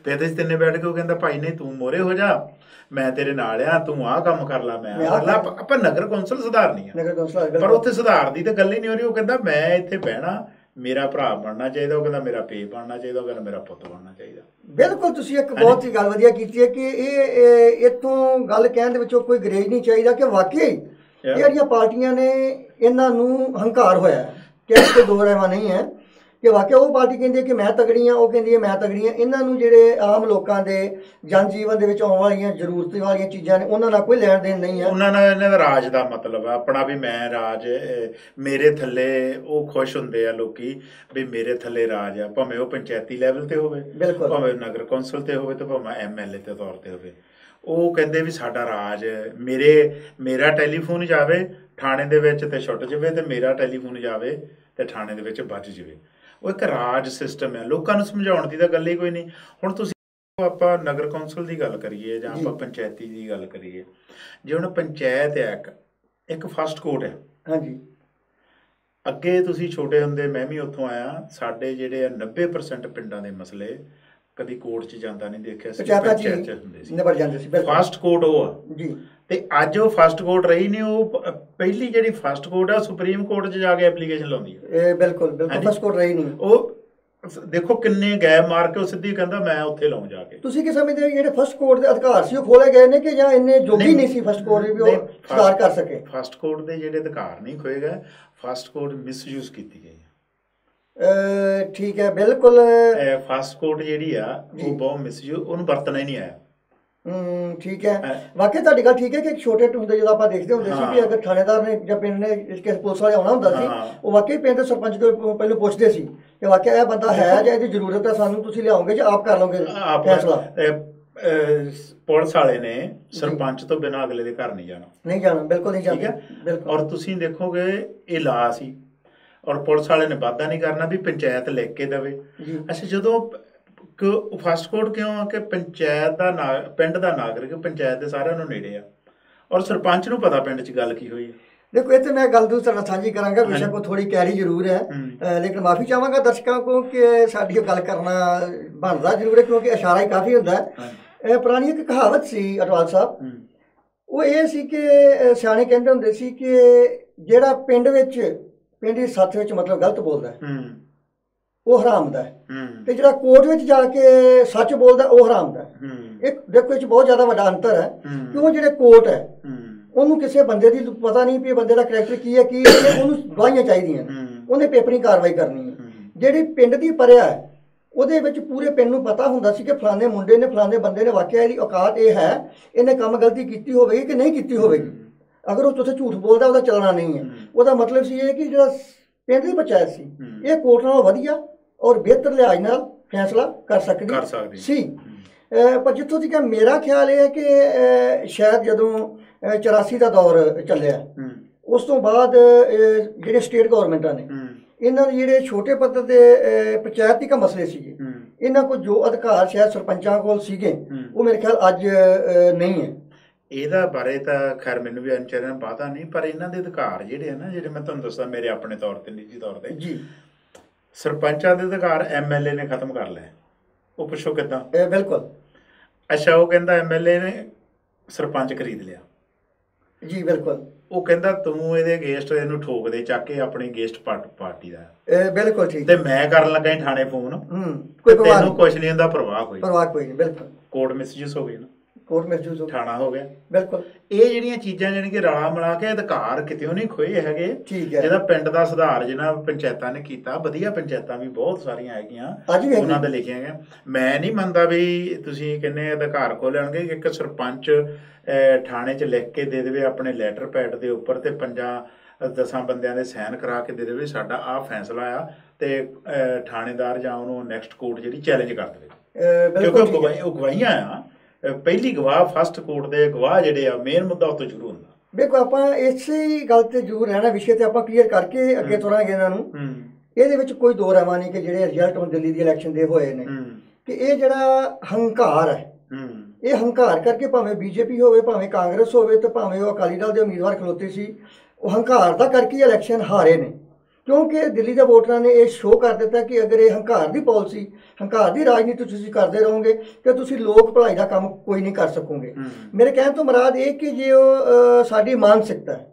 ਫਿਰ ਤੁਸੀਂ ਤਿੰਨੇ ਬੈਠ ਕੇ ਉਹ ਕਹਿੰਦਾ ਭਾਈ ਨਹੀਂ ਤੂੰ ਮੋਹਰੇ ਹੋ ਜਾ, ਮੈਂ ਤੇਰੇ ਨਾਲ ਆ, ਤੂੰ ਆਹ ਕੰਮ ਕਰ ਲਾ, ਮੈਂ ਆਪਾਂ ਨਗਰ ਕੌਂਸਲ ਸੁਧਾਰਨੀ ਆ। ਪਰ ਉੱਥੇ ਸੁਧਾਰ ਦੀ ਤਾਂ ਗੱਲ ਹੀ ਨਹੀਂ ਹੋ ਰਹੀ। ਉਹ ਕਹਿੰਦਾ ਮੈਂ ਇੱਥੇ ਬਹਿਣਾ, ਮੇਰਾ ਭਰਾ ਬਣਨਾ ਚਾਹੀਦਾ, ਉਹ ਕਹਿੰਦਾ ਮੇਰਾ ਪੇ ਬਣਨਾ ਚਾਹੀਦਾ, ਉਹ ਕਹਿੰਦਾ ਮੇਰਾ ਪੁੱਤ ਬਣਨਾ ਚਾਹੀਦਾ। ਬਿਲਕੁਲ, ਤੁਸੀਂ ਇੱਕ ਬਹੁਤ ਹੀ ਗੱਲ ਵਧੀਆ ਕੀਤੀ ਹੈ ਕਿ ਇਹ ਇੱਥੋਂ ਗੱਲ ਕਹਿਣ ਦੇ ਵਿੱਚੋਂ ਕੋਈ ਗਰੇਜ ਨਹੀਂ ਚਾਹੀਦਾ ਕਿ ਵਾਕਈ ਇਹ ਜਿਹੜੀਆਂ ਪਾਰਟੀਆਂ ਨੇ ਇਹਨਾਂ ਨੂੰ ਹੰਕਾਰ ਹੋਇਆ, ਕਿ ਕੋਈ ਦੋ ਰਾਵਾਂ ਨਹੀਂ ਹੈ ਕਿ ਵਾਕਿਆ ਉਹ ਪਾਰਟੀ ਕਹਿੰਦੀ ਹੈ ਕਿ ਮੈਂ ਤਗੜੀ ਹਾਂ, ਉਹ ਕਹਿੰਦੀ ਹੈ ਮੈਂ ਤਗੜੀ ਹਾਂ। ਇਹਨਾਂ ਨੂੰ ਜਿਹੜੇ ਆਮ ਲੋਕਾਂ ਦੇ ਜਨ ਜੀਵਨ ਦੇ ਵਿੱਚ ਆਉਣ ਵਾਲੀਆਂ ਜ਼ਰੂਰਤ ਵਾਲੀਆਂ ਚੀਜ਼ਾਂ ਨੇ ਉਹਨਾਂ ਨਾਲ ਕੋਈ ਲੈਣ ਦੇਣ ਨਹੀਂ ਹੈ। ਉਹਨਾਂ ਨਾਲ ਇਹਨਾਂ ਦਾ ਰਾਜ ਦਾ ਮਤਲਬ ਆ ਆਪਣਾ, ਵੀ ਮੈਂ ਰਾਜ, ਮੇਰੇ ਥੱਲੇ ਉਹ ਖੁਸ਼ ਹੁੰਦੇ ਆ ਲੋਕੀ ਵੀ ਮੇਰੇ ਥੱਲੇ ਰਾਜ ਆ, ਭਾਵੇਂ ਉਹ ਪੰਚਾਇਤੀ ਲੈਵਲ ਤੇ ਹੋਵੇ, ਭਾਵੇਂ ਨਗਰ ਕੌਂਸਲ ਤੇ ਹੋਵੇ, ਤੇ ਭਾਵੇਂ MLA ਦੇ ਤੌਰ ਤੇ ਹੋਵੇ। ਉਹ ਕਹਿੰਦੇ ਵੀ ਸਾਡਾ ਰਾਜ, ਮੇਰਾ ਟੈਲੀਫੋਨ ਜਾਵੇ ਥਾਣੇ ਦੇ ਵਿੱਚ ਤੇ ਛੁੱਟ ਜਾਵੇ, ਤੇ ਮੇਰਾ ਟੈਲੀਫੋਨ ਜਾਵੇ ਤੇ ਥਾਣੇ ਦੇ ਵਿੱਚ ਵੱਜ ਜਾਵੇ। ਉਹ ਇੱਕ ਰਾਜ ਸਿਸਟਮ ਹੈ। ਲੋਕਾਂ ਨੂੰ ਸਮਝਾਉਣ ਦੀ ਤਾਂ ਗੱਲ ਹੀ ਕੋਈ ਨਹੀਂ। ਹੁਣ ਤੁਸੀਂ ਆਪਾਂ ਨਗਰ ਕੌਂਸਲ ਦੀ ਗੱਲ ਕਰੀਏ ਜਾਂ ਆਪਾਂ ਪੰਚਾਇਤੀ ਦੀ ਗੱਲ ਕਰੀਏ, ਜੇ ਹੁਣ ਪੰਚਾਇਤ ਹੈ ਇੱਕ ਫਸਟ ਕੋਰਟ ਹੈ। ਹਾਂਜੀ, ਅੱਗੇ ਤੁਸੀਂ ਛੋਟੇ ਹੁੰਦੇ, ਮੈਂ ਵੀ ਉੱਥੋਂ ਆਇਆ, ਸਾਡੇ ਜਿਹੜੇ 90% ਪਿੰਡਾਂ ਦੇ ਮਸਲੇ ਕਦੀ ਕੋਰਟ 'ਚ ਜਾਂਦਾ ਨਹੀਂ ਦੇਖਿਆ ਸੀ, ਪੰਚਾਇਤ 'ਚ ਹੁੰਦੇ ਸੀ। ਫਸਟ ਕੋਰਟ ਉਹ ਆ ਜੀ, ਤੇ ਅੱਜ ਉਹ ਫਸਟ ਕੋਰਟ ਰਹੀ ਨਹੀਂ। ਉਹ ਪਹਿਲੀ ਜਿਹੜੀ ਫਸਟ ਕੋਰਟ ਆ ਸੁਪਰੀਮ ਕੋਰਟ 'ਚ ਜਾ ਕੇ ਐਪਲੀਕੇਸ਼ਨ ਲਾਉਂਦੀ ਹੈ। ਬਿਲਕੁਲ, ਫਸਟ ਕੋਰਟ ਰਹੀ ਨਹੀਂ। ਉਹ ਦੇਖੋ ਕਿੰਨੇ ਗੈਪ ਮਾਰ ਕੇ ਉਹ ਸਿੱਧੀ ਕਹਿੰਦਾ ਮੈਂ ਉੱਥੇ ਲਾਉਂ ਜਾ ਕੇ। ਤੁਸੀਂ ਕੀ ਸਮਝਦੇ ਜਿਹੜੇ ਫਸਟ ਕੋਰਟ ਦੇ ਅਧਿਕਾਰ ਸੀ ਉਹ ਖੋਲੇ ਗਏ ਨੇ, ਕਿ ਜਾਂ ਇੰਨੇ ਜੋਗੀ ਨਹੀਂ ਸੀ ਫਸਟ ਕੋਰਟ ਵੀ ਉਹ ਸੁਧਾਰ ਕਰ ਸਕੇ? ਫਸਟ ਕੋਰਟ ਦੇ ਜਿਹੜੇ ਅਧਿਕਾਰ ਨਹੀਂ ਖੋਏ ਗਏ, ਫਸਟ ਕੋਰਟ ਮਿਸਯੂਜ਼ ਕੀਤੀ ਗਈ। ਠੀਕ ਹੈ, ਬਿਲਕੁਲ। ਫਸਟ ਕੋਰਟ ਜਿਹੜੀ ਆ ਉਹ ਬਹੁਤ ਮਿਸਯੂਜ਼, ਉਹਨੂੰ ਵਰਤਣਾ ਹੀ ਨਹੀਂ ਆਇਆ। ਠੀਕ ਹੈ, ਵਾਕਈ ਤੁਹਾਡੀ ਗੱਲ ਠੀਕ ਹੈ ਕਿ ਛੋਟੇ ਹੁੰਦੇ ਜਦੋਂ ਆਪਾਂ ਦੇਖਦੇ ਹੁੰਦੇ ਸੀ ਵੀ ਅਗਰ ਥਾਣੇਦਾਰ ਨੇ ਜਾਂ ਪਿੰਡ ਨੇ ਕਿਸੇ ਪੁਲਿਸ ਵਾਲੇ ਆਉਣਾ ਹੁੰਦਾ ਸੀ, ਉਹ ਵਾਕਈ ਪਿੰਡ ਦੇ ਸਰਪੰਚ ਤੋਂ ਪਹਿਲਾਂ ਪੁੱਛਦੇ ਸੀ ਕਿ ਵਾਕਿਆ ਇਹ ਬੰਦਾ ਹੈ ਜਾਂ ਇਹਦੀ ਜ਼ਰੂਰਤ ਹੈ, ਸਾਨੂੰ ਤੁਸੀਂ ਲਿਆਓਗੇ ਜਾਂ ਆਪ ਕਰ ਲਓਗੇ ਫੈਸਲਾ। ਪੁਲਿਸ ਵਾਲੇ ਨੇ ਸਰਪੰਚ ਤੋਂ ਬਿਨਾਂ ਅਗਲੇ ਦੇ ਘਰ ਨਹੀਂ ਜਾਣਾ। ਬਿਲਕੁਲ ਨਹੀਂ ਜਾਣਾ। ਔਰ ਤੁਸੀਂ ਦੇਖੋਗੇ ਇਹ ਲਾ ਸੀ, ਔਰ ਪੁਲਿਸ ਵਾਲੇ ਨੇ ਵਾਅਦਾ ਨਹੀਂ ਕਰਨਾ ਵੀ ਪੰਚਾਇਤ ਲਿਖ ਕੇ ਦੇਵੇ। ਅੱਛਾ, ਜਦੋਂ ਫਸਟ ਕੋਰਟ ਕਿਉਂ ਆ ਕਿ ਪੰਚਾਇਤ ਦਾ ਪਿੰਡ ਦਾ ਨਾਗਰਿਕ ਪੰਚਾਇਤ ਦੇ ਸਾਰਿਆਂ ਨੂੰ ਨੇੜੇ ਆ, ਔਰ ਸਰਪੰਚ ਨੂੰ ਪਤਾ ਪਿੰਡ 'ਚ ਗੱਲ ਕੀ ਹੋਈ ਹੈ। देखो इतने मैं गल दूसरे नाल साझी करांगा, बेशक वो थोड़ी कैरी जरूर है, लेकिन माफ़ी चाहांगा दर्शकों को कि साडी गल करना बनदा जरूर है, क्योंकि इशारा ही काफ़ी हुंदा है। पुरानी एक कहावत सी अटवाल साहब, वो ये सी कि सियाणे कहंदे हुंदे सी कि जिहड़ा पिंड दी सत्थ विच मतलब गलत बोलदा है वो हराम दा है, ते जिहड़ा कोर्ट विच जाके सच बोलदा वो हराम दा है। एक देखो इस बहुत ज़्यादा वड्डा अंतर है, क्यों जिहड़े कोर्ट है ਉਹਨੂੰ ਕਿਸੇ ਬੰਦੇ ਦੀ ਪਤਾ ਨਹੀਂ ਵੀ ਬੰਦੇ ਦਾ ਕਰੈਕਟਰ ਕੀ ਹੈ, ਕੀ ਉਹਨੂੰ ਗਵਾਹੀਆਂ ਚਾਹੀਦੀਆਂ ਨੇ, ਉਹਨੇ ਪੇਪਰੀ ਕਾਰਵਾਈ ਕਰਨੀ ਹੈ। ਜਿਹੜੀ ਪਿੰਡ ਦੀ ਪਰਿਆ ਹੈ ਉਹਦੇ ਵਿੱਚ ਪੂਰੇ ਪਿੰਡ ਨੂੰ ਪਤਾ ਹੁੰਦਾ ਸੀ ਕਿ ਫਲਾਣੇ ਮੁੰਡੇ ਨੇ ਫਲਾਣੇ ਬੰਦੇ ਨੇ ਵਾਕਿਆ ਇਹਦੀ ਔਕਾਤ ਇਹ ਹੈ, ਇਹਨੇ ਕੰਮ ਗਲਤੀ ਕੀਤੀ ਹੋਵੇਗੀ ਕਿ ਨਹੀਂ ਕੀਤੀ ਹੋਵੇਗੀ। ਅਗਰ ਉਹ ਉੱਥੇ ਝੂਠ ਬੋਲਦਾ ਉਹਦਾ ਚੱਲਣਾ ਨਹੀਂ ਹੈ। ਉਹਦਾ ਮਤਲਬ ਸੀ ਇਹ ਕਿ ਜਿਹੜਾ ਪਿੰਡ ਦੀ ਪੰਚਾਇਤ ਸੀ ਇਹ ਕੋਰਟ ਨਾਲੋਂ ਵਧੀਆ ਔਰ ਬਿਹਤਰ ਲਿਹਾਜ਼ ਨਾਲ ਫੈਸਲਾ ਕਰ ਸਕਦੀ ਸੀ। ਪਰ ਜਿੱਥੋਂ ਤੱਕ ਮੇਰਾ ਖਿਆਲ ਇਹ ਹੈ ਕਿ ਸ਼ਾਇਦ ਜਦੋਂ 84 ਦਾ ਦੌਰ ਚੱਲਿਆ ਉਸ ਤੋਂ ਬਾਅਦ ਜਿਹੜੇ ਸਟੇਟ ਗੌਰਮੈਂਟਾਂ ਨੇ ਇਹਨਾਂ ਦੇ ਜਿਹੜੇ ਛੋਟੇ ਪੱਧਰ ਦੇ ਪੰਚਾਇਤੀ ਕਾ ਮਸਲੇ ਸੀਗੇ, ਇਹਨਾਂ ਕੋਲ ਜੋ ਅਧਿਕਾਰ ਸ਼ਾਇਦ ਸਰਪੰਚਾਂ ਕੋਲ ਸੀਗੇ ਉਹ ਮੇਰੇ ਖਿਆਲ ਅੱਜ ਨਹੀਂ ਹੈ। ਇਹਦਾ ਬਾਰੇ ਤਾਂ ਖੈਰ ਮੈਨੂੰ ਵੀ ਅੰਚਰਨ ਪਤਾ ਨਹੀਂ, ਪਰ ਇਹਨਾਂ ਦੇ ਅਧਿਕਾਰ ਜਿਹੜੇ ਆ ਨਾ, ਜਿਹੜੇ ਮੈਂ ਤੁਹਾਨੂੰ ਦੱਸਦਾ ਮੇਰੇ ਆਪਣੇ ਤੌਰ ਤੇ ਨਿੱਜੀ ਤੌਰ ਤੇ ਜੀ, ਸਰਪੰਚਾਂ ਦੇ ਅਧਿਕਾਰ ਐਮਐਲਏ ਨੇ ਖਤਮ ਕਰ ਲਏ। ਉਹ ਪੁੱਛੋ ਕਿੱਦਾਂ? ਬਿਲਕੁਲ। ਅੱਛਾ, ਉਹ ਕਹਿੰਦਾ ਐਮਐਲਏ ਨੇ ਸਰਪੰਚ ਖਰੀਦ ਲਿਆ ਜੀ, ਬਿਲਕੁਲ। ਉਹ ਕਹਿੰਦਾ ਤੂੰ ਇਹਦੇ ਅਗੇਂਸਟ ਇਹਨੂੰ ਠੋਕ ਦੇ ਚੱਕ ਕੇ ਆਪਣੀ ਅਗੇਂਸਟ ਪਾਰਟੀ ਦਾ। ਬਿਲਕੁਲ ਠੀਕ। ਤੇ ਮੈਂ ਕਰਨ ਲੱਗਾ ਥਾਣੇ ਫੋਨ, ਕੋਈ ਤੈਨੂੰ ਕੁਛ ਨਹੀਂ ਹੁੰਦਾ, ਪ੍ਰਵਾਹ ਕੋਈ ਨਹੀਂ। ਬਿਲਕੁਲ। ਕੋਰਟ ਮਿਸਯੂਜ਼ ਹੋ ਗਈ ਨਾ, ਕੋਰਟ ਮਿਸਯੂਜ਼ ਥਾਣਾ ਹੋ ਗਿਆ। ਬਿਲਕੁਲ। ਇਹ ਜਿਹੜੀਆਂ ਚੀਜ਼ਾਂ ਜਾਣੀ ਕਿ ਰਲਾ ਮਿਲਾ ਕੇ ਅਧਿਕਾਰ ਕਿਤੇ ਨਹੀਂ ਖੋਏ ਹੈਗੇ। ਜਿਹਦਾ ਪਿੰਡ ਦਾ ਸੁਧਾਰ ਜਿਹਨਾਂ ਪੰਚਾਇਤਾਂ ਨੇ ਕੀਤਾ, ਵਧੀਆ ਪੰਚਾਇਤਾਂ ਵੀ ਬਹੁਤ ਸਾਰੀਆਂ ਹੈਗੀਆਂ ਉਹਨਾਂ ਦੇ ਲਿਖੀਆਂ ਗਈਆਂ। ਮੈਂ ਨਹੀਂ ਮੰਨਦਾ ਵੀ ਤੁਸੀਂ ਕਿੰਨੇ ਅਧਿਕਾਰ ਖੋ ਲੈਣਗੇ। ਇੱਕ ਸਰਪੰਚ ਥਾਣੇ 'ਚ ਲਿਖ ਕੇ ਦੇ ਦੇਵੇ ਆਪਣੇ ਲੈਟਰ ਪੈਡ ਦੇ ਉੱਪਰ ਤੇ 5-10 ਬੰਦਿਆਂ ਦੇ ਸਾਈਨ ਕਰਾ ਕੇ ਦੇ ਦੇਵੇ ਸਾਡਾ ਆਹ ਫੈਸਲਾ ਆ, ਤੇ ਥਾਣੇਦਾਰ ਜਾਂ ਉਹਨੂੰ ਨੈਕਸਟ ਕੋਰਟ ਜਿਹੜੀ ਚੈਲੰਜ ਕਰ ਦੇਵੇ, ਕਿਉਂਕਿ ਉਹ ਗਵਾਹੀਆਂ ਆ। ਪਹਿਲੀ ਗਵਾਹ ਫਸਟ ਕੋਰਟ ਦੇ ਗਵਾਹ ਜਿਹੜੇ ਆ, ਮੇਨ ਮੁੱਦਾ ਉੱਥੋਂ ਸ਼ੁਰੂ ਹੁੰਦਾ। ਦੇਖੋ ਆਪਾਂ ਇਸੇ ਗੱਲ ਤੇ ਜ਼ਰੂਰ ਰਹਿਣਾ, ਵਿਸ਼ੇ ਤੇ ਆਪਾਂ ਕਲੀਅਰ ਕਰਕੇ ਅੱਗੇ ਤੁਰਾਂਗੇ ਇਹਨਾਂ ਨੂੰ। ਇਹਦੇ ਵਿੱਚ ਕੋਈ ਦੋ ਰਾਵਾਂ ਨਹੀਂ ਕਿ ਜਿਹੜੇ ਰਿਜ਼ਲਟ ਹੁਣ ਦਿੱਲੀ ਦੀ ਇਲੈਕਸ਼ਨ ਦੇ ਹੋਏ ਨੇ, ਕਿ ਇਹ ਜਿਹੜਾ ਹੰਕਾਰ ਹੈ, ਇਹ ਹੰਕਾਰ ਕਰਕੇ ਭਾਵੇਂ ਬੀਜੇਪੀ ਹੋਵੇ, ਭਾਵੇਂ ਕਾਂਗਰਸ ਹੋਵੇ, ਤੇ ਭਾਵੇਂ ਉਹ ਅਕਾਲੀ ਦਲ ਦੇ ਉਮੀਦਵਾਰ ਖਲੋਤੇ ਸੀ, ਉਹ ਹੰਕਾਰ ਦਾ ਕਰਕੇ ਇਲੈਕਸ਼ਨ ਹਾਰੇ ਨੇ। ਕਿਉਂਕਿ ਦਿੱਲੀ ਦੇ ਵੋਟਰਾਂ ਨੇ ਇਹ ਸ਼ੋਅ ਕਰ ਦਿੱਤਾ ਕਿ ਅਗਰ ਇਹ ਹੰਕਾਰ ਦੀ ਪਾਲਿਸੀ, ਹੰਕਾਰ ਦੀ ਰਾਜਨੀਤੀ ਤੁਸੀਂ ਕਰਦੇ ਰਹੋਗੇ ਤੇ ਤੁਸੀਂ ਲੋਕ ਭਲਾਈ ਦਾ ਕੰਮ ਕੋਈ ਨਹੀਂ ਕਰ ਸਕੋਗੇ। ਮੇਰੇ ਕਹਿਣ ਤੋਂ ਮੁਰਾਦ ਇਹ ਕਿ ਜੇ ਉਹ ਸਾਡੀ ਮਾਨਸਿਕਤਾ ਹੈ,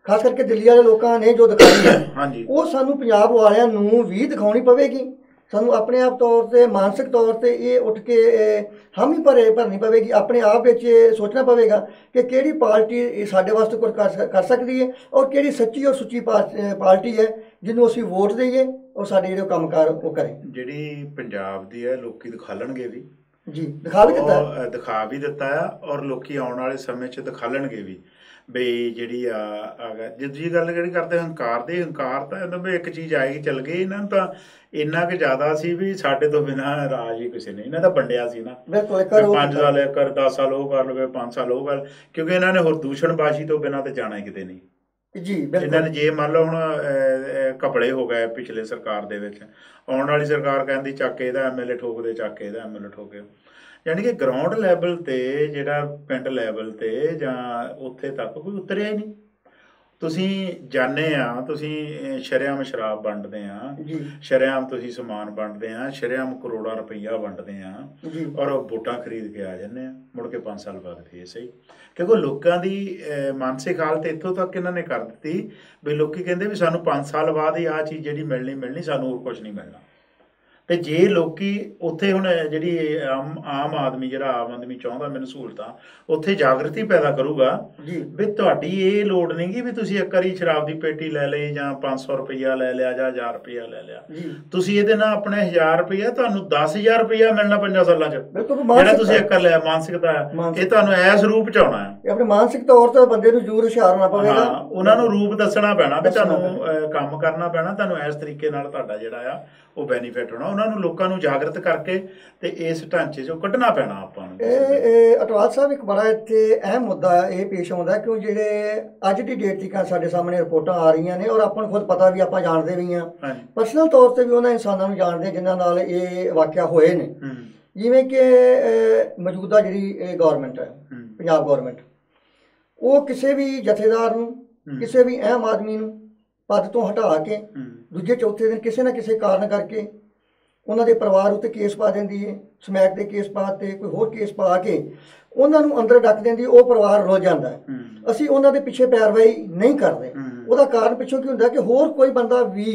ਖਾਸ ਕਰਕੇ ਦਿੱਲੀ ਵਾਲੇ ਲੋਕਾਂ ਨੇ ਜੋ ਦਿਖਾਈ ਹੈ, ਉਹ ਸਾਨੂੰ ਪੰਜਾਬ ਵਾਲਿਆਂ ਨੂੰ ਵੀ ਦਿਖਾਉਣੀ ਪਵੇਗੀ। ਸਾਨੂੰ ਆਪਣੇ ਆਪ ਤੌਰ ਤੇ, ਮਾਨਸਿਕ ਤੌਰ ਤੇ ਇਹ ਉੱਠ ਕੇ ਹਾਮੀ ਭਰਨੀ ਪਵੇਗੀ। ਆਪਣੇ ਆਪ ਵਿੱਚ ਸੋਚਣਾ ਪਵੇਗਾ ਕਿ ਕਿਹੜੀ ਪਾਰਟੀ ਸਾਡੇ ਵਾਸਤੇ ਕੁਝ ਕਰ ਸਕਦੀ ਹੈ ਔਰ ਕਿਹੜੀ ਸੱਚੀ ਔਰ ਸੁੱਚੀ ਪਾਰਟੀ ਹੈ ਜਿਹਨੂੰ ਅਸੀਂ ਵੋਟ ਦੇਈਏ ਔਰ ਸਾਡੇ ਜਿਹੜੇ ਕੰਮਕਾਰ ਉਹ ਕਰੇ। ਜਿਹੜੀ ਪੰਜਾਬ ਦੀ ਹੈ ਲੋਕੀ ਦਿਖਾਲਣਗੇ ਵੀ ਜੀ, ਦਿਖਾ ਵੀ ਦਿੱਤਾ ਆ, ਔਰ ਲੋਕੀ ਆਉਣ ਵਾਲੇ ਸਮੇਂ 'ਚ ਦਿਖਾਲਣਗੇ ਵੀ ਬਈ ਜਿਹੜੀ ਜਿੱਦੀ ਗੱਲ ਜਿਹੜੀ ਕਰਦੇ ਹੰਕਾਰ ਦੀ, ਹੰਕਾਰ ਤਾਂ ਇਹਦਾ ਵੀ ਇੱਕ ਚੀਜ਼ ਆਏਗੀ ਚੱਲ ਗਈ। ਇਹਨਾਂ ਨੂੰ ਤਾਂ ਇੰਨਾ ਕੁ ਜ਼ਿਆਦਾ ਸੀ ਵੀ ਸਾਡੇ ਤੋਂ ਬਿਨਾਂ ਰਾਜ ਹੀ ਕਿਸੇ ਨੇ, ਇਹਨਾਂ ਦਾ ਵੰਡਿਆ ਸੀ ਨਾ। 5 ਸਾਲ ਇਹ ਕਰ, 10 ਸਾਲ ਉਹ ਕਰ ਲਵੇ, 5 ਸਾਲ ਉਹ ਕਰ, ਕਿਉਂਕਿ ਇਹਨਾਂ ਨੇ ਹੋਰ ਦੂਸ਼ਣਬਾਜ਼ੀ ਤੋਂ ਬਿਨਾਂ ਤਾਂ ਜਾਣਾ ਹੀ ਕਿਤੇ ਨਹੀਂ ਜੀ। ਇਹਨਾਂ ਨੇ ਜੇ ਮੰਨ ਲਓ ਹੁਣ ਘਪਲੇ ਹੋ ਗਏ ਪਿਛਲੇ ਸਰਕਾਰ ਦੇ ਵਿੱਚ, ਆਉਣ ਵਾਲੀ ਸਰਕਾਰ ਕਹਿੰਦੀ ਚੱਕ ਇਹਦਾ ਐਮਐਲਏ ਠੋਕ ਦੇ, ਚੱਕ ਇਹਦਾ ਐਮਐਲਏ ਠੋਕੇ। ਯਾਨੀ ਕਿ ਗਰਾਊਂਡ ਲੈਵਲ ਤੇ, ਜਿਹੜਾ ਪਿੰਡ ਲੈਵਲ ਤੇ ਜਾਂ ਉੱਥੇ ਤੱਕ ਕੋਈ ਉਤਰਿਆ ਹੀ ਨਹੀਂ। ਤੁਸੀਂ ਜਾਣੇ ਆ, ਤੁਸੀਂ ਸ਼ਰੇਆਮ ਸ਼ਰਾਬ ਵੰਡਦੇ ਆ, ਸ਼ਰੇਆਮ ਤੁਸੀਂ ਸਮਾਨ ਵੰਡਦੇ ਆ, ਸ਼ਰੇਆਮ ਕਰੋੜਾਂ ਰੁਪਈਆ ਵੰਡਦੇ ਆ, ਔਰ ਵੋਟਾਂ ਖਰੀਦ ਕੇ ਆ ਜਾਂਦੇ ਆ, ਮੁੜ ਕੇ 5 ਸਾਲ ਬਾਅਦ ਫੇਰ ਸਹੀ। ਕਿਉਂਕਿ ਲੋਕਾਂ ਦੀ ਮਾਨਸਿਕ ਹਾਲਤ ਇੱਥੋਂ ਤੱਕ ਇਹਨਾਂ ਨੇ ਕਰ ਦਿੱਤੀ ਵੀ ਲੋਕੀ ਕਹਿੰਦੇ ਵੀ ਸਾਨੂੰ 5 ਸਾਲ ਬਾਅਦ ਹੀ ਆਹ ਚੀਜ਼ ਜਿਹੜੀ ਮਿਲਣੀ, ਸਾਨੂੰ ਹੋਰ ਕੁਛ ਨਹੀਂ ਮਿਲਣਾ। ਤੇ ਜੇ ਲੋਕੀ ਉੱਥੇ ਹੁਣ ਜਿਹੜੀ ਆਮ ਆਦਮੀ, ਜਿਹੜਾ ਆਮ ਆਦਮੀ ਚਾਹੁੰਦਾ ਮੈਨੂੰ ਸਹੂਲਤਾਂ, ਉੱਥੇ ਜਾਗਰਤੀ ਪੈਦਾ ਕਰੂਗਾ ਵੀ ਤੁਹਾਡੀ ਇਹ ਲੋੜ ਨਹੀਂ ਗੀ ਵੀ ਤੁਸੀਂ ਇੱਕ ਵਾਰੀ ਸ਼ਰਾਬ ਦੀ ਪੇਟੀ ਲੈ ਲਈ ਜਾਂ 500 ਰੁਪਈਆ ਲੈ ਲਿਆ ਜਾਂ 1000 ਰੁਪਈਆ ਲੈ ਲਿਆ। ਤੁਸੀਂ ਇਹਦੇ ਨਾਲ ਆਪਣੇ 1000 ਰੁਪਈਆ, ਤੁਹਾਨੂੰ 10,000 ਰੁਪਈਆ ਮਿਲਣਾ 5 ਸਾਲਾਂ 'ਚ, ਜਿਹੜਾ ਤੁਸੀਂ ਇੱਕ ਲਿਆ। ਮਾਨਸਿਕਤਾ ਇਹ ਤੁਹਾਨੂੰ ਇਸ ਰੂਪ 'ਚ ਆਉਣਾ ਹੈ। ਆਪਣੇ ਮਾਨਸਿਕ ਤੌਰ ਤੇ ਬੰਦੇ ਨੂੰ ਜ਼ਰੂਰ ਹੁਸ਼ਿਆਰ ਹੋਣਾ ਪਵੇਗਾ। ਉਹਨਾਂ ਨੂੰ ਰੂਪ ਦੱਸਣਾ ਪੈਣਾ ਵੀ ਤੁਹਾਨੂੰ ਕੰਮ ਕਰਨਾ ਪੈਣਾ, ਤੁਹਾਨੂੰ ਇਸ ਤਰੀਕੇ ਨਾਲ ਤੁਹਾਡਾ ਜਿਹੜਾ ਆ ਉਹ ਬੈਨੀਫਿਟ ਹੋਣਾ। ਉਹਨਾਂ ਨੂੰ ਲੋਕਾਂ ਨੂੰ ਜਾਗਰਤ ਕਰਕੇ ਤੇ ਇਸ ਢਾਂਚੇ 'ਚੋਂ ਕੱਢਣਾ ਪੈਣਾ ਆਪਾਂ ਨੂੰ। ਇਹ ਅਟਵਾਲ ਸਾਹਿਬ ਇੱਕ ਬੜਾ ਇੱਥੇ ਅਹਿਮ ਮੁੱਦਾ ਇਹ ਪੇਸ਼ ਆਉਂਦਾ, ਕਿਉਂ ਜਿਹੜੇ ਅੱਜ ਦੀ ਡੇਟ ਤੱਕ ਸਾਡੇ ਸਾਹਮਣੇ ਰਿਪੋਰਟਾਂ ਆ ਰਹੀਆਂ ਨੇ ਔਰ ਆਪਾਂ ਨੂੰ ਖੁਦ ਪਤਾ ਵੀ, ਆਪਾਂ ਜਾਣਦੇ ਵੀ ਹਾਂ, ਪਰਸਨਲ ਤੌਰ ਤੇ ਵੀ ਉਹਨਾਂ ਇਨਸਾਨਾਂ ਨੂੰ ਜਾਣਦੇ ਜਿਨ੍ਹਾਂ ਨਾਲ ਇਹ ਵਾਕਿਆ ਹੋਏ ਨੇ। ਜਿਵੇਂ ਕਿ ਮੌਜੂਦਾ ਜਿਹੜੀ ਗੌਰਮੈਂਟ ਹੈ, ਪੰਜਾਬ ਗੌਰਮੈਂਟ, ਉਹ ਕਿਸੇ ਵੀ ਜਥੇਦਾਰ ਨੂੰ, ਕਿਸੇ ਵੀ ਅਹਿਮ ਆਦਮੀ ਨੂੰ ਪਦ ਤੋਂ ਹਟਾ ਕੇ ਦੂਜੇ ਚੌਥੇ ਦਿਨ ਕਿਸੇ ਨਾ ਕਿਸੇ ਕਾਰਨ ਕਰਕੇ ਉਹਨਾਂ ਦੇ ਪਰਿਵਾਰ ਉੱਤੇ ਕੇਸ ਪਾ ਦਿੰਦੀ ਹੈ, ਸਮੈਕ ਦੇ ਕੇਸ ਪਾ ਤੇ ਕੋਈ ਹੋਰ ਕੇਸ ਪਾ ਕੇ ਉਹਨਾਂ ਨੂੰ ਅੰਦਰ ਡੱਕ ਦਿੰਦੀ। ਉਹ ਪਰਿਵਾਰ ਰੁੱਲ ਜਾਂਦਾ ਹੈ। ਅਸੀਂ ਉਹਨਾਂ ਦੇ ਪਿੱਛੇ ਪੈਰਵਾਈ ਨਹੀਂ ਕਰਦੇ। ਉਹਦਾ ਕਾਰਨ ਪਿੱਛੋਂ ਕੀ ਹੁੰਦਾ ਕਿ ਹੋਰ ਕੋਈ ਬੰਦਾ ਵੀ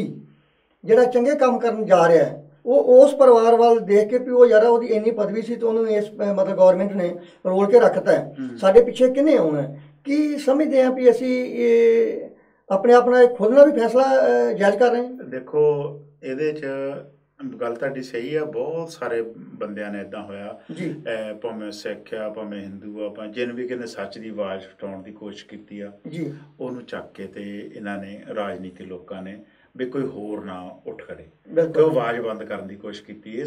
ਜਿਹੜਾ ਚੰਗੇ ਕੰਮ ਕਰਨ ਜਾ ਰਿਹਾ ਹੈ ਉਹ ਉਸ ਪਰਿਵਾਰ ਵੱਲ ਦੇਖ ਕੇ ਵੀ ਉਹ ਯਾਰਾ ਉਹਦੀ ਇੰਨੀ ਪਦਵੀ ਸੀ ਤੇ ਉਹਨੂੰ ਇਸ ਮਤਲਬ ਗੌਰਮੈਂਟ ਨੇ ਰੋਲ ਕੇ ਰੱਖਤਾ ਹੈ, ਸਾਡੇ ਪਿੱਛੇ ਕਿਹਨੇ ਆਉਣਾ। ਕੀ ਸਮਝਦੇ ਹਾਂ ਵੀ ਅਸੀਂ ਆਪਣੇ ਆਪਣਾ ਖੁਦ ਨਾਲ ਵੀ ਫੈਸਲਾ ਜਾਇਜ਼ ਕਰ ਰਹੇ ਹਾਂ? ਦੇਖੋ ਇਹਦੇ 'ਚ ਗੱਲ ਤੁਹਾਡੀ ਸਹੀ ਆ। ਬਹੁਤ ਸਾਰੇ ਬੰਦਿਆਂ ਨੇ ਇੱਦਾਂ ਹੋਇਆ ਜੀ, ਭਾਵੇਂ ਸਿੱਖ ਆ ਭਾਵੇਂ ਹਿੰਦੂ ਆ, ਭਾਵੇਂ ਜਿਹਨੇ ਵੀ ਕਹਿੰਦੇ ਸੱਚ ਦੀ ਆਵਾਜ਼ ਉਠਾਉਣ ਦੀ ਕੋਸ਼ਿਸ਼ ਕੀਤੀ ਆ ਜੀ, ਉਹਨੂੰ ਚੱਕ ਕੇ ਤੇ ਇਹਨਾਂ ਨੇ ਰਾਜਨੀਤੀ ਲੋਕਾਂ ਨੇ ਵੀ ਕੋਈ ਹੋਰ ਨਾ ਉੱਠ ਖੜੇ ਤੇ ਬਿਲਕੁਲ ਉਹ ਆਵਾਜ਼ ਬੰਦ ਕਰਨ ਦੀ ਕੋਸ਼ਿਸ਼ ਕੀਤੀ। ਇਹ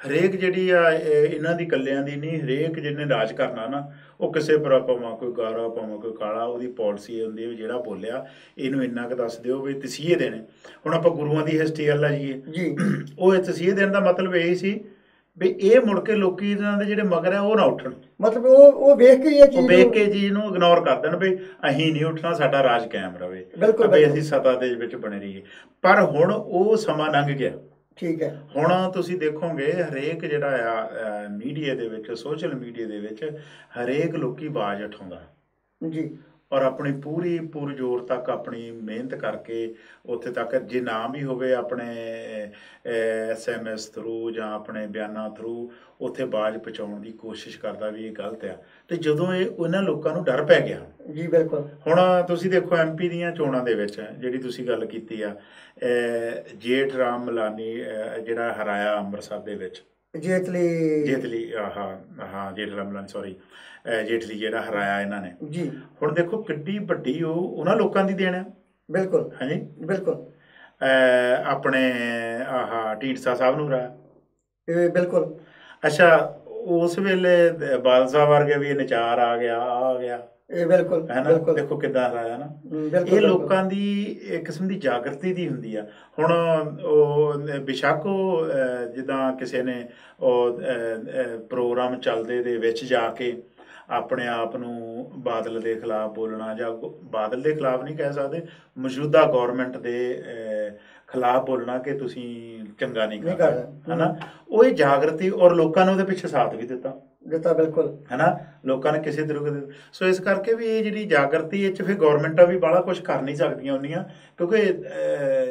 ਹਰੇਕ ਜਿਹੜੀ ਆ ਇਹਨਾਂ ਦੀ ਇਕੱਲਿਆਂ ਦੀ ਨਹੀਂ, ਹਰੇਕ ਜਿਹਨੇ ਰਾਜ ਕਰਨਾ ਨਾ ਉਹ ਕਿਸੇ ਪਰ ਭਾਵੇਂ ਕੋਈ ਗਾਰਾ ਭਾਵੇਂ ਕੋਈ ਕਾਲਾ, ਉਹਦੀ ਪਾਲਿਸੀ ਇਹ ਹੁੰਦੀ ਹੈ ਵੀ ਜਿਹੜਾ ਬੋਲਿਆ ਇਹਨੂੰ ਇੰਨਾ ਕੁ ਦੱਸ ਦਿਓ ਵੀ ਤਸੀਹੇ ਦੇਣੇ। ਹੁਣ ਆਪਾਂ ਗੁਰੂਆਂ ਦੀ ਹਿਸਟਰੀ ਵੱਲ ਜਾਈਏ ਜੀ, ਉਹ ਤਸੀਹੇ ਦੇਣ ਦਾ ਮਤਲਬ ਇਹ ਸੀ ਵੀ ਇਹ ਮੁੜ ਕੇ ਲੋਕੀ ਇਹਨਾਂ ਦੇ ਜਿਹੜੇ ਮਗਰ ਆ ਉਹ ਨਾ ਉੱਠਣ, ਮਤਲਬ ਉਹ ਵੇਖ ਕੇ ਇਹ ਚੀਜ਼ ਵੇਖ ਕੇ ਚੀਜ਼ ਨੂੰ ਇਗਨੋਰ ਕਰ ਦੇਣ ਵੀ ਅਸੀਂ ਨਹੀਂ ਉੱਠਣਾ, ਸਾਡਾ ਰਾਜ ਕਾਇਮ ਰਵੇ, ਵੀ ਅਸੀਂ ਸੱਤਾ ਦੇ ਵਿੱਚ ਬਣੇ ਰਹੀਏ। ਪਰ ਹੁਣ ਉਹ ਸਮਾਂ ਲੰਘ ਗਿਆ। ਠੀਕ ਹੈ। ਹੁਣ ਤੁਸੀਂ ਦੇਖੋਗੇ ਹਰੇਕ ਜਿਹੜਾ ਆ ਮੀਡੀਆ ਦੇ ਵਿੱਚ, ਸੋਸ਼ਲ ਮੀਡੀਆ ਦੇ ਵਿੱਚ ਹਰੇਕ ਲੋਕੀ ਆਵਾਜ਼ ਉਠਾਉਂਦਾ ਜੀ, ਔਰ ਆਪਣੀ ਪੂਰੀ ਪੁਰਜ਼ੋਰ ਤੱਕ ਆਪਣੀ ਮਿਹਨਤ ਕਰਕੇ ਉੱਥੇ ਤੱਕ, ਜੇ ਨਾ ਵੀ ਹੋਵੇ ਆਪਣੇ SMS ਥਰੂ ਜਾਂ ਆਪਣੇ ਬਿਆਨਾਂ ਥਰੂ ਉੱਥੇ ਆਵਾਜ਼ ਪਹੁੰਚਾਉਣ ਦੀ ਕੋਸ਼ਿਸ਼ ਕਰਦਾ ਵੀ ਇਹ ਗਲਤ ਆ। ਤੇ ਜਦੋਂ ਇਹ ਉਹਨਾਂ ਲੋਕਾਂ ਨੂੰ ਡਰ ਪੈ ਗਿਆ ਜੀ, ਬਿਲਕੁਲ। ਹੁਣ ਤੁਸੀਂ ਦੇਖੋ MP ਦੀਆਂ ਚੋਣਾਂ ਦੇ ਵਿੱਚ ਜਿਹੜੀ ਤੁਸੀਂ ਗੱਲ ਕੀਤੀ ਆ, ਜੇਠ ਰਾਮ ਮਲਾਨੀ ਜਿਹੜਾ ਹਰਾਇਆ ਅੰਮ੍ਰਿਤਸਰ ਦੇ ਵਿੱਚ, ਜੇਤਲੀ ਹਾਂ ਜੇਠ ਰਾਮ ਮਲਾਨੀ ਸੌਰੀ ਜੇਠਲੀ ਜਿਹੜਾ ਹਰਾਇਆ ਇਹਨਾਂ ਨੇ ਜੀ। ਹੁਣ ਦੇਖੋ ਕਿੱਡੀ ਵੱਡੀ ਉਹਨਾਂ ਲੋਕਾਂ ਦੀ ਦੇਣ ਆ। ਬਿਲਕੁਲ ਹਾਂਜੀ, ਬਿਲਕੁਲ। ਆਪਣੇ ਢੀਂਡਸਾ ਸਾਹਿਬ ਨੂੰ ਹਰਾਇਆ। ਬਿਲਕੁਲ। ਅੱਛਾ, ਉਸ ਵੇਲੇ ਬਾਦਲ ਸਾਹਿਬ ਵਰਗੇ ਵੀ ਨਚਾਰ ਆ ਗਿਆ ਬਿਲਕੁਲ ਹੈ ਨਾ, ਦੇਖੋ ਕਿੱਦਾਂ ਹਰਾਇਆ ਨਾ। ਇਹ ਲੋਕਾਂ ਦੀ ਇੱਕ ਕਿਸਮ ਦੀ ਜਾਗਰਤੀ ਦੀ ਹੁੰਦੀ ਆ। ਹੁਣ ਉਹ ਬੇਸ਼ੱਕ ਉਹ ਜਿੱਦਾਂ ਕਿਸੇ ਨੇ ਉਹ ਪ੍ਰੋਗਰਾਮ ਚੱਲਦੇ ਦੇ ਵਿੱਚ ਜਾ ਕੇ ਆਪਣੇ ਆਪ ਨੂੰ ਬਾਦਲ ਦੇ ਖਿਲਾਫ ਬੋਲਣਾ, ਜਾਂ ਬਾਦਲ ਦੇ ਖਿਲਾਫ ਨਹੀਂ ਕਹਿ ਸਕਦੇ, ਮੌਜੂਦਾ ਗੌਰਮੈਂਟ ਦੇ ਖਿਲਾਫ ਬੋਲਣਾ ਕਿ ਤੁਸੀਂ ਚੰਗਾ ਨਹੀਂ ਕਰਦੇ, ਹੈ ਨਾ। ਉਹ ਇਹ ਜਾਗਰਤੀ ਔਰ ਲੋਕਾਂ ਨੇ ਉਹਦੇ ਪਿੱਛੇ ਸਾਥ ਵੀ ਦਿੱਤਾ। ਬਿਲਕੁਲ, ਹੈ ਨਾ, ਲੋਕਾਂ ਨੇ ਕਿਸੇ ਤਰੀਕੇ ਦੇ। ਸੋ ਇਸ ਕਰਕੇ ਵੀ ਇਹ ਜਿਹੜੀ ਜਾਗਰਤੀ ਇਹ 'ਚ ਫਿਰ ਗੌਰਮੈਂਟਾਂ ਵੀ ਬਾਹਲਾ ਕੁਛ ਕਰ ਨਹੀਂ ਸਕਦੀਆਂ ਹੁੰਦੀਆਂ, ਕਿਉਂਕਿ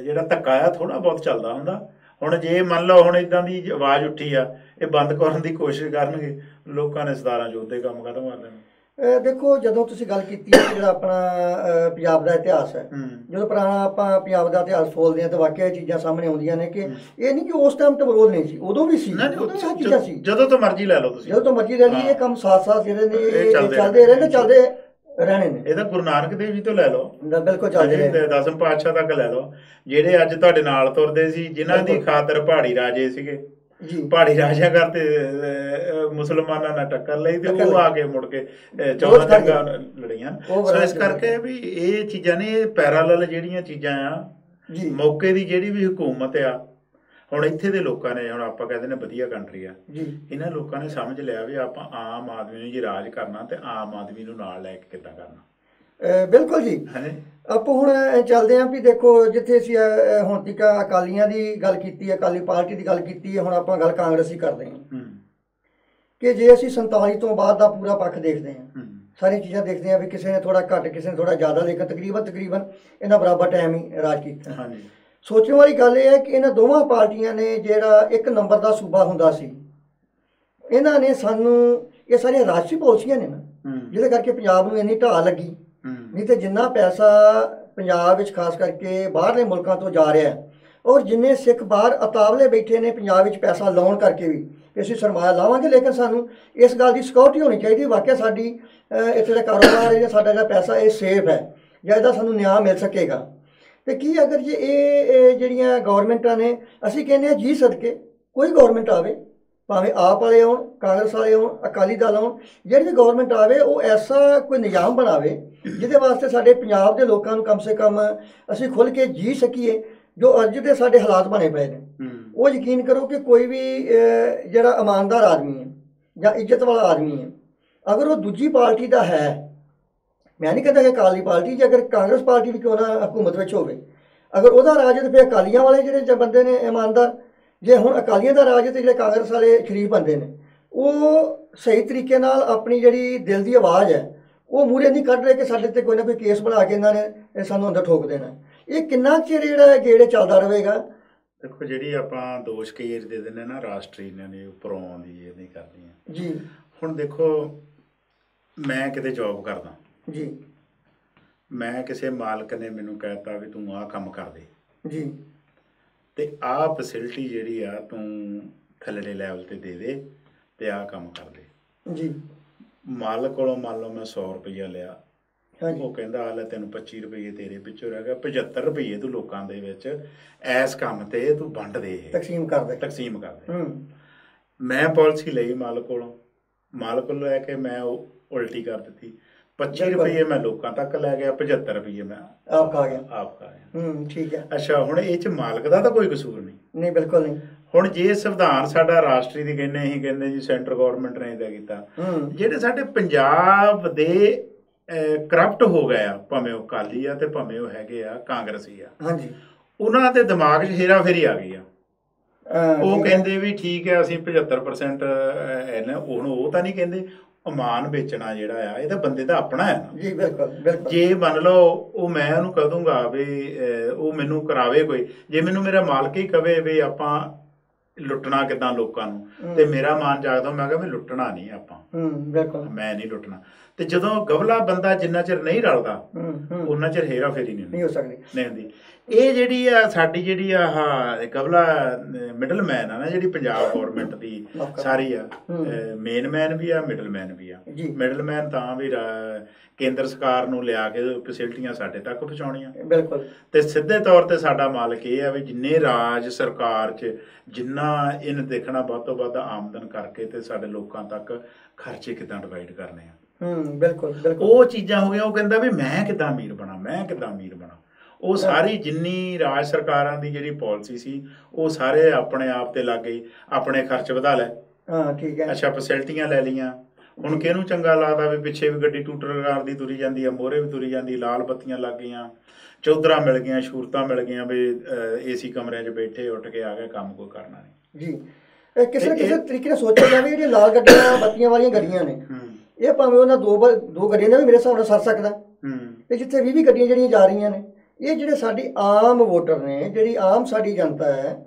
ਜਿਹੜਾ ਧੱਕਾ ਆ ਥੋੜ੍ਹਾ ਬਹੁਤ ਚੱਲਦਾ ਹੁੰਦਾ। ਹੁਣ ਜੇ ਮੰਨ ਲਓ ਹੁਣ ਇੱਦਾਂ ਦੀ ਆਵਾਜ਼ ਉੱਠੀ ਆ, ਇਹ ਬੰਦ ਕਰਨ ਦੀ ਕੋਸ਼ਿਸ਼ ਕਰਨਗੇ, ਲੋਕਾਂ ਨੇ 17 ਜੋਧੇ ਕੰਮ ਖਤਮ ਕਰ ਦੇਣਾ। ਦੇਖੋ, ਜਦੋਂ ਤੁਸੀਂ ਗੱਲ ਕੀਤੀ ਹੈ ਜਿਹੜਾ ਆਪਣਾ ਪੰਜਾਬ ਦਾ ਇਤਿਹਾਸ ਹੈ, ਜਦੋਂ ਪੁਰਾਣਾ ਆਪਾਂ ਪੰਜਾਬ ਦਾ ਇਤਿਹਾਸ ਫੋਲਦੇ ਹਾਂ ਤਾਂ ਵਾਕਿਆ ਇਹ ਚੀਜ਼ਾਂ ਸਾਹਮਣੇ ਆਉਂਦੀਆਂ ਨੇ ਕਿ ਇਹ ਨਹੀਂ ਕਿ ਉਸ ਟਾਈਮ ਤੇ ਵਿਰੋਧ ਨਹੀਂ ਸੀ, ਉਦੋਂ ਵੀ ਸੀ, ਚੀਜ਼ਾਂ ਸੀ। ਜਦੋਂ ਤੋਂ ਮਰਜ਼ੀ ਲੈ ਲਓ ਤੁਸੀਂ, ਜਦੋਂ ਤੋਂ ਮਰਜ਼ੀ ਲੈ ਲਈ, ਇਹ ਕੰਮ ਸਾਥ ਜਿਹੜੇ ਨੇ ਇਹ ਚੱਲਦੇ ਰਹੇ ਨੇ, ਚੱਲਦੇ ਰਹਿਣੇ ਨੇ। ਇਹਦਾ ਗੁਰੂ ਨਾਨਕ ਦੇਵ ਜੀ ਤੋਂ ਲੈ ਲਓ, ਬਿਲਕੁਲ ਚੱਲਦੇ ਰਹੇ, 10ਵੇਂ ਪਾਤਸ਼ਾਹ ਤੱਕ ਲੈ ਲਓ, ਜਿਹੜੇ ਅੱਜ ਤੁਹਾਡੇ ਨਾਲ ਤੁਰਦੇ ਸੀ, ਜਿਨ੍ਹਾਂ ਦੀ ਖਾਤਰ ਪਹਾੜੀ ਰਾਜੇ ਸੀਗੇ, ਪਹਾੜੀ ਰਾਜਿਆਂ ਕਰਤੇ ਮੁਸਲਮਾਨਾਂ ਨਾਲ ਟੱਕਰ ਲਈ ਤੇ ਉਹ ਆ ਕੇ ਮੁੜ ਕੇ 14 ਜੰਗਾਂ ਲੜੀਆਂ। ਸੋ ਇਸ ਕਰਕੇ ਵੀ ਇਹ ਚੀਜ਼ਾਂ ਨੇ, ਇਹ ਪੈਰਾਲਲ ਜਿਹੜੀਆਂ ਚੀਜ਼ਾਂ ਆ, ਮੌਕੇ ਦੀ ਜਿਹੜੀ ਵੀ ਹੁਕੂਮਤ ਆ, ਹੁਣ ਇੱਥੇ ਦੇ ਲੋਕਾਂ ਨੇ, ਹੁਣ ਆਪਾਂ ਕਹਿੰਦੇ ਨੇ ਵਧੀਆ ਕੰਟਰੀ ਆ, ਇਹਨਾਂ ਲੋਕਾਂ ਨੇ ਸਮਝ ਲਿਆ ਵੀ ਆਪਾਂ ਆਮ ਆਦਮੀ ਨੂੰ ਜੇ ਰਾਜ ਕਰਨਾ ਤੇ ਆਮ ਆਦਮੀ ਨੂੰ ਨਾਲ ਲੈ ਕੇ ਕਿੱਦਾਂ ਕਰਨਾ। ਬਿਲਕੁਲ ਜੀ। ਆਪਾਂ ਹੁਣ ਚੱਲਦੇ ਹਾਂ ਵੀ ਦੇਖੋ, ਜਿੱਥੇ ਅਸੀਂ ਹੁਣ ਤੱਕ ਅਕਾਲੀਆਂ ਦੀ ਗੱਲ ਕੀਤੀ ਹੈ, ਅਕਾਲੀ ਪਾਰਟੀ ਦੀ ਗੱਲ ਕੀਤੀ ਹੈ, ਹੁਣ ਆਪਾਂ ਗੱਲ ਕਾਂਗਰਸੀ ਕਰਦੇ ਹਾਂ ਕਿ ਜੇ ਅਸੀਂ 47 ਤੋਂ ਬਾਅਦ ਦਾ ਪੂਰਾ ਪੱਖ ਦੇਖਦੇ ਹਾਂ, ਸਾਰੀਆਂ ਚੀਜ਼ਾਂ ਦੇਖਦੇ ਹਾਂ ਵੀ ਕਿਸੇ ਨੇ ਥੋੜਾ ਘੱਟ, ਕਿਸੇ ਨੇ ਥੋੜਾ ਜ਼ਿਆਦਾ, ਲੇਕਿਨ ਤਕਰੀਬਨ ਇਹਨਾਂ ਬਰਾਬਰ ਟਾਈਮ ਹੀ ਰਾਜ ਕੀਤਾ। ਸੋਚਣ ਵਾਲੀ ਗੱਲ ਇਹ ਹੈ ਕਿ ਇਹਨਾਂ ਦੋਵਾਂ ਪਾਰਟੀਆਂ ਨੇ ਜਿਹੜਾ ਇੱਕ ਨੰਬਰ ਦਾ ਸੂਬਾ ਹੁੰਦਾ ਸੀ, ਇਹਨਾਂ ਨੇ ਸਾਨੂੰ, ਇਹ ਸਾਰੀਆਂ ਰਾਜਸੀ ਪਾਲਿਸੀਆਂ ਨੇ ਨਾ, ਜਿਹਦੇ ਕਰਕੇ ਪੰਜਾਬ ਨੂੰ ਇੰਨੀ ਢਾਹ ਲੱਗੀ। ਨਹੀਂ ਤੇ ਜਿੰਨਾ ਪੈਸਾ ਪੰਜਾਬ ਵਿੱਚ ਖਾਸ ਕਰਕੇ ਬਾਹਰਲੇ ਮੁਲਕਾਂ ਤੋਂ ਜਾ ਰਿਹਾ, ਔਰ ਜਿੰਨੇ ਸਿੱਖ ਬਾਹਰ ਅਤਾਵਲੇ ਬੈਠੇ ਨੇ ਪੰਜਾਬ ਵਿੱਚ ਪੈਸਾ ਲਾਉਣ ਕਰਕੇ ਵੀ ਅਸੀਂ ਸਰਮਾਇਆ ਲਾਵਾਂਗੇ, ਲੇਕਿਨ ਸਾਨੂੰ ਇਸ ਗੱਲ ਦੀ ਸਿਕਿਉਰਿਟੀ ਹੋਣੀ ਚਾਹੀਦੀ, ਵਾਕਿਆ ਸਾਡੀ ਇੱਥੇ ਦਾ ਕਾਰੋਬਾਰ ਜਾਂ ਸਾਡਾ ਜਿਹੜਾ ਪੈਸਾ ਇਹ ਸੇਫ ਹੈ, ਜਾਂ ਇਹਦਾ ਸਾਨੂੰ ਨਿਆਂ ਮਿਲ ਸਕੇਗਾ। ਅਤੇ ਕੀ ਅਗਰ ਜੇ ਇਹ ਜਿਹੜੀਆਂ ਗੌਰਮੈਂਟਾਂ ਨੇ, ਅਸੀਂ ਕਹਿੰਦੇ ਹਾਂ ਜੀ ਸਦਕੇ ਕੋਈ ਗੌਰਮੈਂਟ ਆਵੇ, ਭਾਵੇਂ ਆਪ ਵਾਲੇ ਆਉਣ, ਕਾਂਗਰਸ ਵਾਲੇ ਆਉਣ, ਅਕਾਲੀ ਦਲ ਆਉਣ, ਜਿਹੜੀ ਵੀ ਗੌਰਮੈਂਟ ਆਵੇ ਉਹ ਐਸਾ ਕੋਈ ਨਿਜ਼ਾਮ ਬਣਾਵੇ ਜਿਹਦੇ ਵਾਸਤੇ ਸਾਡੇ ਪੰਜਾਬ ਦੇ ਲੋਕਾਂ ਨੂੰ ਕਮ ਸੇ ਕਮ ਅਸੀਂ ਖੁੱਲ੍ਹ ਕੇ ਜੀ ਸਕੀਏ। ਜੋ ਅੱਜ ਦੇ ਸਾਡੇ ਹਾਲਾਤ ਬਣੇ ਪਏ ਨੇ, ਉਹ ਯਕੀਨ ਕਰੋ ਕਿ ਕੋਈ ਵੀ ਜਿਹੜਾ ਇਮਾਨਦਾਰ ਆਦਮੀ ਹੈ ਜਾਂ ਇੱਜ਼ਤ ਵਾਲਾ ਆਦਮੀ ਹੈ, ਅਗਰ ਉਹ ਦੂਜੀ ਪਾਰਟੀ ਦਾ ਹੈ, ਮੈਂ ਨਹੀਂ ਕਹਿੰਦਾ ਕਿ ਅਕਾਲੀ ਪਾਰਟੀ, ਜੇ ਅਗਰ ਕਾਂਗਰਸ ਪਾਰਟੀ ਵੀ ਕਿਉਂ ਨਾ ਹਕੂਮਤ ਵਿੱਚ ਹੋਵੇ, ਅਗਰ ਉਹਦਾ ਰਾਜ ਹੈ ਤਾਂ ਫਿਰ ਅਕਾਲੀਆਂ ਵਾਲੇ ਜਿਹੜੇ ਬੰਦੇ ਨੇ ਇਮਾਨਦਾਰ, ਜੇ ਹੁਣ ਅਕਾਲੀਆਂ ਦਾ ਰਾਜ ਹੈ ਤੇ ਜਿਹੜੇ ਕਾਂਗਰਸ ਵਾਲੇ ਸ਼ਰੀਫ ਬੰਦੇ ਨੇ ਉਹ ਸਹੀ ਤਰੀਕੇ ਨਾਲ ਆਪਣੀ ਜਿਹੜੀ ਦਿਲ ਦੀ ਆਵਾਜ਼ ਹੈ ਉਹ ਮੂਹਰੇ ਨਹੀਂ ਕੱਢ ਰਹੇ ਕਿ ਸਾਡੇ ਤੇ ਕੋਈ ਨਾ ਕੋਈ ਕੇਸ ਬਣਾ ਕੇ ਇਹਨਾਂ ਨੇ ਸਾਨੂੰ ਅੰਦਰ ਠੋਕ ਦੇਣਾ। ਇਹ ਕਿੰਨਾ ਚਿਰ ਜਿਹੜਾ ਗੇੜੇ ਚੱਲਦਾ ਰਹੇਗਾ? ਦੇਖੋ, ਜਿਹੜੀ ਆਪਾਂ ਦੋਸ਼ ਕਈ ਵਾਰ ਦੇ ਦਿੰਦੇ ਨਾ ਰਾਸ਼ਟਰੀ ਨੇ ਉੱਪਰੋਂ ਆਉਂਦੀ ਇਹ ਨਹੀਂ ਕਰਦੀਆਂ ਜੀ। ਹੁਣ ਦੇਖੋ, ਮੈਂ ਕਿਤੇ ਜੌਬ ਕਰਦਾ ਜੀ, ਮੈਂ ਕਿਸੇ ਮਾਲਕ ਨੇ ਮੈਨੂੰ ਕਹਿਤਾ ਵੀ ਤੂੰ ਆਹ ਕੰਮ ਕਰ ਦੇ ਜੀ, ਤੇ ਆਹ ਫੈਸਿਲਿਟੀ ਜਿਹੜੀ ਆ ਤੂੰ ਥੱਲੜੇ ਲੈਵਲ ਤੇ ਦੇ ਦੇ ਤੇ ਆਹ ਕੰਮ ਕਰ ਦੇ ਜੀ। ਮਾਲਕ ਕੋਲੋਂ ਮੰਨ ਲਓ ਮੈਂ 100 ਰੁਪਈਆ ਲਿਆ, ਹਾਂਜੀ, ਉਹ ਕਹਿੰਦਾ ਆ ਲੈ ਤੈਨੂੰ 25 ਰੁਪਈਏ ਤੇਰੇ ਪਿੱਛੋਂ ਰਹਿ ਗਿਆ, 75 ਰੁਪਈਏ ਤੂੰ ਲੋਕਾਂ ਦੇ ਵਿੱਚ ਐਸ ਕੰਮ ਤੇ ਤੂੰ ਵੰਡ ਦੇ, ਤਕਸੀਮ ਕਰ ਦੇ। ਮੈਂ ਪਾਲਿਸੀ ਲਈ ਮਾਲਕ ਕੋਲੋਂ, ਮਾਲਕ ਕੋਲੋਂ ਲੈ ਕੇ ਮੈਂ ਉਹ ਉਲਟੀ ਕਰ ਦਿੱਤੀ, 25 ਰੁਪਈਏ ਮੈਂ ਲੋਕਾਂ ਤੱਕ ਲੈ ਗਿਆ, 75 ਰੁਪਈਏ ਮੈਂ ਆਪ ਖਾ ਗਿਆ। ਠੀਕ ਹੈ। ਅੱਛਾ, ਹੁਣ ਇਹ ਚ ਮਾਲਕ ਦਾ ਤਾਂ ਕੋਈ ਕਸੂਰ ਨਹੀਂ। ਨਹੀਂ, ਬਿਲਕੁਲ ਨਹੀਂ। ਹੁਣ ਜੇ ਸੰਵਿਧਾਨ ਸਾਡਾ ਰਾਸ਼ਟਰੀ ਦੀ ਕਹਿੰਦੇ, ਅਸੀਂ ਕਹਿੰਦੇ ਜੀ ਸੈਂਟਰ ਗੌਰਮੈਂਟ ਨੇ ਇਹਦਾ ਕੀਤਾ, ਜਿਹੜੇ ਸਾਡੇ ਪੰਜਾਬ ਦੇ ਕਰਪਟ ਹੋ ਗਏ ਆ, ਭਾਵੇਂ ਉਹ ਅਕਾਲੀ ਆ ਤੇ ਭਾਵੇਂ ਉਹ ਹੈਗੇ ਆ ਕਾਂਗਰਸੀ ਆ, ਹਾਂਜੀ, ਉਹਨਾਂ ਦੇ ਦਿਮਾਗ 'ਚ ਹੇਰਾ ਫੇਰੀ ਆ ਗਈ ਆ। ਉਹ ਕਹਿੰਦੇ ਵੀ ਠੀਕ ਹੈ ਅਸੀਂ 75% ਹੁਣ ਉਹ ਤਾਂ ਨਹੀਂ ਕਹਿੰਦੇ ਅਮਾਨ ਵੇਚਣਾ ਜਿਹੜਾ ਆ ਇਹ ਤਾਂ ਬੰਦੇ ਦਾ ਆਪਣਾ ਹੈ ਨਾ ਜੀ। ਬਿਲਕੁਲ ਬਿਲਕੁਲ। ਜੇ ਮੰਨ ਲਓ ਉਹ ਮੈਂ ਉਹਨੂੰ ਕਹਿ ਦੂੰਗਾ ਵੀ ਉਹ ਮੈਨੂੰ ਕਰਾਵੇ ਕੋਈ, ਜੇ ਮੈਨੂੰ ਮੇਰਾ ਮਾਲਕ ਹੀ ਕਵੇ ਵੀ ਆਪਾਂ ਲੁੱਟਣਾ ਕਿੱਦਾਂ ਲੋਕਾਂ ਨੂੰ, ਤੇ ਮੇਰਾ ਮਾਨ ਜਾਗਦਾ, ਮੈਂ ਕਿਹਾ ਵੀ ਲੁੱਟਣਾ ਨਹੀਂ ਆਪਾਂ, ਬਿਲਕੁਲ ਮੈਂ ਨਹੀਂ ਲੁੱਟਣਾ। ਤੇ ਜਦੋਂ ਗਵਲਾ ਬੰਦਾ ਜਿੰਨਾ ਚਿਰ ਨਹੀਂ ਰਲਦਾ ਉਹਨਾਂ ਚਿਰ ਹੇਰਾ ਫੇਰੀ ਨਹੀਂ ਹੋ ਸਕਦੀ, ਨਹੀਂ ਹੁੰਦੀ। ਇਹ ਜਿਹੜੀ ਆ ਸਾਡੀ ਜਿਹੜੀ ਆਹ ਗਵਲਾ ਮਿਡਲ ਮੈਨ ਆ ਨਾ, ਜਿਹੜੀ ਪੰਜਾਬ ਗੌਰਮੈਂਟ ਦੀ ਸਾਰੀ ਆ, ਮੇਨ ਮੈਨ ਵੀ ਆ, ਮਿਡਲ ਮੈਨ ਵੀ ਆ। ਮਿਡਲ ਮੈਨ ਤਾਂ ਵੀ ਕੇਂਦਰ ਸਰਕਾਰ ਨੂੰ ਲਿਆ ਕੇ ਫੈਸਿਲਿਟੀਆਂ ਸਾਡੇ ਤੱਕ ਪਹੁੰਚਾਉਣੀਆਂ, ਬਿਲਕੁਲ। ਤੇ ਸਿੱਧੇ ਤੌਰ ਤੇ ਸਾਡਾ ਮਾਲਕ ਇਹ ਆ ਵੀ ਜਿੰਨੇ ਰਾਜ ਸਰਕਾਰ 'ਚ ਜਿੰਨਾ ਇਹਨੇ ਦੇਖਣਾ ਵੱਧ ਤੋਂ ਵੱਧ ਆਮਦਨ ਕਰਕੇ ਤੇ ਸਾਡੇ ਲੋਕਾਂ ਤੱਕ ਖਰਚੇ ਕਿੱਦਾਂ ਡਿਵਾਈਡ ਕਰਨੇ ਆ। ਬਿਲਕੁਲ ਬਿਲਕੁਲ। ਉਹ ਚੀਜ਼ਾਂ ਹੋ ਗਈਆਂ। ਉਹ ਕਹਿੰਦਾ ਵੀ ਮੈਂ ਕਿੱਦਾਂ ਅਮੀਰ ਬਣਾ, ਮੈਂ ਕਿੱਦਾਂ ਅਮੀਰ ਬਣਾ। ਉਹ ਸਾਰੀ ਜਿੰਨੀ ਰਾਜ ਸਰਕਾਰਾਂ ਦੀ ਜਿਹੜੀ ਪਾਲਿਸੀ ਸੀ ਉਹ ਸਾਰੇ ਆਪਣੇ ਆਪ ਤੇ ਲੱਗ ਗਈ, ਆਪਣੇ ਖਰਚ ਵਧਾ ਲੈ। ਠੀਕ ਹੈ। ਅੱਛਾ, ਫੈਸਿਲਿਟੀਆਂ ਲੈ ਲਈਆਂ। ਹੁਣ ਕਿਹਨੂੰ ਚੰਗਾ ਲੱਗਦਾ ਵੀ ਪਿੱਛੇ ਵੀ ਗੱਡੀ ਟੂਟਰ ਦੀ ਤੁਰੀ ਜਾਂਦੀ ਆ, ਮੋਹਰੇ ਵੀ ਤੁਰੀ ਜਾਂਦੀ, ਲਾਲ ਬੱਤੀਆਂ ਲੱਗ ਗਈਆਂ, ਚੌਧਰਾਂ ਮਿਲ ਗਈਆਂ, ਸ਼ੂਰਤਾਂ ਮਿਲ ਗਈਆਂ ਵੀ ਏਸੀ ਕਮਰਿਆਂ 'ਚ ਬੈਠੇ, ਉੱਠ ਕੇ ਆ ਗਏ, ਕੰਮ ਕੋਈ ਕਰਨਾ ਨਹੀਂ ਜੀ। ਕਿਸੇ ਨਾ ਕਿਸੇ ਤਰੀਕੇ ਨਾਲ ਸੋਚਿਆ ਜਾਵੇ ਜਿਹੜੀਆਂ ਲਾਲ ਗੱਡੀਆਂ ਬੱਤੀਆਂ ਵਾਲੀਆਂ ਗੱਡੀਆਂ ਨੇ, ਇਹ ਭਾਵੇਂ ਉਹਨਾਂ ਦੋ ਗੱਡੀਆਂ ਦਾ ਵੀ ਮੇਰੇ ਹਿਸਾਬ ਨਾਲ ਸਰ ਸਕਦਾ, ਤੇ ਜਿੱਥੇ 20 ਗੱਡੀਆਂ ਜਿਹੜੀਆਂ ਜਾ ਰਹੀਆਂ ਨੇ, ਇਹ ਜਿਹੜੇ ਸਾਡੀ ਆਮ ਵੋਟਰ ਨੇ, ਜਿਹੜੀ ਆਮ ਸਾਡੀ ਜਨਤਾ ਹੈ,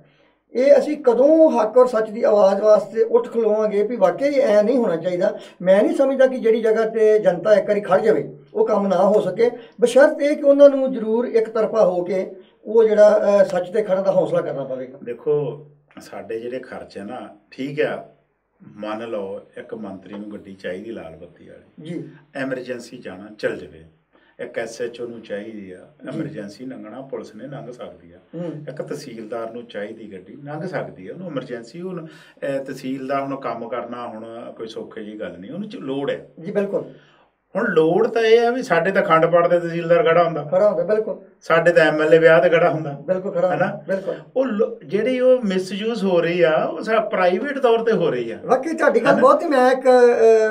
ਇਹ ਅਸੀਂ ਕਦੋਂ ਹੱਕ ਔਰ ਸੱਚ ਦੀ ਆਵਾਜ਼ ਵਾਸਤੇ ਉੱਠ ਖਲੋਵਾਂਗੇ ਵੀ ਵਾਕਈ ਐ ਨਹੀਂ ਹੋਣਾ ਚਾਹੀਦਾ। ਮੈਂ ਨਹੀਂ ਸਮਝਦਾ ਕਿ ਜਿਹੜੀ ਜਗ੍ਹਾ ਤੇ ਜਨਤਾ ਇੱਕ ਵਾਰੀ ਖੜ ਜਾਵੇ ਉਹ ਕੰਮ ਨਾ ਹੋ ਸਕੇ, ਬਸ਼ਰਤ ਇਹ ਕਿ ਉਹਨਾਂ ਨੂੰ ਜ਼ਰੂਰ ਇੱਕ ਤਰਫਾ ਹੋ ਕੇ ਉਹ ਜਿਹੜਾ ਸੱਚ ਤੇ ਖੜਨ ਦਾ ਹੌਸਲਾ ਕਰਨਾ ਪਵੇਗਾ। ਦੇਖੋ, ਸਾਡੇ ਜਿਹੜੇ ਖਰਚ ਹੈ ਨਾ, ਠੀਕ ਆ, ਮੰਨ ਲਓ ਇੱਕ ਮੰਤਰੀ ਨੂੰ ਗੱਡੀ ਚਾਹੀਦੀ ਲਾਲ ਬੱਤੀ ਵਾਲੀ ਜੀ, ਐਮਰਜੈਂਸੀ ਜਾਣਾ ਚੱਲ ਜਾਵੇ, ਇੱਕ SHO ਨੂੰ ਚਾਹੀਦੀ ਆ, ਐਮਰਜੈਂਸੀ ਲੰਘਣਾ ਪੁਲਿਸ ਨੇ ਲੰਘ ਸਕਦੀ ਆ, ਇੱਕ ਤਹਿਸੀਲਦਾਰ ਨੂੰ ਚਾਹੀਦੀ ਗੱਡੀ ਲੰਘ ਸਕਦੀ ਆ, ਉਹਨੂੰ ਐਮਰਜੈਂਸੀ, ਹੁਣ ਤਹਿਸੀਲ ਦਾ ਹੁਣ ਕੰਮ ਕਰਨਾ ਹੁਣ ਕੋਈ ਸੌਖੀ ਜਿਹੀ ਗੱਲ ਨਹੀਂ, ਉਹਨੂੰ ਲੋੜ ਹੈ ਜੀ। ਬਿਲਕੁਲ। ਹੁਣ ਲੋੜ ਤਾਂ ਇਹ ਆ ਵੀ ਸਾਡੇ ਤਾਂ ਖੰਡ ਪਾੜ ਦੇ ਤਹਿਸੀਲਦਾਰ ਖੜਾ ਹੁੰਦਾ, ਬਿਲਕੁਲ, ਸਾਡੇ ਤਾਂ MLA ਵਿਆਹ ਤੇ ਖੜਾ ਹੁੰਦਾ, ਬਿਲਕੁਲ ਖੜਾ, ਹੈ ਨਾ, ਬਿਲਕੁਲ। ਉਹ ਜਿਹੜੀ ਉਹ ਮਿਸਯੂਜ਼ ਹੋ ਰਹੀ ਆ ਉਹ ਪ੍ਰਾਈਵੇਟ ਤੌਰ ਤੇ ਹੋ ਰਹੀ ਆ। ਵਾਕਈ ਤੁਹਾਡੀ ਗੱਲ ਬਹੁਤ ਹੀ ਮੈਂ ਇੱਕ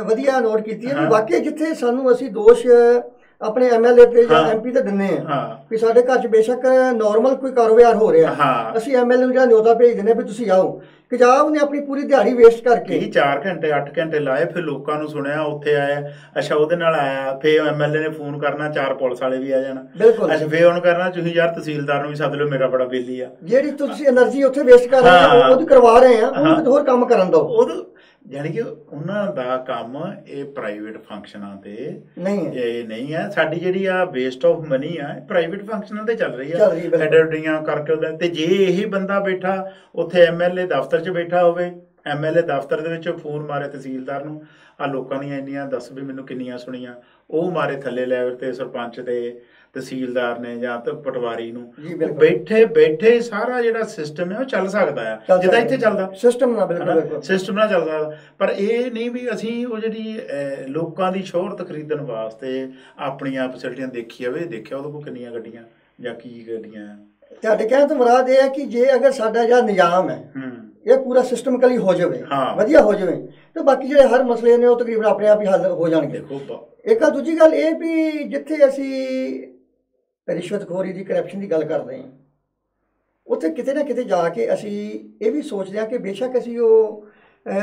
ਵਧੀਆ ਨੋਟ ਕੀਤੀ ਹੈ ਵੀ ਵਾਕਈ ਜਿੱਥੇ ਸਾਨੂੰ ਅਸੀਂ ਦੋਸ਼ ਆਪਣੇ MLA ਤੇ ਜਾਂ MP ਤੇ ਦਿੰਦੇ ਆ ਵੀ ਸਾਡੇ ਘਰ 'ਚ ਬੇਸ਼ੱਕ ਨਾਰਮਲ ਕੋਈ ਕਾਰੋਬਾਰ ਹੋ ਰਿਹਾ, ਅਸੀਂ MLA ਨੂੰ ਜਿਹੜਾ ਨਿਯੋਤਾ ਭੇਜ ਦਿੰਦੇ ਵੀ ਤੁਸੀਂ ਆਓ। ਪੰਜਾਬ ਨੇ ਆਪਣੀ ਪੂਰੀ ਦਿਹਾੜੀ ਵੇਸਟ ਕਰਕੇ 4 ਘੰਟੇ 8 ਘੰਟੇ ਲਾਏ, ਫਿਰ ਲੋਕਾਂ ਨੂੰ ਸੁਣਿਆ, ਉੱਥੇ ਆਇਆ, ਅੱਛਾ ਉਹਦੇ ਨਾਲ ਆਇਆ, ਫਿਰ MLA ਨੇ ਫੋਨ ਕਰਨਾ, 4 ਪੁਲਿਸ ਵਾਲੇ ਵੀ ਆ ਜਾਣਾ, ਬਿਲਕੁਲ। ਅੱਛਾ, ਫਿਰ ਉਹਨੂੰ ਕਰਨਾ ਤੁਸੀਂ ਯਾਰ ਤਹਿਸੀਲਦਾਰ ਨੂੰ ਵੀ ਸੱਦ ਲਓ, ਮੇਰਾ ਬੜਾ ਬਿੱਲੀ ਆ। ਜਿਹੜੀ ਤੁਸੀਂ એનર્ਜੀ ਉੱਥੇ ਵੇਸਟ ਕਰ ਰਹੇ ਹੋ ਉਹ ਕਰਵਾ ਰਹੇ ਆ, ਉਹ ਹੋਰ ਕੰਮ ਕਰਨ ਦਿਓ। ਉਹ ਜਾਣੀ ਕਿ ਉਹਨਾਂ ਦਾ ਕੰਮ ਇਹ ਪ੍ਰਾਈਵੇਟ ਫੰਕਸ਼ਨਾਂ ਤੇ ਇਹ ਨਹੀਂ ਹੈ। ਸਾਡੀ ਜਿਹੜੀ ਆ ਵੇਸਟ ਆਫ ਮਨੀ ਆ ਪ੍ਰਾਈਵੇਟ ਫੰਕਸ਼ਨਾਂ ਤੇ ਚੱਲ ਰਹੀ ਆ, ਐਡਵਰਟੀਆਂ ਕਰਕੇ ਉਹਦੇ ਤੇ। ਜੇ ਇਹੀ ਬੰਦਾ ਬੈਠਾ ਉੱਥੇ MLA ਦਫ਼ਤਰ 'ਚ ਬੈਠਾ ਹੋਵੇ, MLA ਦਫ਼ਤਰ ਦੇ ਵਿੱਚ ਫੋਨ ਮਾਰੇ ਤਹਿਸੀਲਦਾਰ ਨੂੰ, ਆ ਲੋਕਾਂ ਦੀਆਂ ਇੰਨੀਆਂ ਦੱਸ ਵੀ ਮੈਨੂੰ ਕਿੰਨੀਆਂ ਸੁਣੀਆਂ, ਉਹ ਮਾਰੇ ਥੱਲੇ ਲੈਵਲ ਤੇ ਸਰਪੰਚ ਤੇ ਤਹਿਸੀਲਦਾਰ ਨੇ ਜਾਂ ਪਟਵਾਰੀ ਨੂੰ, ਬੈਠੇ ਸਾਰਾ ਜਿਹੜਾ ਸਿਸਟਮ ਹੈ ਉਹ ਚੱਲ ਸਕਦਾ ਆ ਜਿੱਦਾਂ ਇੱਥੇ ਚੱਲਦਾ ਸਿਸਟਮ ਨਾਲ ਚੱਲ ਸਕਦਾ। ਪਰ ਇਹ ਨਹੀਂ ਵੀ ਅਸੀਂ ਉਹ ਜਿਹੜੀ ਲੋਕਾਂ ਦੀ ਸ਼ੋਹਰਤ ਖਰੀਦਣ ਵਾਸਤੇ ਆਪਣੀਆਂ ਫੈਸਿਲਿਟੀਆਂ ਦੇਖਿਆ ਉਹਦੇ ਕੋਲ ਕਿੰਨੀਆਂ ਗੱਡੀਆਂ ਜਾਂ ਕੀ ਗੱਡੀਆਂ। ਤੁਹਾਡੇ ਕਹਿਣ ਤੋਂ ਮੁਰਾਦ ਇਹ ਹੈ ਕਿ ਜੇ ਅਗਰ ਸਾਡਾ ਜਿਹੜਾ ਨਿਜ਼ਾਮ ਹੈ ਇਹ ਪੂਰਾ ਸਿਸਟਮਿਕਲੀ ਹੋ ਜਾਵੇ, ਹਾਂ। ਵਧੀਆ ਹੋ ਜਾਵੇ, ਤੇ ਬਾਕੀ ਜਿਹੜੇ ਹਰ ਮਸਲੇ ਨੇ ਉਹ ਤਕਰੀਬਨ ਆਪਣੇ ਆਪ ਹੀ ਹੱਲ ਹੋ ਜਾਣਗੇ। ਇੱਕ ਆ ਦੂਜੀ ਗੱਲ ਇਹ ਵੀ ਜਿੱਥੇ ਅਸੀਂ ਰਿਸ਼ਵਤਖੋਰੀ ਦੀ, ਕਰਪਸ਼ਨ ਦੀ ਗੱਲ ਕਰਦੇ ਹਾਂ, ਉੱਥੇ ਕਿਤੇ ਨਾ ਕਿਤੇ ਜਾ ਕੇ ਅਸੀਂ ਇਹ ਵੀ ਸੋਚਦੇ ਹਾਂ ਕਿ ਬੇਸ਼ੱਕ ਅਸੀਂ ਉਹ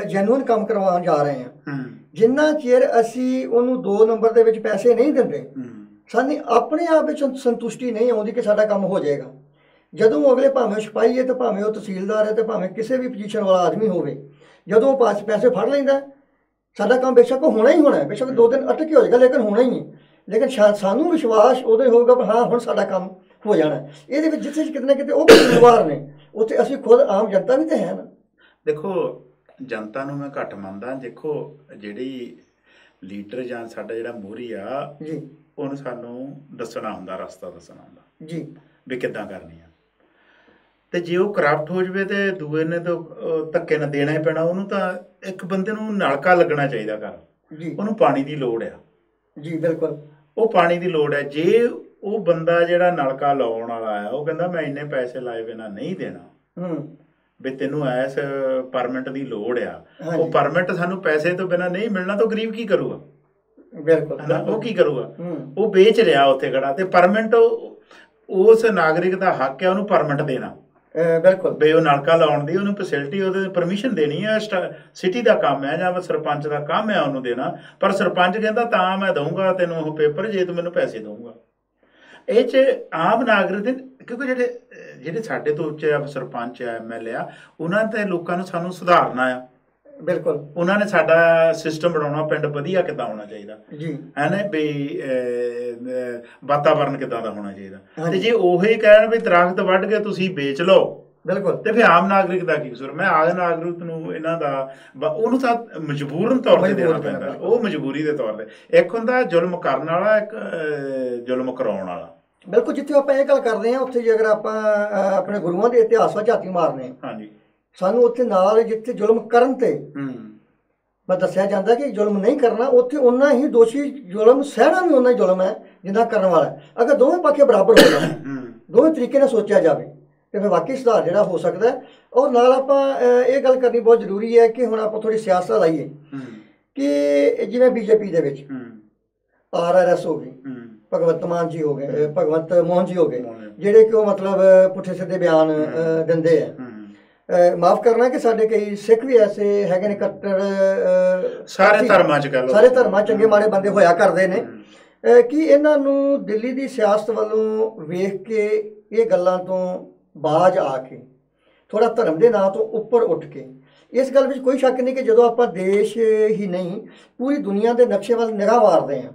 ਜੈਨੂਅਨ ਕੰਮ ਕਰਵਾਉਣ ਜਾ ਰਹੇ ਹਾਂ, ਜਿੰਨਾ ਚਿਰ ਅਸੀਂ ਉਹਨੂੰ 2 ਨੰਬਰ ਦੇ ਵਿੱਚ ਪੈਸੇ ਨਹੀਂ ਦਿੰਦੇ, ਸਾਨੂੰ ਆਪਣੇ ਆਪ ਵਿੱਚ ਸੰਤੁਸ਼ਟੀ ਨਹੀਂ ਆਉਂਦੀ ਕਿ ਸਾਡਾ ਕੰਮ ਹੋ ਜਾਏਗਾ। ਜਦੋਂ ਅਗਲੇ ਭਾਵੇਂ ਸਿਪਾਹੀ ਹੈ, ਤੇ ਭਾਵੇਂ ਉਹ ਤਹਿਸੀਲਦਾਰ ਹੈ, ਤੇ ਭਾਵੇਂ ਕਿਸੇ ਵੀ ਪੋਜੀਸ਼ਨ ਵਾਲਾ ਆਦਮੀ ਹੋਵੇ, ਜਦੋਂ ਉਹ ਪੈਸੇ ਫੜ ਲੈਂਦਾ, ਸਾਡਾ ਕੰਮ ਬੇਸ਼ੱਕ ਹੋਣਾ ਹੀ ਹੋਣਾ, ਬੇਸ਼ੱਕ 2 ਦਿਨ ਅਟਕ ਹੀ ਹੋ ਜਾਏਗਾ, ਲੇਕਿਨ ਹੋਣਾ ਹੀ ਹੈ। ਲੇਕਿਨ ਸਾਨੂੰ ਵਿਸ਼ਵਾਸ ਉਦੋਂ ਹੀ ਹੋਊਗਾ ਵੀ ਹਾਂ ਹੁਣ ਸਾਡਾ ਕੰਮ ਹੋ ਜਾਣਾ। ਇਹਦੇ ਵਿੱਚ ਜਿੱਥੇ ਕਿਤੇ ਨਾ ਕਿਤੇ ਉਹ ਜ਼ਿੰਮੇਵਾਰ ਨੇ, ਉੱਥੇ ਅਸੀਂ ਖੁਦ ਆਮ ਜਨਤਾ ਵੀ ਤਾਂ ਹੈ ਨਾ। ਦੇਖੋ ਜਨਤਾ ਨੂੰ ਮੈਂ ਘੱਟ ਮੰਨਦਾ। ਦੇਖੋ ਜਿਹੜੀ ਲੀਡਰ ਜਾਂ ਸਾਡਾ ਜਿਹੜਾ ਮੋਹਰੀ ਆ ਜੀ, ਉਹਨੂੰ ਸਾਨੂੰ ਦੱਸਣਾ ਹੁੰਦਾ, ਰਸਤਾ ਦੱਸਣਾ ਹੁੰਦਾ ਜੀ, ਵੀ ਕਿੱਦਾਂ ਕਰਨੀ ਆ। ਤੇ ਜੇ ਉਹ ਕਰਪਟ ਹੋ ਜਾਵੇ ਤੇ ਦੂਏ ਨੇ ਤਾਂ ਧੱਕੇ ਨਾਲ ਦੇਣਾ ਹੀ ਪੈਣਾ ਉਹਨੂੰ। ਤਾਂ ਇੱਕ ਬੰਦੇ ਨੂੰ ਨਲਕਾ ਲੱਗਣਾ ਚਾਹੀਦਾ ਘਰ, ਉਹਨੂੰ ਪਾਣੀ ਦੀ ਲੋੜ ਆ। ਜੀ ਬਿਲਕੁਲ, ਉਹ ਪਾਣੀ ਦੀ ਲੋੜ ਹੈ। ਜੇ ਉਹ ਬੰਦਾ ਜਿਹੜਾ ਨਲਕਾ ਲਾਉਣ ਵਾਲਾ ਆ ਉਹ ਕਹਿੰਦਾ ਮੈਂ ਇੰਨੇ ਪੈਸੇ ਲਾਏ ਬਿਨਾਂ ਨਹੀਂ ਦੇਣਾ, ਵੀ ਤੈਨੂੰ ਐਸ ਪਰਮਿਟ ਦੀ ਲੋੜ ਆ, ਉਹ ਪਰਮਿਟ ਸਾਨੂੰ ਪੈਸੇ ਤੋਂ ਬਿਨਾਂ ਨਹੀਂ ਮਿਲਣਾ, ਤਾਂ ਗਰੀਬ ਕੀ ਕਰੂਗਾ? ਬਿਲਕੁਲ, ਉਹ ਕੀ ਕਰੂਗਾ? ਉਹ ਵੇਚ ਰਿਹਾ ਉੱਥੇ ਖੜਾ, ਤੇ ਪਰਮਿਟ ਉਸ ਨਾਗਰਿਕ ਦਾ ਹੱਕ ਹੈ ਉਹਨੂੰ ਪਰਮਿਟ ਦੇਣਾ। ਬਿਲਕੁਲ, ਵੀ ਉਹ ਨਲਕਾ ਲਾਉਣ ਦੀ ਉਹਨੂੰ ਫੈਸਿਲਿਟੀ, ਉਹਦੇ ਪਰਮਿਸ਼ਨ ਦੇਣੀ ਹੈ। ਸਿਟੀ ਦਾ ਕੰਮ ਹੈ ਜਾਂ ਸਰਪੰਚ ਦਾ ਕੰਮ ਹੈ ਉਹਨੂੰ ਦੇਣਾ। ਪਰ ਸਰਪੰਚ ਕਹਿੰਦਾ ਤਾਂ ਮੈਂ ਦਊਂਗਾ ਤੈਨੂੰ ਉਹ ਪੇਪਰ ਜੇ ਤੂੰ ਮੈਨੂੰ ਪੈਸੇ ਦਊਂਗਾ। ਇਹ 'ਚ ਆਮ ਨਾਗਰਿਕ ਦੇ, ਕਿਉਂਕਿ ਜਿਹੜੇ ਸਾਡੇ ਤੋਂ ਉੱਚੇ ਆ, ਸਰਪੰਚ ਆ, MLA ਆ, ਉਹਨਾਂ ਤੇ ਲੋਕਾਂ ਨੂੰ ਸਾਨੂੰ ਸੁਧਾਰਨਾ ਆ। ਬਿਲਕੁਲ, ਉਹਨਾਂ ਨੇ ਸਾਡਾ ਸਿਸਟਮ ਬਣਾਉਣਾ, ਪਿੰਡ ਵਧੀਆ ਕਿੱਦਾਂ ਹੋਣਾ ਚਾਹੀਦਾ ਜੀ, ਹੈ ਨਾ, ਵੀ ਵਾਤਾਵਰਨ ਕਿੱਦਾਂ ਦਾ ਹੋਣਾ ਚਾਹੀਦਾ। ਤੇ ਜੇ ਉਹੀ ਕਹਿਣ ਵੀ ਦਰਖਤ ਵੱਢ ਕੇ ਤੁਸੀਂ ਵੇਚ ਲਓ, ਬਿਲਕੁਲ, ਤੇ ਫਿਰ ਆਮ ਨਾਗਰਿਕ ਦਾ ਕੀ ਕਸੂਰ? ਮੈਂ ਆਮ ਨਾਗਰਿਕ ਨੂੰ ਇਹਨਾਂ ਦਾ ਉਹਨੂੰ ਤਾਂ ਮਜਬੂਰਨ ਤੌਰ ਤੇ ਦੇਣਾ ਪੈਂਦਾ, ਉਹ ਮਜਬੂਰੀ ਦੇ ਤੌਰ ਤੇ। ਇੱਕ ਹੁੰਦਾ ਜ਼ੁਲਮ ਕਰਨ ਵਾਲਾ, ਇੱਕ ਜ਼ੁਲਮ ਕਰਾਉਣ ਵਾਲਾ। ਬਿਲਕੁਲ, ਜਿੱਥੇ ਆਪਾਂ ਇਹ ਗੱਲ ਕਰਦੇ ਹਾਂ ਉੱਥੇ ਜੇ ਅਗਰ ਆਪਾਂ ਆਪਣੇ ਗੁਰੂਆਂ ਦੇ ਇਤਿਹਾਸ ਵਿੱਚ ਝਾਤੀ ਮਾਰਨੇ, ਹਾਂਜੀ, ਸਾਨੂੰ ਉੱਥੇ ਨਾਲ ਜਿੱਥੇ ਜ਼ੁਲਮ ਕਰਨ ਤੇ ਮੈਂ ਦੱਸਿਆ ਜਾਂਦਾ ਕਿ ਜ਼ੁਲਮ ਨਹੀਂ ਕਰਨਾ, ਉੱਥੇ ਓਨਾ ਹੀ ਦੋਸ਼ੀ, ਜ਼ੁਲਮ ਸਹਿਣਾ ਵੀ ਓਨਾ ਹੀ ਜ਼ੁਲਮ ਹੈ ਜਿੰਨਾ ਕਰਨ ਵਾਲਾ। ਅਗਰ ਦੋਵੇਂ ਪਾਸੇ ਬਰਾਬਰ ਹੋ ਜਾਣ, ਦੋਵੇਂ ਤਰੀਕੇ ਨਾਲ ਸੋਚਿਆ ਜਾਵੇ, ਤੇ ਫਿਰ ਵਾਕਈ ਸੁਧਾਰ ਜਿਹੜਾ ਹੋ ਸਕਦਾ। ਔਰ ਨਾਲ ਆਪਾਂ ਇਹ ਗੱਲ ਕਰਨੀ ਬਹੁਤ ਜ਼ਰੂਰੀ ਹੈ ਕਿ ਹੁਣ ਆਪਾਂ ਥੋੜ੍ਹੀ ਸਿਆਸਤ ਲਾਈਏ ਕਿ ਜਿਵੇਂ BJP ਦੇ ਵਿੱਚ RRS ਹੋ ਗਈ, ਭਗਵੰਤ ਮਾਨ ਜੀ ਹੋ ਗਏ, ਭਗਵੰਤ ਮਾਨ ਜੀ ਹੋ ਗਏ, ਜਿਹੜੇ ਕਿ ਉਹ ਮਤਲਬ ਪੁੱਠੇ ਸਿੱਧੇ ਬਿਆਨ ਦਿੰਦੇ ਆ। ਮਾਫ ਕਰਨਾ ਕਿ ਸਾਡੇ ਕਈ ਸਿੱਖ ਵੀ ਐਸੇ ਹੈਗੇ ਨੇ, ਕੱਟੜ, ਸਾਰੇ ਧਰਮਾਂ 'ਚ ਗੱਲ, ਸਾਰੇ ਧਰਮਾਂ ਚੰਗੇ ਮਾੜੇ ਬੰਦੇ ਹੋਇਆ ਕਰਦੇ ਨੇ, ਕਿ ਇਹਨਾਂ ਨੂੰ ਦਿੱਲੀ ਦੀ ਸਿਆਸਤ ਵੱਲੋਂ ਵੇਖ ਕੇ ਇਹ ਗੱਲਾਂ ਤੋਂ ਬਾਜ ਆ ਕੇ ਥੋੜ੍ਹਾ ਧਰਮ ਦੇ ਨਾਂ ਤੋਂ ਉੱਪਰ ਉੱਠ ਕੇ, ਇਸ ਗੱਲ ਵਿੱਚ ਕੋਈ ਸ਼ੱਕ ਨਹੀਂ ਕਿ ਜਦੋਂ ਆਪਾਂ ਦੇਸ਼ ਹੀ ਨਹੀਂ ਪੂਰੀ ਦੁਨੀਆ ਦੇ ਨਕਸ਼ੇ ਵੱਲ ਨਿਗਾਹ ਮਾਰਦੇ ਹਾਂ,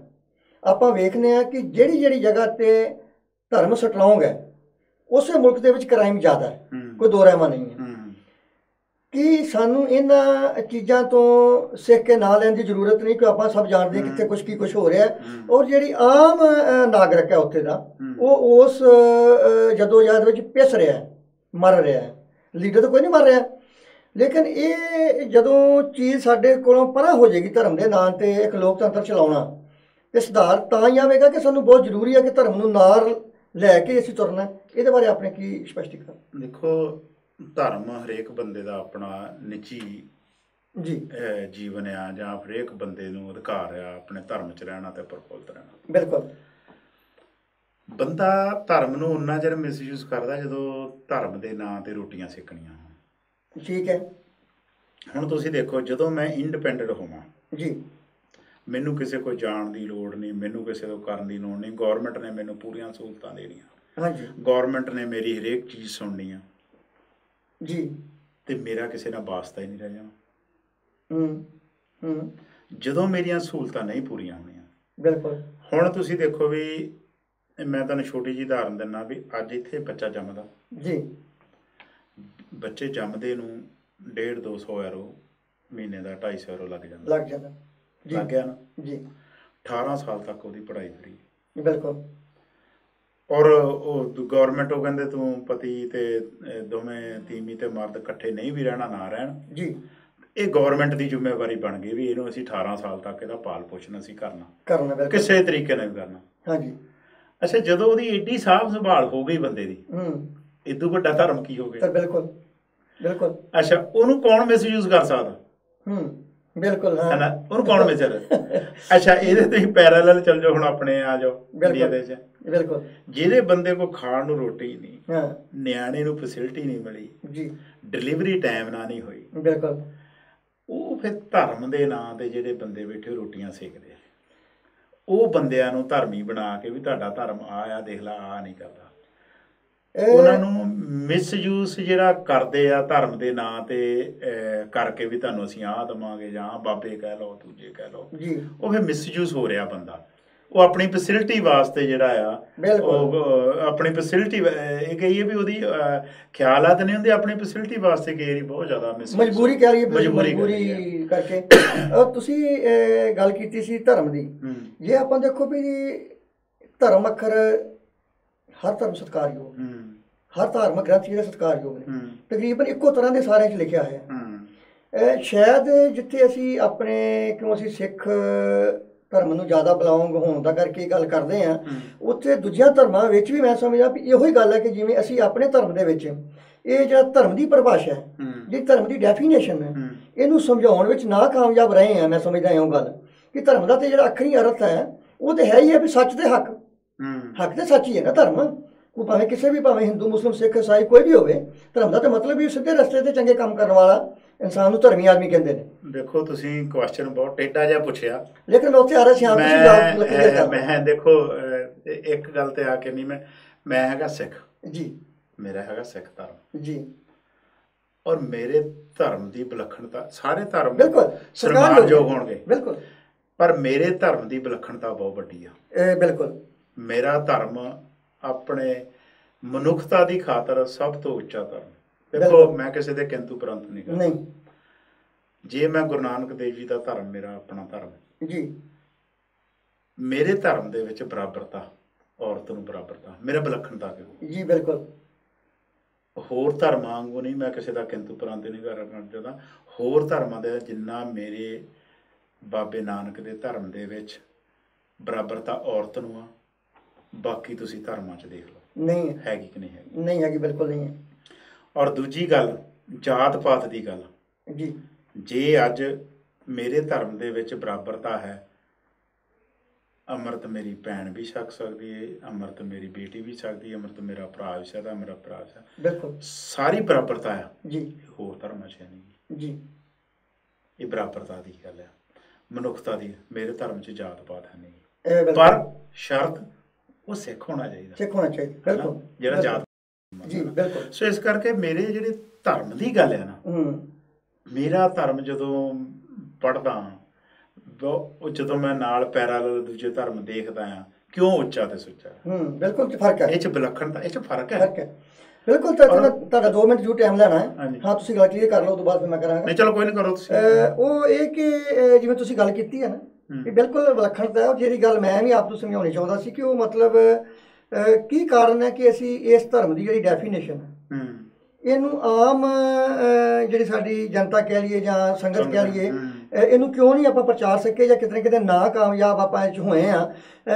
ਆਪਾਂ ਵੇਖਦੇ ਹਾਂ ਕਿ ਜਿਹੜੀ ਜਗ੍ਹਾ 'ਤੇ ਧਰਮ ਸਟਰੋਂਗ ਹੈ ਉਸੇ ਮੁਲਕ ਦੇ ਵਿੱਚ ਕ੍ਰਾਈਮ ਜ਼ਿਆਦਾ ਹੈ, ਕੋਈ ਦੋ ਰਹਿਮਾ ਨਹੀਂ ਹੈ। ਕਿ ਸਾਨੂੰ ਇਹਨਾਂ ਚੀਜ਼ਾਂ ਤੋਂ ਸਿੱਖ ਕੇ ਨਾ ਲੈਣ ਦੀ ਜ਼ਰੂਰਤ ਨਹੀਂ, ਕਿ ਆਪਾਂ ਸਭ ਜਾਣਦੇ ਹਾਂ ਕਿੱਥੇ ਕੀ ਕੁਛ ਹੋ ਰਿਹਾ। ਔਰ ਜਿਹੜੀ ਆਮ ਨਾਗਰਿਕ ਹੈ ਉੱਥੇ ਦਾ, ਉਹ ਉਸ ਜਦੋਜਹਿਦ ਵਿੱਚ ਪਿਸ ਰਿਹਾ, ਮਰ ਰਿਹਾ। ਲੀਡਰ ਤਾਂ ਕੋਈ ਨਹੀਂ ਮਰ ਰਿਹਾ, ਲੇਕਿਨ ਇਹ ਜਦੋਂ ਚੀਜ਼ ਸਾਡੇ ਕੋਲੋਂ ਪਰਾਂ ਹੋ ਜਾਏਗੀ ਧਰਮ ਦੇ ਨਾਂ 'ਤੇ ਇੱਕ ਲੋਕਤੰਤਰ ਚਲਾਉਣਾ, ਤੇ ਸੁਧਾਰ ਤਾਂ ਹੀ ਆਵੇਗਾ ਕਿ ਸਾਨੂੰ ਬਹੁਤ ਜ਼ਰੂਰੀ ਹੈ ਕਿ ਧਰਮ ਨੂੰ ਨਾਲ ਲੈ ਕੇ ਅਸੀਂ ਤੁਰਨਾ। ਇਹਦੇ ਬਾਰੇ ਆਪਣੇ ਕੀ ਸਪਸ਼ਟੀਕਰਨ? ਦੇਖੋ, ਧਰਮ ਹਰੇਕ ਬੰਦੇ ਦਾ ਆਪਣਾ ਨਿੱਜੀ ਜੀ ਜੀਵਨ ਆ, ਜਾਂ ਹਰੇਕ ਬੰਦੇ ਨੂੰ ਅਧਿਕਾਰ ਆ ਆਪਣੇ ਧਰਮ 'ਚ ਰਹਿਣਾ ਤੇ ਪ੍ਰਫੁੱਲਤ ਰਹਿਣਾ। ਬਿਲਕੁਲ, ਬੰਦਾ ਧਰਮ ਨੂੰ ਉਨਾ ਚਿਰ ਮਿਸਯੂਜ਼ ਕਰਦਾ ਜਦੋਂ ਧਰਮ ਦੇ ਨਾਂ 'ਤੇ ਰੋਟੀਆਂ ਸੇਕਣੀਆਂ ਹੋਣ। ਠੀਕ ਹੈ, ਹੁਣ ਤੁਸੀਂ ਦੇਖੋ, ਜਦੋਂ ਮੈਂ ਇੰਡੀਪੈਂਡੈਂਟ ਹੋਵਾਂ ਜੀ, ਮੈਨੂੰ ਕਿਸੇ ਕੋਈ ਜਾਣ ਦੀ ਲੋੜ ਨਹੀਂ, ਮੈਨੂੰ ਕਿਸੇ ਤੋਂ ਕਰਨ ਦੀ ਲੋੜ ਨਹੀਂ। ਗੌਰਮੈਂਟ ਨੇ ਮੈਨੂੰ ਪੂਰੀਆਂ ਸਹੂਲਤਾਂ ਦੇਣੀਆਂ, ਹਾਂਜੀ, ਗੌਰਮੈਂਟ ਨੇ ਮੇਰੀ ਹਰੇਕ ਚੀਜ਼ ਸੁਣਨੀ ਆ ਜੀ, ਤੇ ਮੇਰਾ ਕਿਸੇ ਨਾਲ ਵਾਸਤਾ ਹੀ ਨਹੀਂ ਰਹਿ ਜਾਣਾ। ਜਦੋਂ ਮੇਰੀਆਂ ਸਹੂਲਤਾਂ ਨਹੀਂ ਪੂਰੀਆਂ ਹੋਣੀਆਂ। ਬਿਲਕੁਲ, ਹੁਣ ਤੁਸੀਂ ਦੇਖੋ ਵੀ ਮੈਂ ਤੁਹਾਨੂੰ ਛੋਟੀ ਜਿਹੀ ਉਦਾਹਰਨ ਦਿੰਦਾ ਵੀ ਅੱਜ ਇੱਥੇ ਬੱਚਾ ਜੰਮਦਾ ਜੀ, ਬੱਚੇ ਜੰਮਦੇ ਨੂੰ 150-200 ਯੂਰੋ ਮਹੀਨੇ ਦਾ, 250 ਯੂਰੋ ਲੱਗ ਜਾਂਦਾ ਲੱਗ ਗਿਆ ਨਾ ਜੀ। 18 ਸਾਲ ਤੱਕ ਉਹਦੀ ਪੜ੍ਹਾਈ ਫਰੀ। ਬਿਲਕੁਲ, ਔਰ ਉਹ ਗੌਰਮੈਂਟ ਉਹ ਕਹਿੰਦੇ ਤੂੰ ਪਤੀ ਤੇ ਦੋਵੇਂ ਤੀਵੀਂ ਤੇ ਮਰਦ ਇਕੱਠੇ ਨਹੀਂ ਵੀ ਰਹਿਣਾ, ਨਾ ਰਹਿਣ ਜੀ। ਇਹ ਗੌਰਮੈਂਟ ਦੀ ਜ਼ਿੰਮੇਵਾਰੀ ਬਣ ਗਈ ਵੀ ਇਹਨੂੰ ਅਸੀਂ 18 ਸਾਲ ਤੱਕ ਇਹਦਾ ਪਾਲ ਪੋਸ਼ਣ ਅਸੀਂ ਕਰਨਾ ਕਿਸੇ ਤਰੀਕੇ ਨਾਲ ਵੀ ਕਰਨਾ। ਹਾਂਜੀ, ਅੱਛਾ, ਜਦੋਂ ਉਹਦੀ ਏਡੀ ਸਾਂਭ ਸੰਭਾਲ ਹੋ ਗਈ ਬੰਦੇ ਦੀ, ਇਦੋਂ ਵੱਡਾ ਧਰਮ ਕੀ ਹੋ ਗਿਆ? ਬਿਲਕੁਲ, ਬਿਲਕੁਲ। ਅੱਛਾ, ਉਹਨੂੰ ਕੌਣ ਮਿਸਯੂਜ਼ ਕਰ ਸਕਦਾ? ਬਿਲਕੁਲ। ਹਾਂ, ਹੈ ਨਾ, ਉਹਨੂੰ ਕੌਣ ਮਿਸਰ। ਅੱਛਾ, ਇਹਦੇ ਤੁਸੀਂ ਪੈਰਲਲ ਚੱਲ ਜਾਓ, ਹੁਣ ਆਪਣੇ ਆ ਜਾਓ ਇੰਡੀਆ ਦੇ ਵਿੱਚ। ਬਿਲਕੁਲ। ਜਿਹੜੇ ਬੰਦੇ ਕੋਲ ਖਾਣ ਨੂੰ ਰੋਟੀ ਨਹੀਂ, ਹਾਂ, ਨਿਆਣੇ ਨੂੰ ਫੈਸਿਲਿਟੀ ਨਹੀਂ ਮਿਲੀ ਜੀ, ਡਿਲੀਵਰੀ ਟਾਈਮ ਨਾਲ ਨਹੀਂ ਹੋਈ, ਬਿਲਕੁਲ, ਉਹ ਫਿਰ ਧਰਮ ਦੇ ਨਾਂ ਤੇ ਜਿਹੜੇ ਬੰਦੇ ਬੈਠੇ ਰੋਟੀਆਂ ਸੇਕਦੇ, ਉਹ ਬੰਦਿਆਂ ਨੂੰ ਧਰਮੀ ਬਣਾ ਕੇ ਵੀ ਤੁਹਾਡਾ ਧਰਮ ਆ ਦੇਖ ਲਾ, ਆ ਨਹੀਂ ਕਰਦਾ। ਉਹਨਾਂ ਨੂੰ ਮਿਸਯੂਜ਼ ਜਿਹੜਾ ਕਰਦੇ ਆ ਧਰਮ ਦੇ ਨਾਂ ਤੇ ਕਰਕੇ ਵੀ ਤੁਹਾਨੂੰ ਅਸੀਂ ਆਹ ਦੇਵਾਂਗੇ, ਜਾਂ ਬਾਬੇ ਕਹਿ ਲਓ, ਦੂਜੇ ਕਹਿ ਲਓ, ਉਹ ਫਿਰ ਮਿਸਯੂਜ਼ ਹੋ ਰਿਹਾ ਬੰਦਾ। ਉਹ ਆਪਣੀ ਫੈਸਿਲਿਟੀ ਵਾਸਤੇ ਜਿਹੜਾ ਆ, ਉਹ ਆਪਣੀ ਫੈਸਿਲਿਟੀ ਇਹ ਕਹੀਏ ਵੀ ਉਹਦੀ ਖਿਆਲਾਤ ਨਹੀਂ ਹੁੰਦੇ, ਆਪਣੀ ਫੈਸਿਲਿਟੀ ਵਾਸਤੇ ਕਈ ਬਹੁਤ ਜ਼ਿਆਦਾ ਮਜਬੂਰੀ ਕਹਿ ਲਈਏ, ਮਜਬੂਰੀ ਕਰਕੇ। ਤੁਸੀਂ ਗੱਲ ਕੀਤੀ ਸੀ ਧਰਮ ਦੀ। ਜੇ ਆਪਾਂ ਦੇਖੋ ਵੀ ਧਰਮ ਅੱਖਰ ਹਰ ਧਰਮ ਸਤਿਕਾਰਯੋਗ, ਹਰ ਧਾਰਮਿਕ ਗ੍ਰੰਥ ਜਿਹੜੇ ਸਤਿਕਾਰਯੋਗ ਨੇ, ਤਕਰੀਬਨ ਇੱਕੋ ਤਰ੍ਹਾਂ ਦੇ ਸਾਰਿਆਂ 'ਚ ਲਿਖਿਆ ਹੈ। ਸ਼ਾਇਦ ਜਿੱਥੇ ਅਸੀਂ ਆਪਣੇ, ਕਿਉਂ ਅਸੀਂ ਸਿੱਖ ਧਰਮ ਨੂੰ ਜ਼ਿਆਦਾ ਬਿਲੋਂਗ ਹੋਣ ਦਾ ਕਰਕੇ ਗੱਲ ਕਰਦੇ ਹਾਂ, ਉੱਥੇ ਦੂਜਿਆਂ ਧਰਮਾਂ ਵਿੱਚ ਵੀ ਮੈਂ ਸਮਝਦਾ ਵੀ ਇਹੋ ਹੀ ਗੱਲ ਹੈ ਕਿ ਜਿਵੇਂ ਅਸੀਂ ਆਪਣੇ ਧਰਮ ਦੇ ਵਿੱਚ ਇਹ ਜਿਹੜਾ ਧਰਮ ਦੀ ਪਰਿਭਾਸ਼ਾ ਹੈ, ਜਿਹੜੀ ਧਰਮ ਦੀ ਡੈਫੀਨੇਸ਼ਨ ਹੈ, ਇਹਨੂੰ ਸਮਝਾਉਣ ਵਿੱਚ ਨਾ ਕਾਮਯਾਬ ਰਹੇ ਹਾਂ। ਮੈਂ ਸਮਝਦਾ ਇਹੋ ਗੱਲ ਕਿ ਧਰਮ ਦਾ ਤੇ ਜਿਹੜਾ ਅੱਖਰੀ ਅਰਥ ਹੈ ਉਹ ਤਾਂ ਹੈ ਹੀ ਹੈ ਵੀ ਸੱਚ ਤੇ ਹੱਕ, ਹੱਕ ਤੇ ਸੱਚ ਹੀ ਹੈ ਨਾ ਧਰਮ। ਉਹ ਭਾਵੇਂ ਕਿਸੇ ਵੀ, ਭਾਵੇਂ ਹਿੰਦੂ, ਮੁਸਲਿਮ, ਸਿੱਖ, ਈਸਾਈ ਕੋਈ ਵੀ ਹੋਵੇ, ਧਰਮ ਦਾ ਤਾਂ ਮਤਲਬ ਵੀ ਸਿੱਧੇ ਰਸਤੇ ਤੇ ਚੰਗੇ ਕੰਮ ਕਰਨ ਵਾਲਾ ਇਨਸਾਨ ਨੂੰ ਧਰਮੀ ਆਦਮੀ ਕਹਿੰਦੇ ਨੇ। ਦੇਖੋ, ਤੁਸੀਂ ਕੁਐਸਚਨ ਬਹੁਤ ਟੇਢਾ ਜਿਹਾ ਪੁੱਛਿਆ, ਲੇਕਿਨ ਮੈਂ ਉੱਥੇ ਆ ਰਿਹਾ ਸੀ। ਮੈਂ ਦੇਖੋ ਇੱਕ ਗੱਲ ਤੇ ਆ ਕੇ ਨਹੀਂ, ਮੈਂ ਹੈਗਾ ਸਿੱਖ ਜੀ, ਮੇਰਾ ਹੈਗਾ ਸਿੱਖ ਧਰਮ ਜੀ, ਔਰ ਮੇਰੇ ਧਰਮ ਦੀ ਵਿਲੱਖਣਤਾ, ਸਾਰੇ ਧਰਮ ਬਿਲਕੁਲ ਸਨਮਾਨਯੋਗ ਹੋਣਗੇ, ਬਿਲਕੁਲ, ਪਰ ਮੇਰੇ ਧਰਮ ਦੀ ਵਿਲੱਖਣਤਾ ਬਹੁਤ ਵੱਡੀ ਆ। ਬਿਲਕੁਲ, ਮੇਰਾ ਧਰਮ ਆਪਣੇ ਮਨੁੱਖਤਾ ਦੀ ਖਾਤਰ ਸਭ ਤੋਂ ਉੱਚਾ ਧਰਮ। ਦੇਖੋ, ਮੈਂ ਕਿਸੇ ਦੇ ਕਿੰਤੂ ਪਰੰਤੂ ਨਹੀਂ ਕਰਦਾ। ਜੇ ਮੈਂ ਗੁਰੂ ਨਾਨਕ ਦੇਵ ਜੀ ਦਾ ਧਰਮ ਮੇਰਾ ਆਪਣਾ ਧਰਮ ਜੀ, ਮੇਰੇ ਧਰਮ ਦੇ ਵਿੱਚ ਬਰਾਬਰਤਾ, ਔਰਤ ਨੂੰ ਬਰਾਬਰਤਾ, ਮੇਰਾ ਵਿਲੱਖਣਤਾ ਕਿਉਂ ਜੀ, ਬਿਲਕੁਲ। ਹੋਰ ਧਰਮਾਂ ਵਾਂਗੂ ਨਹੀਂ, ਮੈਂ ਕਿਸੇ ਦਾ ਕਿੰਤੂ ਪਰੰਤੂ ਨਹੀਂ ਕਰਨਾ ਚਾਹੁੰਦਾ। ਹੋਰ ਧਰਮਾਂ ਦੇ ਜਿੰਨਾ ਮੇਰੇ ਬਾਬੇ ਨਾਨਕ ਦੇ ਧਰਮ ਦੇ ਵਿੱਚ ਬਰਾਬਰਤਾ ਔਰਤ ਨੂੰ ਆ, ਬਾਕੀ ਤੁਸੀਂ ਧਰਮਾਂ 'ਚ ਦੇਖ ਲਓ, ਨਹੀਂ ਹੈਗੀ ਕਿ ਨਹੀਂ ਹੈਗੀ? ਨਹੀਂ ਹੈਗੀ, ਬਿਲਕੁਲ ਨਹੀਂ ਹੈ। ਔਰ ਦੂਜੀ ਗੱਲ, ਜਾਤ ਪਾਤ ਦੀ ਗੱਲ ਜੀ, ਜੇ ਅੱਜ ਮੇਰੇ ਧਰਮ ਦੇ ਵਿੱਚ ਬਰਾਬਰਤਾ ਹੈ, ਅੰਮ੍ਰਿਤ ਮੇਰੀ ਭੈਣ ਵੀ ਛਕ ਸਕਦੀ ਹੈ, ਅੰਮ੍ਰਿਤ ਮੇਰੀ ਬੇਟੀ ਵੀ ਸਕਦੀ ਹੈ, ਅੰਮ੍ਰਿਤ ਮੇਰਾ ਭਰਾ ਵੀ ਸਕਦਾ, ਮੇਰਾ ਭਰਾ ਵੀ ਸਕਦਾ, ਬਿਲਕੁਲ ਸਾਰੀ ਬਰਾਬਰਤਾ ਆ ਜੀ। ਹੋਰ ਧਰਮਾਂ 'ਚ ਨਹੀਂ ਜੀ, ਇਹ ਬਰਾਬਰਤਾ ਦੀ ਗੱਲ ਆ, ਮਨੁੱਖਤਾ ਦੀ। ਮੇਰੇ ਧਰਮ 'ਚ ਜਾਤ ਪਾਤ ਹੈ ਨਹੀਂ, ਪਰ ਸ਼ਰਤ ਉਹ ਸਿੱਖ ਹੋਣਾ ਚਾਹੀਦਾ, ਸਿੱਖ ਹੋਣਾ ਚਾਹੀਦਾ, ਬਿਲਕੁਲ, ਜਿਹੜਾ ਜਾਤ ਜੀ, ਬਿਲਕੁਲ। ਸੋ ਇਸ ਕਰਕੇ ਮੇਰੇ ਜਿਹੜੇ ਧਰਮ ਦੀ ਗੱਲ ਹੈ ਨਾ, ਮੇਰਾ ਧਰਮ ਜਦੋਂ ਪੜ੍ਹਦਾ, ਜਦੋਂ ਮੈਂ ਨਾਲ ਪੈਰਾਲਲ ਦੂਜੇ ਧਰਮ ਦੇਖਦਾ ਆ, ਕਿਉਂ ਉੱਚਾ ਤੇ ਸੁੱਚਾ, ਬਿਲਕੁਲ ਫਰਕ ਹੈ, ਇਹ 'ਚ ਵਿਲੱਖਣਤਾ, ਇਹ 'ਚ ਫਰਕ ਹੈ, ਬਿਲਕੁਲ। ਤੁਹਾਡਾ 2 ਮਿੰਟ ਜ਼ਰੂਰ ਟਾਈਮ ਲੈਣਾ ਹੈ। ਹਾਂ, ਤੁਸੀਂ ਗੱਲ ਕਲੀਅਰ ਕਰ ਲਓ, ਉਸ ਤੋਂ ਬਾਅਦ ਫਿਰ ਮੈਂ ਕਰਾਂਗਾ। ਨਹੀਂ, ਚਲੋ ਕੋਈ ਨਹੀਂ, ਕਰੋ ਤੁਸੀਂ। ਉਹ ਇਹ ਕਿ ਜਿਵੇਂ ਤੁਸੀਂ ਗੱਲ ਕੀਤੀ ਹੈ ਨਾ, ਇਹ ਬਿਲਕੁਲ ਵਿਲੱਖਣਤਾ ਹੈ। ਜਿਹੜੀ ਗੱਲ ਮੈਂ ਵੀ ਆਪ ਨੂੰ ਸਮਝਾਉਣੀ ਚਾਹੁੰਦਾ ਸੀ ਕਿ ਉਹ ਮਤਲਬ ਕੀ ਕਾਰਨ ਹੈ ਕਿ ਅਸੀਂ ਇਸ ਧਰਮ ਦੀ ਜਿਹੜੀ ਡੈਫੀਨੇਸ਼ਨ ਹੈ, ਇਹਨੂੰ ਆਮ ਜਿਹੜੀ ਸਾਡੀ ਜਨਤਾ ਕਹਿ ਲਈਏ ਜਾਂ ਸੰਗਤ ਕਹਿ ਲਈਏ, ਇਹਨੂੰ ਕਿਉਂ ਨਹੀਂ ਆਪਾਂ ਪ੍ਰਚਾਰ ਸਕੇ, ਜਾਂ ਕਿਤੇ ਨਾ ਕਿਤੇ ਨਾ ਕਾਮਯਾਬ ਆਪਾਂ ਇਹ 'ਚ ਹੋਏ ਹਾਂ।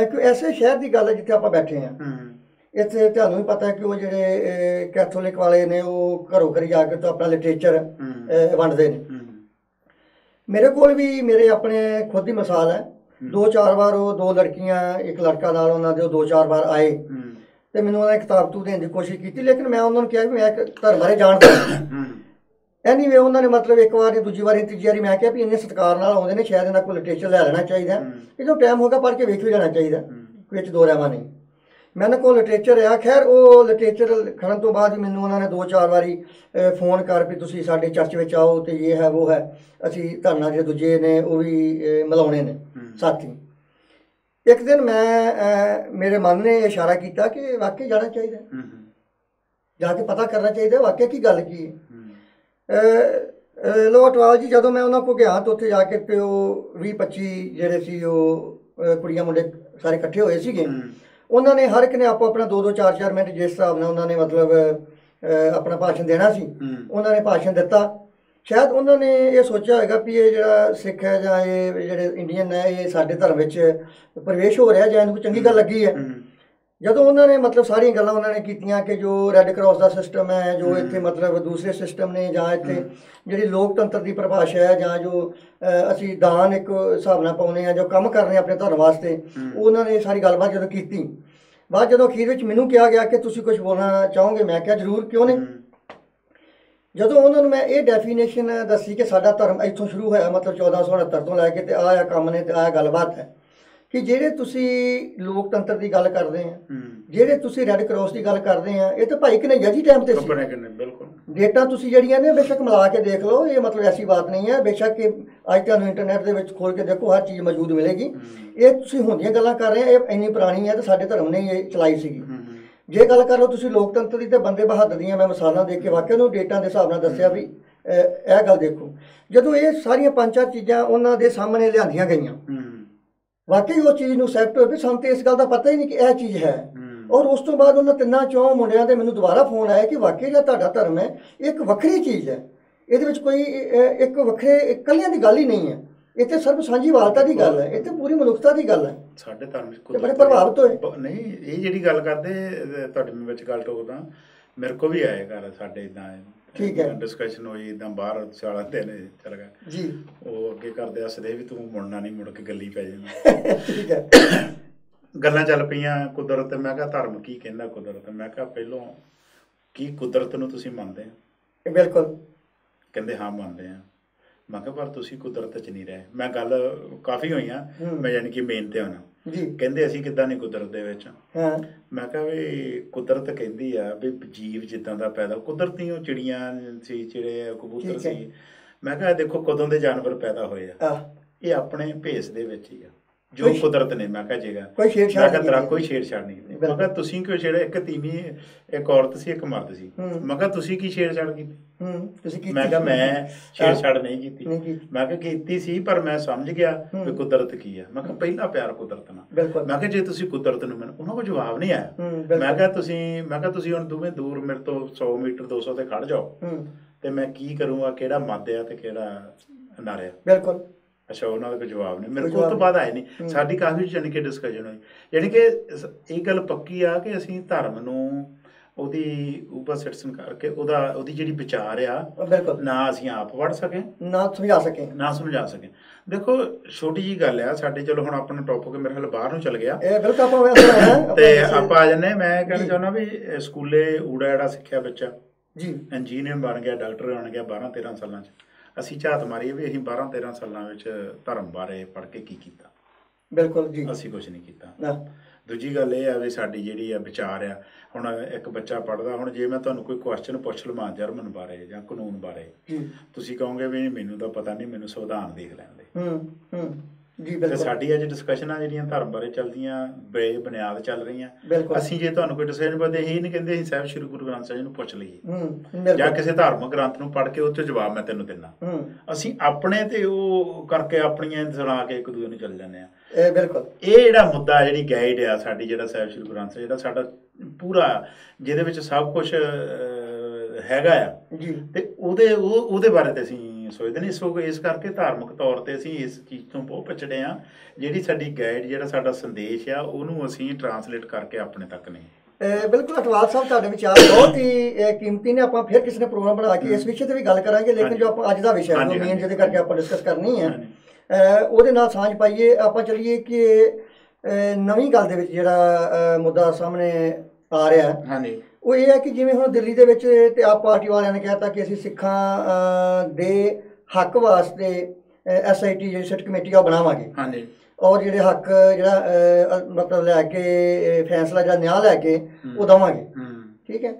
ਕਿ ਐਸੇ ਸ਼ਹਿਰ ਦੀ ਗੱਲ ਹੈ ਜਿੱਥੇ ਆਪਾਂ ਬੈਠੇ ਹਾਂ, ਇੱਥੇ ਤੁਹਾਨੂੰ ਵੀ ਪਤਾ ਕਿ ਉਹ ਜਿਹੜੇ ਕੈਥੋਲਿਕ ਵਾਲੇ ਨੇ, ਉਹ ਘਰੋਂ ਘਰੀ ਜਾ ਕੇ ਤਾਂ ਆਪਣਾ ਲਿਟਰੇਚਰ ਵੰਡਦੇ ਨੇ। ਮੇਰੇ ਕੋਲ ਵੀ ਮੇਰੇ ਆਪਣੇ ਖੁਦ ਦੀ ਮਿਸਾਲ ਹੈ। 2-4 ਵਾਰ ਉਹ 2 ਲੜਕੀਆਂ, ਇੱਕ ਲੜਕਾ ਨਾਲ, ਉਹਨਾਂ ਦੇ ਉਹ 2-4 ਵਾਰ ਆਏ ਤੇ ਮੈਨੂੰ ਉਹਨਾਂ ਨੇ ਕਿਤਾਬ ਤੂ ਦੇਣ ਦੀ ਕੋਸ਼ਿਸ਼ ਕੀਤੀ, ਲੇਕਿਨ ਮੈਂ ਉਹਨਾਂ ਨੂੰ ਕਿਹਾ ਵੀ ਮੈਂ ਇੱਕ ਧਰਮ ਬਾਰੇ ਜਾਣਦਾ। ਐਨੀਵੇ ਉਹਨਾਂ ਨੇ ਮਤਲਬ ਇੱਕ ਵਾਰ, ਦੂਜੀ ਵਾਰੀ, ਤੀਜੀ ਵਾਰੀ ਮੈਂ ਕਿਹਾ ਵੀ ਇੰਨੇ ਸਤਿਕਾਰ ਨਾਲ ਆਉਂਦੇ ਨੇ, ਸ਼ਾਇਦ ਇਹਨਾਂ ਕੋਲ ਲਿਟਰੇਚਰ ਲੈ ਲੈਣਾ ਚਾਹੀਦਾ, ਜਦੋਂ ਟਾਈਮ ਹੋਗਾ ਪੜ੍ਹ ਕੇ ਵੇਖ ਵੀ ਲੈਣਾ ਚਾਹੀਦਾ, ਵਿੱਚ 2 ਰਹਿਵਾਂ ਨਹੀਂ। ਮੈਂ ਇਹਨਾਂ ਕੋਲ ਲਿਟਰੇਚਰ ਆ। ਖੈਰ, ਉਹ ਲਿਟਰੇਚਰ ਲਿਖਣ ਤੋਂ ਬਾਅਦ ਮੈਨੂੰ ਉਹਨਾਂ ਨੇ 2-4 ਵਾਰੀ ਫੋਨ ਕਰ ਵੀ ਤੁਸੀਂ ਸਾਡੇ ਚਰਚ ਵਿੱਚ ਆਓ, ਤੇ ਇਹ ਹੈ ਉਹ ਹੈ, ਅਸੀਂ ਧਰਨਾ ਜਿਹੜੇ ਦੂਜੇ ਨੇ ਉਹ ਵੀ ਮਿਲਾਉਣੇ ਨੇ ਸਾਥੀ। ਇੱਕ ਦਿਨ ਮੇਰੇ ਮਨ ਨੇ ਇਸ਼ਾਰਾ ਕੀਤਾ ਕਿ ਵਾਕਈ ਜਾਣਾ ਚਾਹੀਦਾ, ਜਾ ਕੇ ਪਤਾ ਕਰਨਾ ਚਾਹੀਦਾ ਵਾਕਿਆ ਕੀ ਗੱਲ ਕੀ ਹੈ। ਲੋ ਅਟਵਾਲ ਜੀ, ਜਦੋਂ ਮੈਂ ਉਹਨਾਂ ਕੋਲ ਗਿਆ ਤਾਂ ਉੱਥੇ ਜਾ ਕੇ ਤੇ ਉਹ 20-25 ਜਿਹੜੇ ਸੀ ਉਹ ਕੁੜੀਆਂ ਮੁੰਡੇ ਸਾਰੇ ਇਕੱਠੇ ਹੋਏ ਸੀਗੇ। ਉਹਨਾਂ ਨੇ ਹਰ ਇੱਕ ਨੇ ਆਪੋ ਆਪਣਾ 2-2, 4-4 ਮਿੰਟ ਜਿਸ ਹਿਸਾਬ ਨਾਲ ਉਹਨਾਂ ਨੇ ਮਤਲਬ ਆਪਣਾ ਭਾਸ਼ਣ ਦੇਣਾ ਸੀ, ਉਹਨਾਂ ਨੇ ਭਾਸ਼ਣ ਦਿੱਤਾ। ਸ਼ਾਇਦ ਉਹਨਾਂ ਨੇ ਇਹ ਸੋਚਿਆ ਹੋਏਗਾ ਵੀ ਇਹ ਜਿਹੜਾ ਸਿੱਖ ਹੈ ਜਾਂ ਇਹ ਜਿਹੜੇ ਇੰਡੀਅਨ ਹੈ, ਇਹ ਸਾਡੇ ਧਰਮ ਵਿੱਚ ਪ੍ਰਵੇਸ਼ ਹੋ ਰਿਹਾ, ਜਾਂ ਇਹਨੂੰ ਕੋਈ ਚੰਗੀ ਗੱਲ ਲੱਗੀ ਹੈ। ਜਦੋਂ ਉਹਨਾਂ ਨੇ ਮਤਲਬ ਸਾਰੀਆਂ ਗੱਲਾਂ ਉਹਨਾਂ ਨੇ ਕੀਤੀਆਂ ਕਿ ਜੋ ਰੈੱਡ ਕਰਾਸ ਦਾ ਸਿਸਟਮ ਹੈ, ਜੋ ਇੱਥੇ ਮਤਲਬ ਦੂਸਰੇ ਸਿਸਟਮ ਨੇ, ਜਾਂ ਇੱਥੇ ਜਿਹੜੀ ਲੋਕਤੰਤਰ ਦੀ ਪਰਿਭਾਸ਼ਾ ਹੈ, ਜਾਂ ਜੋ ਅਸੀਂ ਦਾਨ ਇੱਕ ਹਿਸਾਬ ਨਾਲ ਪਾਉਂਦੇ ਹਾਂ, ਜੋ ਕੰਮ ਕਰ ਰਹੇ ਆਪਣੇ ਧਰਮ ਵਾਸਤੇ, ਉਹਨਾਂ ਨੇ ਸਾਰੀ ਗੱਲਬਾਤ ਜਦੋਂ ਕੀਤੀ, ਬਾਅਦ ਜਦੋਂ ਅਖੀਰ ਵਿੱਚ ਮੈਨੂੰ ਕਿਹਾ ਗਿਆ ਕਿ ਤੁਸੀਂ ਕੁਝ ਬੋਲਣਾ ਚਾਹੋਗੇ, ਮੈਂ ਕਿਹਾ ਜ਼ਰੂਰ, ਕਿਉਂ ਨਹੀਂ। ਜਦੋਂ ਉਹਨਾਂ ਨੂੰ ਮੈਂ ਇਹ ਡੈਫੀਨੇਸ਼ਨ ਦੱਸੀ ਕਿ ਸਾਡਾ ਧਰਮ ਇੱਥੋਂ ਸ਼ੁਰੂ ਹੋਇਆ, ਮਤਲਬ 1469 ਤੋਂ ਲੈ ਕੇ ਤੇ ਆਹ ਕੰਮ ਨੇ ਤੇ ਆਹ ਗੱਲਬਾਤ ਹੈ, ਕਿ ਜਿਹੜੇ ਤੁਸੀਂ ਲੋਕਤੰਤਰ ਦੀ ਗੱਲ ਕਰਦੇ ਆ, ਜਿਹੜੇ ਤੁਸੀਂ ਰੈੱਡ ਕਰਾਸ ਦੀ ਗੱਲ ਕਰਦੇ ਆ, ਇਹ ਤਾਂ ਭਾਈ ਕਨ੍ਹਈਆ ਜੀ ਟਾਈਮ ਤੇ ਸੀ। ਬਿਲਕੁਲ ਡੇਟਾਂ ਤੁਸੀਂ ਜਿਹੜੀਆਂ ਨੇ ਬੇਸ਼ੱਕ ਮਿਲਾ ਕੇ ਦੇਖ ਲਓ, ਇਹ ਮਤਲਬ ਐਸੀ ਬਾਤ ਨਹੀਂ ਹੈ। ਬੇਸ਼ੱਕ ਕਿ ਅੱਜ ਤੁਹਾਨੂੰ ਇੰਟਰਨੈਟ ਦੇ ਵਿੱਚ ਖੋਲ ਕੇ ਦੇਖੋ, ਹਰ ਚੀਜ਼ ਮੌਜੂਦ ਮਿਲੇਗੀ। ਇਹ ਤੁਸੀਂ ਹੁੰਦੀਆਂ ਗੱਲਾਂ ਕਰ ਰਹੇ ਆ, ਇਹ ਇੰਨੀ ਪੁਰਾਣੀ ਹੈ ਤੇ ਸਾਡੇ ਧਰਮ ਨੇ ਇਹ ਚਲਾਈ ਸੀਗੀ। ਜੇ ਗੱਲ ਕਰ ਲਓ ਤੁਸੀਂ ਲੋਕਤੰਤਰ ਦੀ, ਤੇ ਬੰਦੇ ਬਹਾਦਰ ਦੀਆਂ ਮੈਂ ਮਿਸਾਲਾਂ ਦੇਖ ਕੇ ਵਾਕਿਆ ਉਹਨੂੰ ਡੇਟਾਂ ਦੇ ਹਿਸਾਬ ਨਾਲ ਦੱਸਿਆ ਵੀ ਇਹ ਗੱਲ ਦੇਖੋ। ਜਦੋਂ ਇਹ ਸਾਰੀਆਂ 5-4 ਚੀਜ਼ਾਂ ਉਹਨਾਂ ਦੇ ਸਾਹਮਣੇ ਲਿਆਂਦੀਆਂ ਗਈਆਂ, ਵਾਕਈ ਉਹ ਚੀਜ਼ ਨੂੰ ਐਕਸੈਪਟ ਹੋਏ ਵੀ ਸਾਨੂੰ ਤੇ ਇਸ ਗੱਲ ਦਾ ਪਤਾ ਹੀ ਨਹੀਂ ਕਿ ਇਹ ਚੀਜ਼ ਹੈ। ਔਰ ਉਸ ਤੋਂ ਬਾਅਦ ਉਹਨਾਂ 3-4 ਮੁੰਡਿਆਂ ਦੇ ਮੈਨੂੰ ਦੁਬਾਰਾ ਫੋਨ ਆਇਆ ਕਿ ਵਾਕਈ ਜਿਹੜਾ ਤੁਹਾਡਾ ਧਰਮ ਹੈ ਇੱਕ ਵੱਖਰੀ ਚੀਜ਼ ਹੈ, ਇਹਦੇ ਵਿੱਚ ਕੋਈ ਇੱਕ ਵੱਖਰੇ ਇਕੱਲਿਆਂ ਦੀ ਗੱਲ ਹੀ ਨਹੀਂ ਹੈ, ਇੱਥੇ ਸਰਬ ਸਾਂਝੀਵਾਲਤਾ ਦੀ ਗੱਲ ਹੈ, ਇੱਥੇ ਪੂਰੀ ਮਨੁੱਖਤਾ ਦੀ ਗੱਲ ਹੈ। ਸਾਡੇ ਧਰਮ ਬੜੇ ਪ੍ਰਭਾਵਿਤ ਹੋਏ। ਨਹੀਂ, ਇਹ ਜਿਹੜੀ ਗੱਲ ਕਰਦੇ ਤੁਹਾਡੇ ਵਿੱਚ ਗੱਲ ਟੋਕਦਾ, ਮੇਰੇ ਕੋਲ ਵੀ ਆਏ ਘਰ ਸਾਡੇ ਇੱਦਾਂ ਠੀਕ ਹੈ ਡਿਸਕਸ਼ਨ ਹੋਈ, ਇੱਦਾਂ ਬਾਹਰ ਸਾਲਾ ਦਿਨ ਚੱਲ ਗਿਆ ਜੀ, ਉਹ ਅੱਗੇ ਕਰਦੇ ਹੱਸਦੇ ਵੀ ਤੂੰ ਮੁੜਨਾ ਨਹੀਂ, ਮੁੜ ਕੇ ਗੱਲੀ ਪੈ ਜਾਣਾ। ਠੀਕ ਹੈ, ਗੱਲਾਂ ਚੱਲ ਪਈਆਂ ਕੁਦਰਤ। ਮੈਂ ਕਿਹਾ ਧਰਮ ਕੀ ਕਹਿੰਦਾ ਕੁਦਰਤ? ਮੈਂ ਕਿਹਾ ਪਹਿਲੋਂ ਕੀ ਕੁਦਰਤ ਨੂੰ ਤੁਸੀਂ ਮੰਨਦੇ ਹੋ? ਬਿਲਕੁਲ। ਕਹਿੰਦੇ ਹਾਂ ਮੰਨਦੇ ਹਾਂ। ਮੈਂ ਕਿਹਾ ਪਰ ਤੁਸੀਂ ਕੁਦਰਤ 'ਚ ਨਹੀਂ ਰਹੇ। ਮੈਂ ਗੱਲ ਕਾਫੀ ਹੋਈਆਂ, ਮੈਂ ਯਾਨੀ ਕਿ ਮੇਨ ਤੇ ਹੋਣਾ ਜੀ। ਕਹਿੰਦੇ ਅਸੀਂ ਕਿੱਦਾਂ ਨਹੀਂ ਕੁਦਰਤ ਦੇ ਵਿੱਚ। ਹਾਂ, ਮੈਂ ਕਿਹਾ ਵੀ ਕੁਦਰਤ ਕਹਿੰਦੀ ਆ ਵੀ ਜੀਵ ਜਿੱਦਾਂ ਦਾ ਪੈਦਾ, ਕੁਦਰਤੀ ਉਹ ਚਿੜੀਆਂ ਸੀ, ਚਿੜੇ ਕਬੂਤਰ ਸੀ। ਮੈਂ ਕਿਹਾ ਦੇਖੋ ਕਦੋਂ ਦੇ ਜਾਨਵਰ ਪੈਦਾ ਹੋਏ ਆ, ਇਹ ਆਪਣੇ ਭੇਸ ਦੇ ਵਿੱਚ ਹੀ ਆ ਜੋ ਕੁਦਰਤ ਨੇ। ਮੈਂ ਕਿਹਾ ਜੇਗਾ ਕੋਈ ਛੇੜਛਾੜ ਨਹੀਂ। ਮੈਂ ਕਿਹਾ ਤੁਸੀਂ ਕਿਉਂ ਛੇੜਿਆ? ਇੱਕ ਤੀਵੀਂ, ਇੱਕ ਔਰਤ ਸੀ, ਇੱਕ ਮਰਦ ਸੀ। ਮੈਂ ਕਿਹਾ ਤੁਸੀਂ ਕੀ ਛੇੜਛਾੜ ਕੀਤੀ? ਮੈਂ ਕਿਹਾ ਮੈਂ ਛੇੜਛਾੜ ਨਹੀਂ ਕੀਤੀ। ਮੈਂ ਕਿਹਾ ਕੀਤੀ ਸੀ, ਪਰ ਮੈਂ ਸਮਝ ਗਿਆ ਵੀ ਕੁਦਰਤ ਕੀ ਆ। ਮੈਂ ਕਿਹਾ ਪਹਿਲਾ ਪਿਆਰ ਕੁਦਰਤ ਨਾਲ। ਮੈਂ ਕਿਹਾ ਜੇ ਤੁਸੀਂ ਕੁਦਰਤ ਨੂੰ, ਮੈਨੂੰ ਉਹਨਾਂ ਕੋਲ ਜਵਾਬ ਨਹੀਂ ਆਇਆ। ਮੈਂ ਕਿਹਾ ਤੁਸੀਂ ਹੁਣ ਦੋਵੇਂ ਦੂਰ ਮੇਰੇ ਤੋਂ 100 ਮੀਟਰ 200 ਤੇ ਖੜ ਜਾਓ ਤੇ ਮੈਂ ਕੀ ਕਰੂੰਗਾ, ਕਿਹੜਾ ਮੱਧ ਆ ਤੇ ਕਿਹੜਾ ਨਾਰਿਆ। ਬਿਲਕੁਲ। ਅੱਛਾ, ਉਹਨਾਂ ਦਾ ਕੋਈ ਜਵਾਬ ਨਹੀਂ ਮੇਰੇ ਕੋਲ। ਉਸ ਤੋਂ ਬਾਅਦ ਆਏ ਨਹੀਂ। ਸਾਡੀ ਕਾਫੀ ਯਾਨੀ ਕਿ ਡਿਸਕਸ਼ਨ ਹੋਈ, ਯਾਨੀ ਕਿ ਇਹ ਗੱਲ ਪੱਕੀ ਆ ਕਿ ਅਸੀਂ ਧਰਮ ਨੂੰ ਉਹਦੀ ਉੱਪਰ ਸਿਟਸਨ ਕਰਕੇ ਉਹਦੀ ਜਿਹੜੀ ਵਿਚਾਰ ਆ ਨਾ ਅਸੀਂ ਆਪ ਪੜ੍ਹ ਸਕੇ, ਨਾ ਸਮਝਾ ਸਕੇ। ਦੇਖੋ ਛੋਟੀ ਜੀ ਗੱਲ ਆ ਸਾਡੇ, ਚਲੋ ਹੁਣ ਆਪਣਾ ਟੌਪਿਕ ਮੇਰੇ ਖਿਆਲ ਬਾਹਰ ਨੂੰ ਚੱਲ ਗਿਆ ਤੇ ਆਪਾਂ ਆ ਜਾਂਦੇ। ਮੈਂ ਕਹਿਣਾ ਚਾਹੁੰਦਾ ਵੀ ਸਕੂਲੇ ਊੜਾ ਐੜਾ ਸਿੱਖਿਆ ਬੱਚਾ ਜੀ, ਇੰਜੀਨੀਅਰ ਬਣ ਗਿਆ, ਡਾਕਟਰ ਬਣ ਗਿਆ 12-13 ਸਾਲਾਂ 'ਚ। ਅਸੀਂ ਝਾਤ ਮਾਰੀਏ ਵੀ ਅਸੀਂ 12-13 ਸਾਲਾਂ ਵਿੱਚ ਧਰਮ ਬਾਰੇ ਪੜ੍ਹ ਕੇ ਕੀ ਕੀਤਾ? ਬਿਲਕੁਲ ਜੀ, ਅਸੀਂ ਕੁਛ ਨਹੀਂ ਕੀਤਾ। ਦੂਜੀ ਗੱਲ ਇਹ ਆ ਵੀ ਸਾਡੀ ਜਿਹੜੀ ਆ ਵਿਚਾਰ ਆ, ਹੁਣ ਇੱਕ ਬੱਚਾ ਪੜ੍ਹਦਾ, ਹੁਣ ਜੇ ਮੈਂ ਤੁਹਾਨੂੰ ਕੋਈ ਕੁਐਸਚਨ ਪੁੱਛ ਲਵਾਂ ਜਰਮਨ ਬਾਰੇ ਜਾਂ ਕਾਨੂੰਨ ਬਾਰੇ, ਤੁਸੀਂ ਕਹੋਗੇ ਵੀ ਮੈਨੂੰ ਤਾਂ ਪਤਾ ਨਹੀਂ, ਮੈਨੂੰ ਸੰਵਿਧਾਨ ਦੇਖ ਲੈਣ ਦੇ। ਤੇ ਸਾਡੀ ਅੱਜ ਡਿਸਕਸ਼ਨਾਂ ਜਿਹੜੀਆਂ ਧਰਮ ਬਾਰੇ ਚੱਲਦੀਆਂ ਬੇਬੁਨਿਆਦ ਚੱਲ ਰਹੀਆਂ। ਅਸੀਂ ਜੇ ਤੁਹਾਨੂੰ ਕੋਈ ਡਿਸੀਜਨ ਪਾਉਂਦੇ, ਇਹ ਨਹੀਂ ਕਹਿੰਦੇ ਅਸੀਂ ਸਾਹਿਬ ਸ਼੍ਰੀ ਗੁਰੂ ਗ੍ਰੰਥ ਸਾਹਿਬ ਨੂੰ ਪੁੱਛ ਲਈਏ ਜਾਂ ਕਿਸੇ ਧਾਰਮਿਕ ਗ੍ਰੰਥ ਨੂੰ ਪੜ੍ਹ ਕੇ ਉਹ 'ਚ ਜਵਾਬ ਮੈਂ ਤੈਨੂੰ ਦਿੰਦਾ। ਅਸੀਂ ਆਪਣੇ ਤੇ ਉਹ ਕਰਕੇ ਆਪਣੀਆਂ ਸੁਣਾ ਕੇ ਇੱਕ ਦੂਜੇ ਨੂੰ ਚੱਲ ਜਾਂਦੇ ਆ। ਬਿਲਕੁਲ। ਇਹ ਜਿਹੜਾ ਮੁੱਦਾ, ਜਿਹੜੀ ਗਾਈਡ ਆ ਸਾਡੀ, ਜਿਹੜਾ ਸਾਹਿਬ ਸ਼੍ਰੀ ਗੁਰੂ ਗ੍ਰੰਥ ਸਾਹਿਬ, ਜਿਹੜਾ ਸਾਡਾ ਪੂਰਾ ਜਿਹਦੇ ਵਿੱਚ ਸਭ ਕੁਛ ਹੈਗਾ ਆ ਜੀ, ਤੇ ਉਹਦੇ ਬਾਰੇ ਤੇ ਅਸੀਂ ਸੋਚਦੇ ਨਹੀਂ। ਸੋ ਇਸ ਕਰਕੇ ਧਾਰਮਿਕ ਤੌਰ ਤੇ ਅਸੀਂ ਇਸ ਚੀਜ਼ ਤੋਂ ਬਹੁਤ ਪਿਛੜੇ ਆ। ਜਿਹੜੀ ਸਾਡੀ ਗਾਈਡ, ਜਿਹੜਾ ਸਾਡਾ ਸੰਦੇਸ਼ ਆ, ਉਹਨੂੰ ਅਸੀਂ ਟਰਾਂਸਲੇਟ ਕਰਕੇ ਆਪਣੇ ਤੱਕ ਨਹੀਂ। ਬਿਲਕੁਲ ਅਟਵਾਲ ਸਾਹਿਬ, ਤੁਹਾਡੇ ਵਿਚਾਰ ਬਹੁਤ ਹੀ ਕੀਮਤੀ ਨੇ। ਆਪਾਂ ਫਿਰ ਕਿਸੇ ਨੇ ਪ੍ਰੋਗਰਾਮ ਬਣਾ ਕੇ ਇਸ ਵਿਸ਼ੇ ਤੇ ਵੀ ਗੱਲ ਕਰਾਂਗੇ, ਲੇਕਿਨ ਜੋ ਆਪਾਂ ਅੱਜ ਦਾ ਵਿਸ਼ਾ ਹੈ, ਮੇਨ ਜਿਹਦੇ ਕਰਕੇ ਆਪਾਂ ਡਿਸਕਸ ਕਰਨੀ ਹੈ, ਉਹਦੇ ਨਾਲ ਸਾਂਝ ਪਾਈਏ। ਆਪਾਂ ਚੱਲੀਏ ਕਿ ਨਵੀਂ ਗੱਲ ਦੇ ਵਿੱਚ ਜਿਹੜਾ ਮੁੱਦਾ ਸਾਹਮਣੇ ਆ ਰਿਹਾ ਉਹ ਇਹ ਹੈ ਕਿ ਜਿਵੇਂ ਹੁਣ ਦਿੱਲੀ ਦੇ ਵਿੱਚ ਤੇ ਆਪ ਪਾਰਟੀ ਵਾਲਿਆਂ ਨੇ ਕਹਿਤਾ ਕਿ ਅਸੀਂ ਸਿੱਖਾਂ ਦੇ ਹੱਕ ਵਾਸਤੇ SIT ਜਿਹੜੀ ਸਿੱਟ ਕਮੇਟੀ ਉਹ ਬਣਾਵਾਂਗੇ, ਔਰ ਜਿਹੜੇ ਹੱਕ ਜਿਹੜਾ ਮਤਲਬ ਲੈ ਕੇ ਫੈਸਲਾ ਜਿਹੜਾ ਨਿਆਂ ਲੈ ਕੇ ਉਹ ਦੇਵਾਂਗੇ। ਠੀਕ ਹੈ।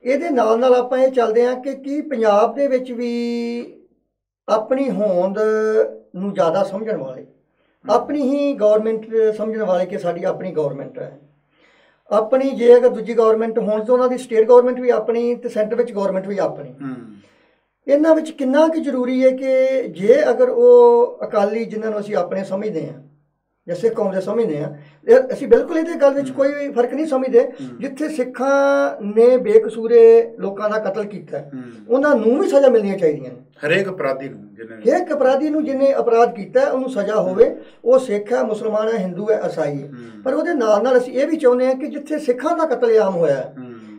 ਇਹਦੇ ਨਾਲ ਆਪਾਂ ਇਹ ਚੱਲਦੇ ਹਾਂ ਕਿ ਕੀ ਪੰਜਾਬ ਦੇ ਵਿੱਚ ਵੀ ਆਪਣੀ ਹੋਂਦ ਨੂੰ ਜ਼ਿਆਦਾ ਸਮਝਣ ਵਾਲੇ, ਆਪਣੀ ਹੀ ਗੌਰਮੈਂਟ ਸਮਝਣ ਵਾਲੇ ਕਿ ਸਾਡੀ ਆਪਣੀ ਗੌਰਮੈਂਟ ਹੈ, ਆਪਣੀ ਜੇ ਅਗਰ ਦੂਜੀ ਗੌਰਮੈਂਟ ਹੋਣ ਤਾਂ ਉਹਨਾਂ ਦੀ ਸਟੇਟ ਗੌਰਮੈਂਟ ਵੀ ਆਪਣੀ ਤੇ ਸੈਂਟਰ ਵਿੱਚ ਗੌਰਮੈਂਟ ਵੀ ਆਪਣੀ, ਇਹਨਾਂ ਵਿੱਚ ਕਿੰਨਾ ਕੁ ਜ਼ਰੂਰੀ ਹੈ ਕਿ ਜੇ ਅਗਰ ਉਹ ਅਕਾਲੀ ਜਿਨ੍ਹਾਂ ਨੂੰ ਅਸੀਂ ਆਪਣੇ ਸਮਝਦੇ ਹਾਂ ਜਾਂ ਸਿੱਖ ਕੌਮ ਦੇ ਸਮਝਦੇ ਹਾਂ। ਅਸੀਂ ਬਿਲਕੁਲ ਇਹਦੇ ਗੱਲ ਵਿੱਚ ਕੋਈ ਫਰਕ ਨਹੀਂ ਸਮਝਦੇ। ਜਿੱਥੇ ਸਿੱਖਾਂ ਨੇ ਬੇਕਸੂਰੇ ਲੋਕਾਂ ਦਾ ਕਤਲ ਕੀਤਾ ਉਹਨਾਂ ਨੂੰ ਵੀ ਸਜ਼ਾ ਮਿਲਣੀਆਂ ਚਾਹੀਦੀਆਂ ਨੇ। ਹਰੇਕ ਅਪਰਾਧੀ ਨੂੰ ਜਿਹਨੇ ਅਪਰਾਧ ਕੀਤਾ ਉਹਨੂੰ ਸਜ਼ਾ ਹੋਵੇ। ਉਹ ਸਿੱਖ ਹੈ, ਮੁਸਲਮਾਨ ਹੈ, ਹਿੰਦੂ ਹੈ, ਈਸਾਈ ਹੈ। ਪਰ ਉਹਦੇ ਨਾਲ ਨਾਲ ਅਸੀਂ ਇਹ ਵੀ ਚਾਹੁੰਦੇ ਹਾਂ ਕਿ ਜਿੱਥੇ ਸਿੱਖਾਂ ਦਾ ਕਤਲੇਆਮ ਹੋਇਆ,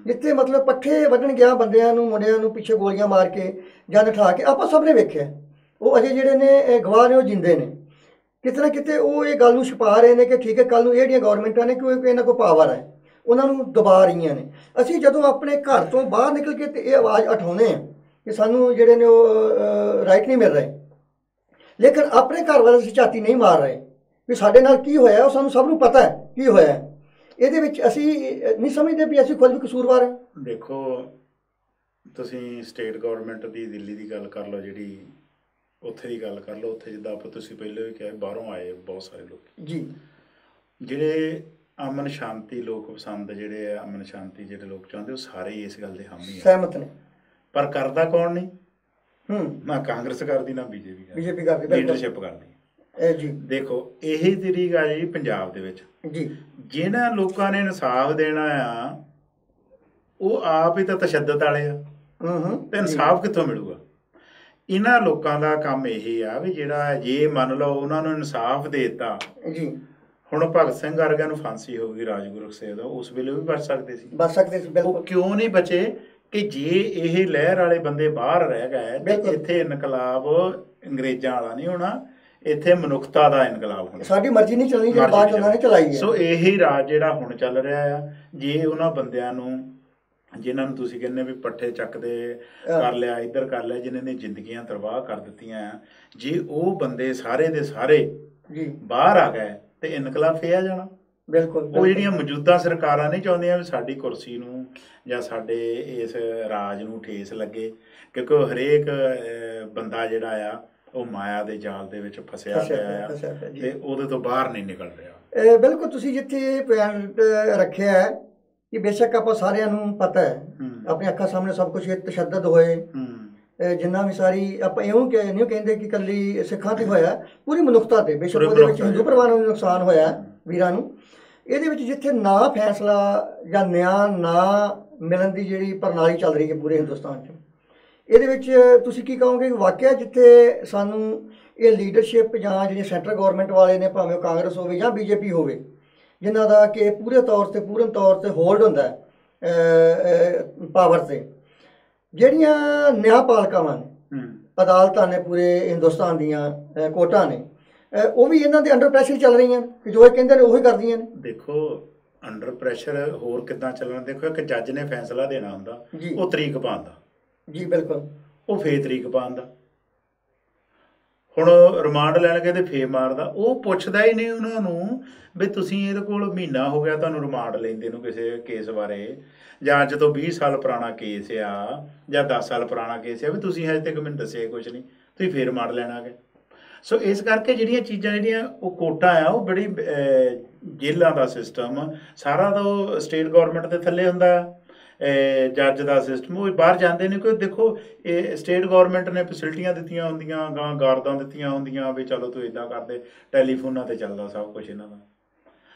ਜਿੱਥੇ ਮਤਲਬ ਪੱਠੇ ਵੱਢਣ ਗਿਆ ਬੰਦਿਆਂ ਨੂੰ, ਮੁੰਡਿਆਂ ਨੂੰ ਪਿੱਛੇ ਗੋਲੀਆਂ ਮਾਰ ਕੇ ਜਾਂ ਨਠਾ ਕੇ, ਆਪਾਂ ਸਭ ਨੇ ਵੇਖਿਆ। ਉਹ ਅਜੇ ਜਿਹੜੇ ਨੇ ਗਵਾਹ ਨੇ ਉਹ ਜਿੰਦੇ ਨੇ। ਕਿਤੇ ਨਾ ਕਿਤੇ ਉਹ ਇਹ ਗੱਲ ਨੂੰ ਛੁਪਾ ਰਹੇ ਨੇ ਕਿ ਠੀਕ ਹੈ ਕੱਲ੍ਹ ਨੂੰ ਇਹ ਜਿਹੜੀਆਂ ਗੌਰਮੈਂਟਾਂ ਨੇ ਕਿ ਇਹਨਾਂ ਕੋਲ ਪਾਵਰ ਹੈ, ਉਹਨਾਂ ਨੂੰ ਦਬਾ ਰਹੀਆਂ ਨੇ। ਅਸੀਂ ਜਦੋਂ ਆਪਣੇ ਘਰ ਤੋਂ ਬਾਹਰ ਨਿਕਲ ਕੇ ਤੇ ਇਹ ਆਵਾਜ਼ ਉਠਾਉਂਦੇ ਹਾਂ ਕਿ ਸਾਨੂੰ ਜਿਹੜੇ ਨੇ ਉਹ ਰਾਈਟ ਨਹੀਂ ਮਿਲ ਰਹੇ, ਲੇਕਿਨ ਆਪਣੇ ਘਰ ਵਾਲੇ ਅਸੀਂ ਝਾਤੀ ਨਹੀਂ ਮਾਰ ਰਹੇ ਵੀ ਸਾਡੇ ਨਾਲ ਕੀ ਹੋਇਆ। ਉਹ ਸਾਨੂੰ ਸਭ ਨੂੰ ਪਤਾ ਹੈ ਕੀ ਹੋਇਆ। ਇਹਦੇ ਵਿੱਚ ਅਸੀਂ ਨਹੀਂ ਸਮਝਦੇ ਵੀ ਅਸੀਂ ਖੁਦ ਵੀ ਕਸੂਰਵਾਰ ਹਾਂ। ਦੇਖੋ ਤੁਸੀਂ ਸਟੇਟ ਗੌਰਮੈਂਟ ਦੀ ਦਿੱਲੀ ਦੀ ਗੱਲ ਕਰ ਲਓ, ਜਿਹੜੀ ਉੱਥੇ ਦੀ ਗੱਲ ਕਰ ਲਓ। ਉੱਥੇ ਜਿੱਦਾਂ ਆਪਾਂ ਤੁਸੀਂ ਪਹਿਲਾਂ ਵੀ ਕਿਹਾ ਬਾਹਰੋਂ ਆਏ ਬਹੁਤ ਸਾਰੇ ਲੋਕ ਜੀ, ਜਿਹੜੇ ਅਮਨ ਸ਼ਾਂਤੀ ਲੋਕ ਪਸੰਦ, ਜਿਹੜੇ ਅਮਨ ਸ਼ਾਂਤੀ ਜਿਹੜੇ ਲੋਕ ਚਾਹੁੰਦੇ, ਉਹ ਸਾਰੇ ਇਸ ਗੱਲ ਦੇ ਹਾਮੀ ਸਹਿਮਤ ਨੇ। ਪਰ ਕਰਦਾ ਕੌਣ ਨਹੀਂ? ਨਾ ਕਾਂਗਰਸ ਕਰਦੀ, ਨਾ ਬੀਜੇਪੀ ਕਰਦੀ, ਲੀਡਰਸ਼ਿਪ ਕਰਦੀ ਜੀ। ਦੇਖੋ ਇਹੀ ਤਰੀਕ ਆ ਜੀ ਪੰਜਾਬ ਦੇ ਵਿੱਚ ਜੀ, ਜਿਹਨਾਂ ਲੋਕਾਂ ਨੇ ਇਨਸਾਫ ਦੇਣਾ ਆ ਉਹ ਆਪ ਹੀ ਤਾਂ ਤਸ਼ੱਦਦ ਵਾਲੇ ਆ, ਤੇ ਇਨਸਾਫ ਕਿੱਥੋਂ ਮਿਲੂਗਾ? ਇਹਨਾਂ ਲੋਕਾਂ ਦਾ ਕੰਮ ਇਹ ਆ ਵੀ ਜਿਹੜਾ ਜੇ ਮੰਨ ਲਓ ਉਹਨਾਂ ਨੂੰ ਇਨਸਾਫ ਦੇ ਦਿੱਤਾ ਜੀ। ਹੁਣ ਭਗਤ ਸਿੰਘ ਵਰਗਿਆਂ ਨੂੰ ਫਾਂਸੀ ਹੋ ਗਈ, ਰਾਜਗੁਰੂ ਸਾਹਿਬ ਦਾ, ਉਸ ਵੇਲੇ ਵੀ ਬਚ ਸਕਦੇ ਸੀ। ਬਿਲਕੁਲ। ਕਿਉਂ ਨਹੀਂ ਬਚੇ? ਕਿ ਜੇ ਇਹ ਲਹਿਰ ਵਾਲੇ ਬੰਦੇ ਬਾਹਰ ਰਹਿ ਗਏ ਤੇ ਇੱਥੇ ਇਨਕਲਾਬ ਅੰਗਰੇਜ਼ਾਂ ਵਾਲਾ ਨਹੀਂ ਹੋਣਾ, ਇੱਥੇ ਮਨੁੱਖਤਾ ਦਾ ਇਨਕਲਾਬ ਹੋਣਾ। ਸਾਡੀ ਮਰਜ਼ੀ ਨਹੀਂ ਚੱਲਣੀ, ਜਿਹੜੀ ਬਾਅਦ ਉਹਨਾਂ ਨੇ ਚਲਾਈ ਹੈ। ਸੋ ਇਹੀ ਰਾਜ ਜਿਹੜਾ ਹੁਣ ਚੱਲ ਰਿਹਾ ਆ, ਜੇ ਉਹਨਾਂ ਬੰਦਿਆਂ ਨੂੰ ਜਿਨ੍ਹਾਂ ਨੂੰ ਤੁਸੀਂ ਕਹਿੰਦੇ ਵੀ ਪੱਠੇ ਚੱਕਦੇ ਕਰ ਲਿਆ, ਇੱਧਰ ਕਰ ਲਿਆ, ਜਿਨ੍ਹਾਂ ਨੇ ਜ਼ਿੰਦਗੀਆਂ ਤਬਾਹ ਕਰ ਦਿੱਤੀਆਂ, ਜੇ ਉਹ ਬੰਦੇ ਸਾਰੇ ਦੇ ਸਾਰੇ ਬਾਹਰ ਆ ਗਏ ਤੇ ਇਨਕਲਾਬ ਫੇਰ ਜਾਣਾ। ਬਿਲਕੁਲ। ਉਹ ਜਿਹੜੀਆਂ ਮੌਜੂਦਾ ਸਰਕਾਰਾਂ ਨਹੀਂ ਚਾਹੁੰਦੀਆਂ ਵੀ ਸਾਡੀ ਕੁਰਸੀ ਨੂੰ ਜਾਂ ਸਾਡੇ ਇਸ ਰਾਜ ਨੂੰ ਠੇਸ ਲੱਗੇ, ਕਿਉਂਕਿ ਉਹ ਹਰੇਕ ਬੰਦਾ ਜਿਹੜਾ ਆ ਉਹ ਮਾਇਆ ਦੇ ਜਾਲ ਦੇ ਵਿੱਚ ਫਸਿਆ ਪਿਆ ਆ ਤੇ ਉਹਦੇ ਤੋਂ ਬਾਹਰ ਨਹੀਂ ਨਿਕਲ ਰਿਹਾ। ਬਿਲਕੁਲ। ਤੁਸੀਂ ਜਿੱਥੇ ਪੁਆਇੰਟ ਰੱਖਿਆ ਹੈ ਕਿ ਬੇਸ਼ੱਕ ਆਪਾਂ ਸਾਰਿਆਂ ਨੂੰ ਪਤਾ ਹੈ, ਆਪਣੀ ਅੱਖਾਂ ਸਾਹਮਣੇ ਸਭ ਕੁਝ ਤਸ਼ੱਦਦ ਹੋਏ, ਜਿੰਨਾ ਵੀ ਸਾਰੀ ਆਪਾਂ ਇਉਂ ਨਹੀਂ ਕਹਿੰਦੇ ਕਿ ਇਕੱਲੀ ਸਿੱਖਾਂ ਤੇ ਹੋਇਆ, ਪੂਰੀ ਮਨੁੱਖਤਾ ਤੇ। ਬੇਸ਼ੱਕ ਉਹਦੇ ਵਿੱਚ ਹਿੰਦੂ ਪਰਿਵਾਰਾਂ ਨੂੰ ਨੁਕਸਾਨ ਹੋਇਆ, ਵੀਰਾਂ ਨੂੰ। ਇਹਦੇ ਵਿੱਚ ਜਿੱਥੇ ਨਾ ਫੈਸਲਾ ਜਾਂ ਨਿਆਂ ਨਾ ਮਿਲਣ ਦੀ ਜਿਹੜੀ ਪ੍ਰਣਾਲੀ ਚੱਲ ਰਹੀ ਹੈ ਪੂਰੇ ਹਿੰਦੁਸਤਾਨ 'ਚ, ਇਹਦੇ ਵਿੱਚ ਤੁਸੀਂ ਕੀ ਕਹੋਗੇ? ਵਾਕਿਆ ਜਿੱਥੇ ਸਾਨੂੰ ਇਹ ਲੀਡਰਸ਼ਿਪ ਜਾਂ ਜਿਹੜੇ ਸੈਂਟਰ ਗੌਰਮੈਂਟ ਵਾਲੇ ਨੇ, ਭਾਵੇਂ ਉਹ ਕਾਂਗਰਸ ਹੋਵੇ ਜਾਂ ਬੀਜੇਪੀ ਹੋਵੇ, ਜਿਨ੍ਹਾਂ ਦਾ ਕਿ ਪੂਰਨ ਤੌਰ ਤੇ ਹੋਲਡ ਹੁੰਦਾ ਪਾਵਰ 'ਤੇ, ਜਿਹੜੀਆਂ ਨਿਆਂਪਾਲਿਕਾਵਾਂ ਨੇ, ਅਦਾਲਤਾਂ ਨੇ ਪੂਰੇ ਹਿੰਦੁਸਤਾਨ ਦੀਆਂ, ਕੋਰਟਾਂ ਨੇ, ਉਹ ਵੀ ਇਹਨਾਂ ਦੇ ਅੰਡਰ ਪ੍ਰੈਸ਼ਰ ਚੱਲ ਰਹੀਆਂ ਕਿ ਜੋ ਇਹ ਕਹਿੰਦੇ ਨੇ ਉਹੀ ਕਰਦੀਆਂ ਨੇ। ਦੇਖੋ ਅੰਡਰ ਪ੍ਰੈਸ਼ਰ ਹੋਰ ਕਿੱਦਾਂ ਚੱਲਣਾ? ਦੇਖੋ ਇੱਕ ਜੱਜ ਨੇ ਫੈਸਲਾ ਦੇਣਾ ਹੁੰਦਾ, ਉਹ ਤਰੀਕ ਪਾਉਂਦਾ ਜੀ। ਬਿਲਕੁਲ। ਉਹ ਫੇਰ ਤਰੀਕ ਪਾਉਂਦਾ। ਹੁਣ ਰਿਮਾਂਡ ਲੈਣ ਗਏ ਤੇ ਫੇਰ ਮਾਰਦਾ। ਉਹ ਪੁੱਛਦਾ ਹੀ ਨਹੀਂ ਉਹਨਾਂ ਨੂੰ ਵੀ ਤੁਸੀਂ ਇਹਦੇ ਕੋਲ ਮਹੀਨਾ ਹੋ ਗਿਆ ਤੁਹਾਨੂੰ ਰਿਮਾਂਡ ਲੈਂਦੇ ਨੂੰ ਕਿਸੇ ਕੇਸ ਬਾਰੇ, ਜਾਂ ਅੱਜ ਤੋਂ 20 ਸਾਲ ਪੁਰਾਣਾ ਕੇਸ ਆ ਜਾਂ 10 ਸਾਲ ਪੁਰਾਣਾ ਕੇਸ ਆ, ਵੀ ਤੁਸੀਂ ਹਜੇ ਤੱਕ ਮੈਨੂੰ ਦੱਸਿਆ ਕੁਛ ਨਹੀਂ, ਤੁਸੀਂ ਫੇਰ ਰਿਮਾਂਡ ਲੈਣ ਆ ਗਏ। ਸੋ ਇਸ ਕਰਕੇ ਜਿਹੜੀਆਂ ਚੀਜ਼ਾਂ ਜਿਹੜੀਆਂ ਉਹ ਕੋਟਾਂ ਆ, ਉਹ ਬੜੀ ਜੇਲ੍ਹਾਂ ਦਾ ਸਿਸਟਮ ਸਾਰਾ ਤਾਂ ਉਹ ਸਟੇਟ ਗੌਰਮੈਂਟ ਦੇ ਥੱਲੇ ਹੁੰਦਾ ਆ। ਜੱਜ ਦਾ ਸਿਸਟਮ ਉਹ ਬਾਹਰ ਜਾਂਦੇ ਨੇ। ਕੋਈ ਦੇਖੋ ਇਹ ਸਟੇਟ ਗੌਰਮੈਂਟ ਨੇ ਫੈਸਿਲਿਟੀਆਂ ਦਿੱਤੀਆਂ ਹੁੰਦੀਆਂ, ਗਾਰਦਾਂ ਦਿੱਤੀਆਂ ਹੁੰਦੀਆਂ ਵੀ ਚਲੋ ਤੂੰ ਇੱਦਾਂ ਕਰਦੇ, ਟੈਲੀਫੋਨਾਂ 'ਤੇ ਚੱਲਦਾ ਸਭ ਕੁਛ ਇਹਨਾਂ ਦਾ।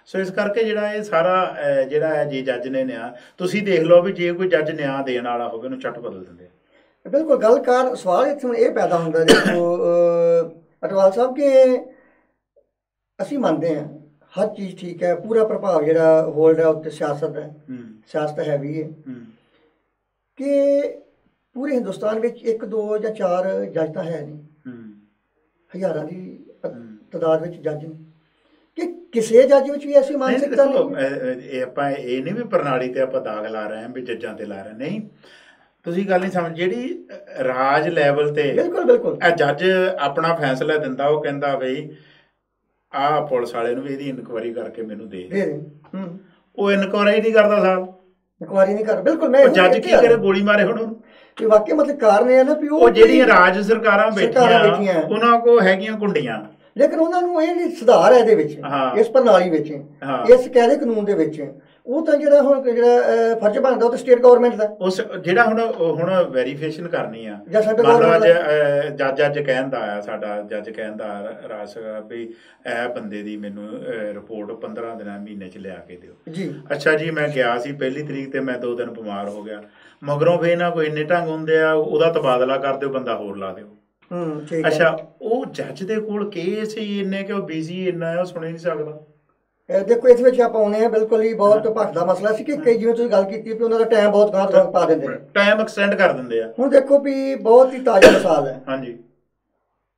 ਸੋ ਇਸ ਕਰਕੇ ਜਿਹੜਾ ਇਹ ਸਾਰਾ ਜਿਹੜਾ ਹੈ, ਜੇ ਜੱਜ ਨੇ ਨਿਆਂ, ਤੁਸੀਂ ਦੇਖ ਲਓ ਵੀ ਜੇ ਕੋਈ ਜੱਜ ਨਿਆਂ ਦੇਣ ਵਾਲਾ ਹੋਵੇ ਉਹਨੂੰ ਝੱਟ ਬਦਲ ਦਿੰਦੇ। ਬਿਲਕੁਲ। ਗੱਲ ਸਵਾਲ ਇੱਥੇ ਹੁਣ ਇਹ ਪੈਦਾ ਹੁੰਦਾ, ਦੇਖੋ ਅਟਵਾਲ ਸਾਹਿਬ, ਕਿ ਅਸੀਂ ਮੰਨਦੇ ਹਾਂ ਹਰ ਚੀਜ਼ ਠੀਕ ਹੈ, ਪੂਰਾ ਪ੍ਰਭਾਵ ਜਿਹੜਾ ਹੋਲਡ ਹੈ ਉੱਤੇ ਸਿਆਸਤ ਹੈ, ਸਿਆਸਤ ਹੈਵੀ ਹੈ, ਕਿ ਪੂਰੇ ਹਿੰਦੁਸਤਾਨ ਵਿੱਚ 1 2 ਜਾਂ 4 ਜੱਜ ਤਾਂ ਹੈ ਨਹੀਂ, ਹਜ਼ਾਰਾਂ ਦੀ ਤਾਦਾਦ ਵਿੱਚ ਜੱਜ ਨੇ, ਕਿ ਕਿਸੇ ਜੱਜ ਵਿੱਚ ਵੀ ਐਸੀ ਮਾਨਸਿਕਤਾ ਨਹੀਂ। ਇਹ ਆਪਾਂ ਇਹ ਨਹੀਂ ਵੀ ਪ੍ਰਣਾਲੀ ਤੇ ਆਪਾਂ ਦਾਗ ਲਾ ਰਹੇ ਹਾਂ ਵੀ ਜੱਜਾਂ ਤੇ ਲਾ ਰਹੇ, ਨਹੀਂ। ਤੁਸੀਂ ਗੱਲ ਨਹੀਂ ਸਮਝ, ਜਿਹੜੀ ਰਾਜ ਲੈਵਲ ਤੇ ਬਿਲਕੁਲ ਇਹ ਜੱਜ ਆਪਣਾ ਫੈਸਲਾ ਦਿੰਦਾ, ਉਹ ਕਹਿੰਦਾ ਬਈ ਆਹ ਪੁਲਿਸ ਵਾਲੇ ਨੂੰ ਵੀ ਇਹਦੀ ਇਨਕੁਆਇਰੀ ਕਰਕੇ ਮੈਨੂੰ ਦੇ। ਉਹ ਇਨਕੁਆਇਰੀ ਨਹੀਂ ਕਰਦਾ ਸਾਹਿਬ, ਇਨਕੁਆਇਰੀ ਨਹੀਂ ਕਰ। ਬਿਲਕੁਲ। ਮੈਂ ਜੱਜ ਕੀ ਕਰੇ? ਗੋਲੀ ਮਾਰੇ ਹੁਣ ਉਹਨੂੰ। ਕਿ ਵਾਕਿਆ ਮਤਲਬ ਕਾਰਨ ਇਹ ਹੈ ਨਾ ਵੀ ਉਹ ਜਿਹੜੀਆਂ ਰਾਜ ਸਰਕਾਰਾਂ ਬੈਠੀਆਂ ਉਹਨਾਂ ਕੋਲ ਹੈਗੀਆਂ ਕੁੰਡੀਆਂ, ਲੇਕਿਨ ਉਹਨਾਂ ਨੂੰ ਇਹ ਨਹੀਂ ਸੁਧਾਰ ਹੈ ਇਹਦੇ ਵਿੱਚ, ਇਸ ਪ੍ਰਣਾਲੀ ਵਿੱਚ, ਇਸ ਕਾਇਦੇ ਕਾਨੂੰਨ ਦੇ ਵਿੱਚ। ਉਹ ਤਾਂ ਜਿਹੜਾ ਹੁਣ ਫਰਜ਼ ਬਣਦਾ ਉਹ ਤਾਂ ਸਟੇਟ ਗਵਰਨਮੈਂਟ ਦਾ, ਉਸ ਜਿਹੜਾ ਹੁਣ ਵੈਰੀਫਿਕੇਸ਼ਨ ਕਰਨੀ ਆ। ਜਾਂ ਸੈਂਟਰ ਮੰਨ ਲਓ ਗਵਰਨਮੈਂਟ ਦਾ। ਜੱਜ ਕਹਿੰਦਾ ਆ, ਸਾਡਾ ਜੱਜ ਕਹਿੰਦਾ ਰਾਜ ਸਰਕਾਰ ਵੀ ਇਹ ਬੰਦੇ ਦੀ ਮੈਨੂੰ ਰਿਪੋਰਟ 15 ਦਿਨਾਂ ਮਹੀਨੇ 'ਚ ਲਿਆ ਕੇ ਦਿਓ ਜੀ। ਅੱਛਾ ਜੀ, ਮੈਂ ਗਿਆ ਸੀ 1 ਤਰੀਕ ਤੇ ਮੈਂ 2 ਦਿਨ ਬਿਮਾਰ ਹੋ ਗਿਆ, ਮਗਰੋਂ ਫੇਰ ਨਾ ਕੋਈ ਇੰਨੇ ਢੰਗ ਹੁੰਦੇ ਆ, ਉਹਦਾ ਤਬਾਦਲਾ ਕਰ ਦਿਓ, ਬੰਦਾ ਹੋਰ ਲਾ ਦਿਓ। ਠੀਕ ਅੱਛਾ, ਉਹ ਜੱਜ ਦੇ ਕੋਲ ਕੇਸ ਹੀ ਇੰਨੇ ਕਿ ਉਹ ਬਿਜ਼ੀ ਇੰਨਾ ਹੈ, ਉਹ ਸੁਣ ਹੀ ਨਹੀਂ ਸਕਦਾ। ਦੇਖੋ ਇਸ ਵਿੱਚ ਆਪਾਂ ਆਉਂਦੇ ਹਾਂ, ਬਿਲਕੁਲ ਹੀ ਬਹੁਤ ਭੱਖ ਦਾ ਮਸਲਾ ਸੀ ਕਿ ਕਈ, ਜਿਵੇਂ ਤੁਸੀਂ ਗੱਲ ਕੀਤੀ ਵੀ ਉਹਨਾਂ ਦਾ ਟਾਈਮ ਬਹੁਤ ਗਾਂਹ ਪਾ ਦਿੰਦੇ ਨੇ, ਟਾਈਮ ਐਕਸਟੈਂਡ ਕਰ ਦਿੰਦੇ ਆ। ਹੁਣ ਦੇਖੋ ਵੀ ਬਹੁਤ ਹੀ ਤਾਜ਼ਾ ਮਿਸਾਲ ਹੈ ਹਾਂਜੀ,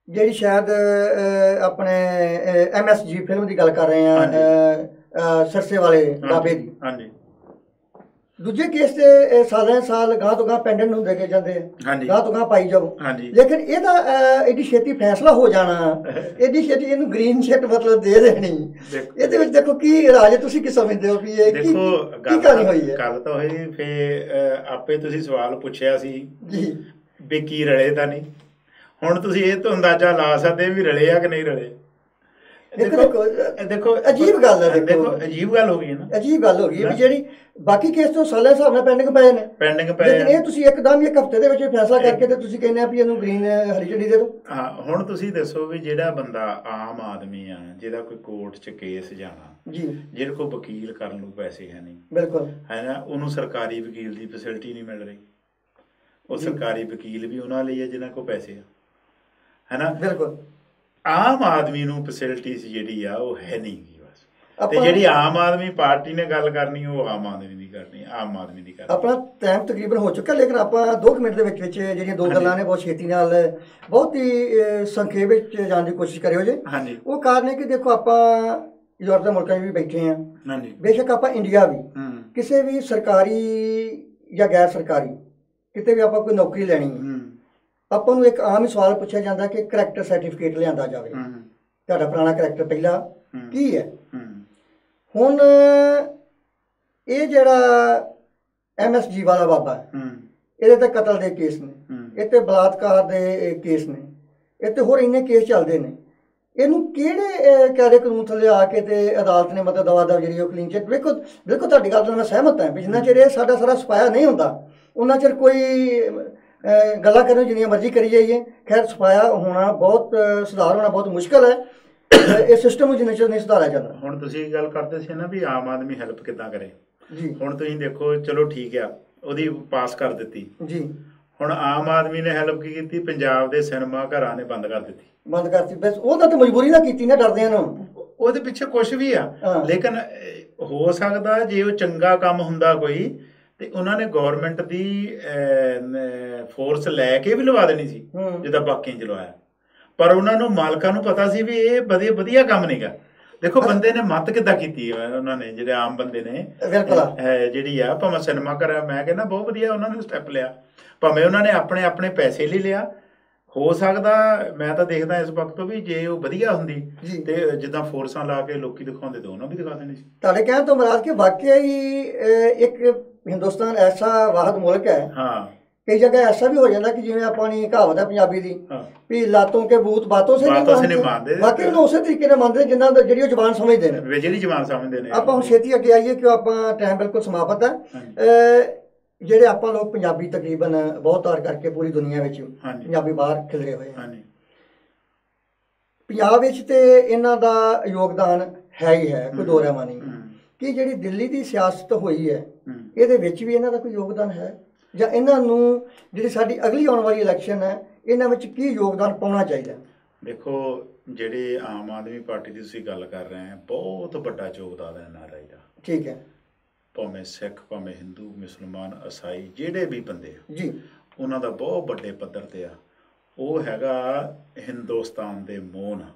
ਜਿਹੜੀ ਸ਼ਾਇਦ ਆਪਣੇ MSG ਫਿਲਮ ਦੀ ਗੱਲ ਕਰ ਰਹੇ ਹਾਂ, ਸਰਸੇ ਵਾਲੇ ਬਾਬੇ ਦੀ। ਹਾਂਜੀ, ਦੂਜੇ ਕੇਸ ਤੇ ਸਾਲਾਂ ਸਾਲ ਗਾਂਹ ਤੋਂ ਗਾਂਹ ਪੈਂਡੈਂਟ ਹੁੰਦੇ ਗਏ ਜਾਂਦੇ, ਗਾਂਹ ਤੋਂ ਗਾਂਹ ਪਾਈ ਜਾਓ। ਲੇਕਿਨ ਇਹਦਾ ਐਡੀ ਛੇਤੀ ਫੈਸਲਾ ਹੋ ਜਾਣਾ, ਐਡੀ ਛੇਤੀ ਇਹਨੂੰ ਗ੍ਰੀਨ ਸ਼ਿਟ ਮਤਲਬ ਦੇ ਦੇਣੀ, ਇਹਦੇ ਵਿੱਚ ਦੇਖੋ ਕੀ ਰਾਜ ਹੈ, ਤੁਸੀਂ ਕੀ ਸਮਝਦੇ ਹੋ ਵੀ ਇਹ ਕੀ ਕਹਾਣੀ ਹੋਈ ਹੈ? ਗੱਲ ਤਾਂ ਹੋਈ ਫੇ ਆਪੇ ਤੁਸੀਂ ਸਵਾਲ ਪੁੱਛਿਆ ਸੀ ਜੀ ਵੀ ਕੀ ਰਲੇ ਤਾਂ ਨਹੀਂ, ਹੁਣ ਤੁਸੀਂ ਇਹ ਤੋਂ ਅੰਦਾਜ਼ਾ ਲਾ ਸਕਦੇ ਵੀ ਰਲੇ ਆ ਕਿ ਨਹੀਂ ਰਲੇ। ਦੇਖੋ ਅਜੀਬ ਗੱਲ ਹੈ, ਦੇਖੋ ਅਜੀਬ ਗੱਲ ਹੋ ਗਈ ਨਾ, ਅਜੀਬ ਗੱਲ ਹੋ ਗਈ ਵੀ ਜਿਹੜੀ ਬਾਕੀ ਕੇਸ ਤੋਂ ਸਾਲਾਂ ਹਿਸਾਬ ਨਾਲ ਪੈਂਡਿੰਗ ਪਏ ਨੇ, ਲੇਕਿਨ ਇਹ ਤੁਸੀਂ ਇੱਕਦਮ ਹੀ 1 ਹਫ਼ਤੇ ਦੇ ਵਿੱਚ ਫੈਸਲਾ ਕਰਕੇ ਤੇ ਤੁਸੀਂ ਕਹਿੰਦੇ ਆ ਵੀ ਇਹਨੂੰ ਗ੍ਰੀਨ ਹਰੀ ਝੰਡੀ ਦੇ ਦਿਓ। ਹਾਂ, ਹੁਣ ਤੁਸੀਂ ਦੱਸੋ ਵੀ ਜਿਹੜਾ ਬੰਦਾ ਆਮ ਆਦਮੀ ਆ, ਜਿਹਦਾ ਕੋਈ ਕੋਰਟ 'ਚ ਕੇਸ ਜਾਣਾ ਜੀ, ਜਿਹਦੇ ਕੋਲ ਵਕੀਲ ਕਰਨ ਨੂੰ ਪੈਸੇ ਹੈ ਨਹੀਂ, ਬਿਲਕੁਲ ਹੈ ਨਾ, ਉਹਨੂੰ ਸਰਕਾਰੀ ਵਕੀਲ ਦੀ ਫੈਸਿਲਿਟੀ ਨਹੀਂ ਮਿਲ ਰਹੀ। ਉਹ ਸਰਕਾਰੀ ਵਕੀਲ ਵੀ ਉਹਨਾਂ ਲਈ ਹੈ ਜਿਹਨਾਂ ਕੋਲ ਪੈਸੇ ਆ, ਹੈ ਨਾ। ਬਿਲਕੁਲ ਆਮ ਆਦਮੀ ਨੂੰ ਫੈਸਿਲਿਟੀਜ਼ ਜਿਹੜੀ ਆ ਉਹ ਹੈ ਨਹੀਂ ਗੀ ਬਸ। ਤੇ ਜਿਹੜੀ ਆਮ ਆਦਮੀ ਪਾਰਟੀ ਨੇ ਗੱਲ ਕਰਨੀ ਉਹ ਆਮ ਆਦਮੀ ਦੀ ਕਰਨੀ, ਆਮ ਆਦਮੀ ਦੀ ਕਰਨੀ। ਆਪਣਾ ਟਾਈਮ ਤਕਰੀਬਨ ਹੋ ਚੁੱਕਾ, ਲੇਕਿਨ ਆਪਾਂ 2 ਮਿੰਟ ਦੇ ਵਿੱਚ ਜਿਹੜੀਆਂ 2 ਗੱਲਾਂ ਨੇ ਬਹੁਤ ਛੇਤੀ ਨਾਲ ਬਹੁਤ ਹੀ ਸੰਖੇਪ ਵਿੱਚ ਜਾਣ ਦੀ ਕੋਸ਼ਿਸ਼ ਕਰਿਓ ਜੇ। ਹਾਂਜੀ, ਉਹ ਕਾਰਨ ਹੈ ਕਿ ਦੇਖੋ ਆਪਾਂ ਯੂਰਪ ਦੇ ਮੁਲਕਾਂ 'ਚ ਵੀ ਬੈਠੇ ਹਾਂ, ਹਾਂਜੀ, ਬੇਸ਼ੱਕ ਆਪਾਂ ਇੰਡੀਆ ਵੀ ਕਿਸੇ ਵੀ ਸਰਕਾਰੀ ਜਾਂ ਗੈਰ ਸਰਕਾਰੀ ਕਿਤੇ ਵੀ ਆਪਾਂ ਕੋਈ ਨੌਕਰੀ ਲੈਣੀ ਹੈ, ਆਪਾਂ ਨੂੰ ਇੱਕ ਆਮ ਹੀ ਸਵਾਲ ਪੁੱਛਿਆ ਜਾਂਦਾ ਕਿ ਕਰੈਕਟਰ ਸਰਟੀਫਿਕੇਟ ਲਿਆਂਦਾ ਜਾਵੇ, ਤੁਹਾਡਾ ਪੁਰਾਣਾ ਕਰੈਕਟਰ ਪਹਿਲਾਂ ਕੀ ਹੈ। ਹੁਣ ਇਹ ਜਿਹੜਾ MSG ਵਾਲਾ ਬਾਬਾ, ਇਹਦੇ ਤੇ ਕਤਲ ਦੇ ਕੇਸ ਨੇ, ਇਹ ਤੇ ਬਲਾਤਕਾਰ ਦੇ ਕੇਸ ਨੇ, ਇਹ ਤੇ ਹੋਰ ਇੰਨੇ ਕੇਸ ਚੱਲਦੇ ਨੇ, ਇਹਨੂੰ ਕਿਹੜੇ ਕਾਇਦੇ ਕਾਨੂੰਨ ਥੱਲੇ ਆ ਕੇ ਤੇ ਅਦਾਲਤ ਨੇ ਮਤਲਬ ਦਵਾ ਦਵ ਜਿਹੜੀ ਉਹ ਕਲੀਨ ਚਿੱਟ। ਵੇਖੋ ਤੁਹਾਡੀ ਗੱਲ ਨਾਲ ਮੈਂ ਸਹਿਮਤ ਹਾਂ ਵੀ ਜਿੰਨਾ ਚਿਰ ਇਹ ਸਾਡਾ ਸਾਰਾ ਸਫਾਇਆ ਨਹੀਂ ਹੁੰਦਾ ਉਹਨਾਂ ਚਿਰ ਕੋਈ ਗੱਲਾਂ ਕਰਨ ਜਿੰਨੀਆਂ ਮਰਜ਼ੀ ਕਰੀ ਜਾਈਏ, ਖੈਰ ਸਫਾਇਆ ਹੋਣਾ ਬਹੁਤ, ਸੁਧਾਰ ਹੋਣਾ ਬਹੁਤ ਮੁਸ਼ਕਿਲ ਹੈ। ਇਹ ਸਿਸਟਮ ਨੂੰ ਜਿੰਨਾ ਚਿਰ ਨਹੀਂ ਸੁਧਾਰਿਆ ਜਾਂਦਾ। ਹੁਣ ਤੁਸੀਂ ਗੱਲ ਕਰਦੇ ਸੀ ਨਾ ਵੀ ਆਮ ਆਦਮੀ ਹੈਲਪ ਕਿੱਦਾਂ ਕਰੇ ਜੀ। ਹੁਣ ਤੁਸੀਂ ਦੇਖੋ, ਚਲੋ ਠੀਕ ਆ, ਉਹਦੀ ਪਾਸ ਕਰ ਦਿੱਤੀ ਜੀ। ਹੁਣ ਆਮ ਆਦਮੀ ਨੇ ਹੈਲਪ ਕੀ ਕੀਤੀ? ਪੰਜਾਬ ਦੇ ਸਿਨੇਮਾ ਘਰਾਂ ਨੇ ਬੰਦ ਕਰ ਦਿੱਤੀ, ਬੰਦ ਕਰਤੀ। ਬਸ ਉਹ ਤਾਂ ਮਜਬੂਰੀ ਨਾਲ ਕੀਤੀ ਨਾ, ਡਰਦਿਆਂ ਨੂੰ। ਉਹਦੇ ਪਿੱਛੇ ਕੁਛ ਵੀ ਆ, ਲੇਕਿਨ ਹੋ ਸਕਦਾ ਜੇ ਉਹ ਚੰਗਾ ਕੰਮ ਹੁੰਦਾ ਕੋਈ ਤੇ ਉਹਨਾਂ ਨੇ ਗੌਰਮੈਂਟ ਦੀ ਫੋਰਸ ਲੈ ਕੇ ਵੀ ਲਵਾ ਦੇਣੀ ਸੀ ਜਿੱਦਾਂ ਬਾਕੀਆਂ 'ਚ ਲਵਾਇਆ, ਪਰ ਉਹਨਾਂ ਨੂੰ ਮਾਲਕਾਂ ਨੂੰ ਪਤਾ ਸੀ ਵੀ ਇਹ ਵਧੀਆ ਕੰਮ ਨਹੀਂਗਾ। ਦੇਖੋ ਬੰਦੇ ਨੇ ਮੱਤ ਕਿੱਦਾਂ ਕੀਤੀ ਉਹਨਾਂ ਨੇ, ਜਿਹੜੇ ਆਮ ਬੰਦੇ ਨੇ ਜਿਹੜੀ ਆ, ਭਾਵੇਂ ਸਿਨੇਮਾ ਘਰ, ਮੈਂ ਕਹਿੰਦਾ ਬਹੁਤ ਵਧੀਆ ਉਹਨਾਂ ਨੇ ਸਟੈਪ ਲਿਆ, ਭਾਵੇਂ ਉਹਨਾਂ ਨੇ ਆਪਣੇ ਪੈਸੇ ਲਈ ਲਿਆ। ਹੋ ਸਕਦਾ ਮੈਂ ਤਾਂ ਦੇਖਦਾ ਇਸ ਵਕਤ ਵੀ ਜੇ ਉਹ ਵਧੀਆ ਹੁੰਦੀ ਤੇ ਜਿੱਦਾਂ ਫੋਰਸਾਂ ਲਾ ਕੇ ਲੋਕੀ ਦਿਖਾਉਂਦੇ ਤੇ ਉਹਨਾਂ ਵੀ ਦਿਖਾ ਦੇਣੀ ਸੀ। ਤੁਹਾਡੇ ਕਹਿਣ ਤੋਂ ਮੁਰਾਦ ਕਿ ਵਾਕਿਆ ਹੀ ਇੱਕ ਹਿੰਦੁਸਤਾਨ ਐਸਾ ਵਾਹਿਦ ਮੁਲਕ ਹੈ, ਕਈ ਜਗ੍ਹਾ ਐਸਾ ਵੀ ਹੋ ਜਾਂਦਾ ਕਿ ਜਿਵੇਂ ਆਪਣੀ ਕਹਾਵਤ ਹੈ ਪੰਜਾਬੀ ਦੀ ਵੀ ਲਾਤੋਂ ਕੇ ਬੂਤ ਬਾਤੋਂ ਸੇ ਨਹੀਂ ਮੰਨਦੇ, ਵਾਕਈ ਉਹਨੂੰ ਉਸੇ ਤਰੀਕੇ ਨਾਲ ਮੰਨਦੇ ਜਿਨ੍ਹਾਂ ਦਾ ਜਿਹੜੀ ਉਹ ਜ਼ਬਾਨ ਸਮਝਦੇ ਨੇ, ਜਿਹੜੀ ਜ਼ਬਾਨ ਸਮਝਦੇ ਨੇ। ਆਪਾਂ ਹੁਣ ਛੇਤੀ ਅੱਗੇ ਆਈਏ ਕਿਉਂ ਆਪਾਂ ਟਾਈਮ ਬਿਲਕੁਲ ਸਮਾਪਤ ਹੈ। ਜਿਹੜੇ ਆਪਾਂ ਲੋਕ ਪੰਜਾਬੀ ਤਕਰੀਬਨ ਬਹੁਤ ਤੌਰ ਕਰਕੇ ਪੂਰੀ ਦੁਨੀਆ ਵਿੱਚ ਪੰਜਾਬੀ ਬਾਹਰ ਖਿਲਰੇ ਹੋਏ ਹਨ, ਪੰਜਾਬ ਵਿੱਚ ਤੇ ਇਹਨਾਂ ਦਾ ਯੋਗਦਾਨ ਹੈ ਹੀ ਹੈ, ਕੋਈ ਦੋ ਰਹਿਮਾ ਨਹੀਂ। ਕਿ ਜਿਹੜੀ ਦਿੱਲੀ ਦੀ ਸਿਆਸਤ ਹੋਈ ਹੈ ਇਹਦੇ ਵਿੱਚ ਵੀ ਇਹਨਾਂ ਦਾ ਕੋਈ ਯੋਗਦਾਨ ਹੈ, ਜਾਂ ਇਹਨਾਂ ਨੂੰ ਜਿਹੜੀ ਸਾਡੀ ਅਗਲੀ ਆਉਣ ਵਾਲੀ ਇਲੈਕਸ਼ਨ ਹੈ ਇਹਨਾਂ ਵਿੱਚ ਕੀ ਯੋਗਦਾਨ ਪਾਉਣਾ ਚਾਹੀਦਾ? ਦੇਖੋ, ਜਿਹੜੇ ਆਮ ਆਦਮੀ ਪਾਰਟੀ ਦੀ ਤੁਸੀਂ ਗੱਲ ਕਰ ਰਹੇ ਹੋ, ਬਹੁਤ ਵੱਡਾ ਯੋਗਦਾਨ ਹੈ NRI ਦਾ। ਠੀਕ ਹੈ। ਭਾਵੇਂ ਸਿੱਖ, ਭਾਵੇਂ ਹਿੰਦੂ, ਮੁਸਲਮਾਨ, ਈਸਾਈ, ਜਿਹੜੇ ਵੀ ਬੰਦੇ ਜੀ, ਉਹਨਾਂ ਦਾ ਬਹੁਤ ਵੱਡੇ ਪੱਧਰ ਤੇ ਆ। ਉਹ ਹੈਗਾ ਹਿੰਦੁਸਤਾਨ ਦੇ ਮੋਹ ਨਾਲ,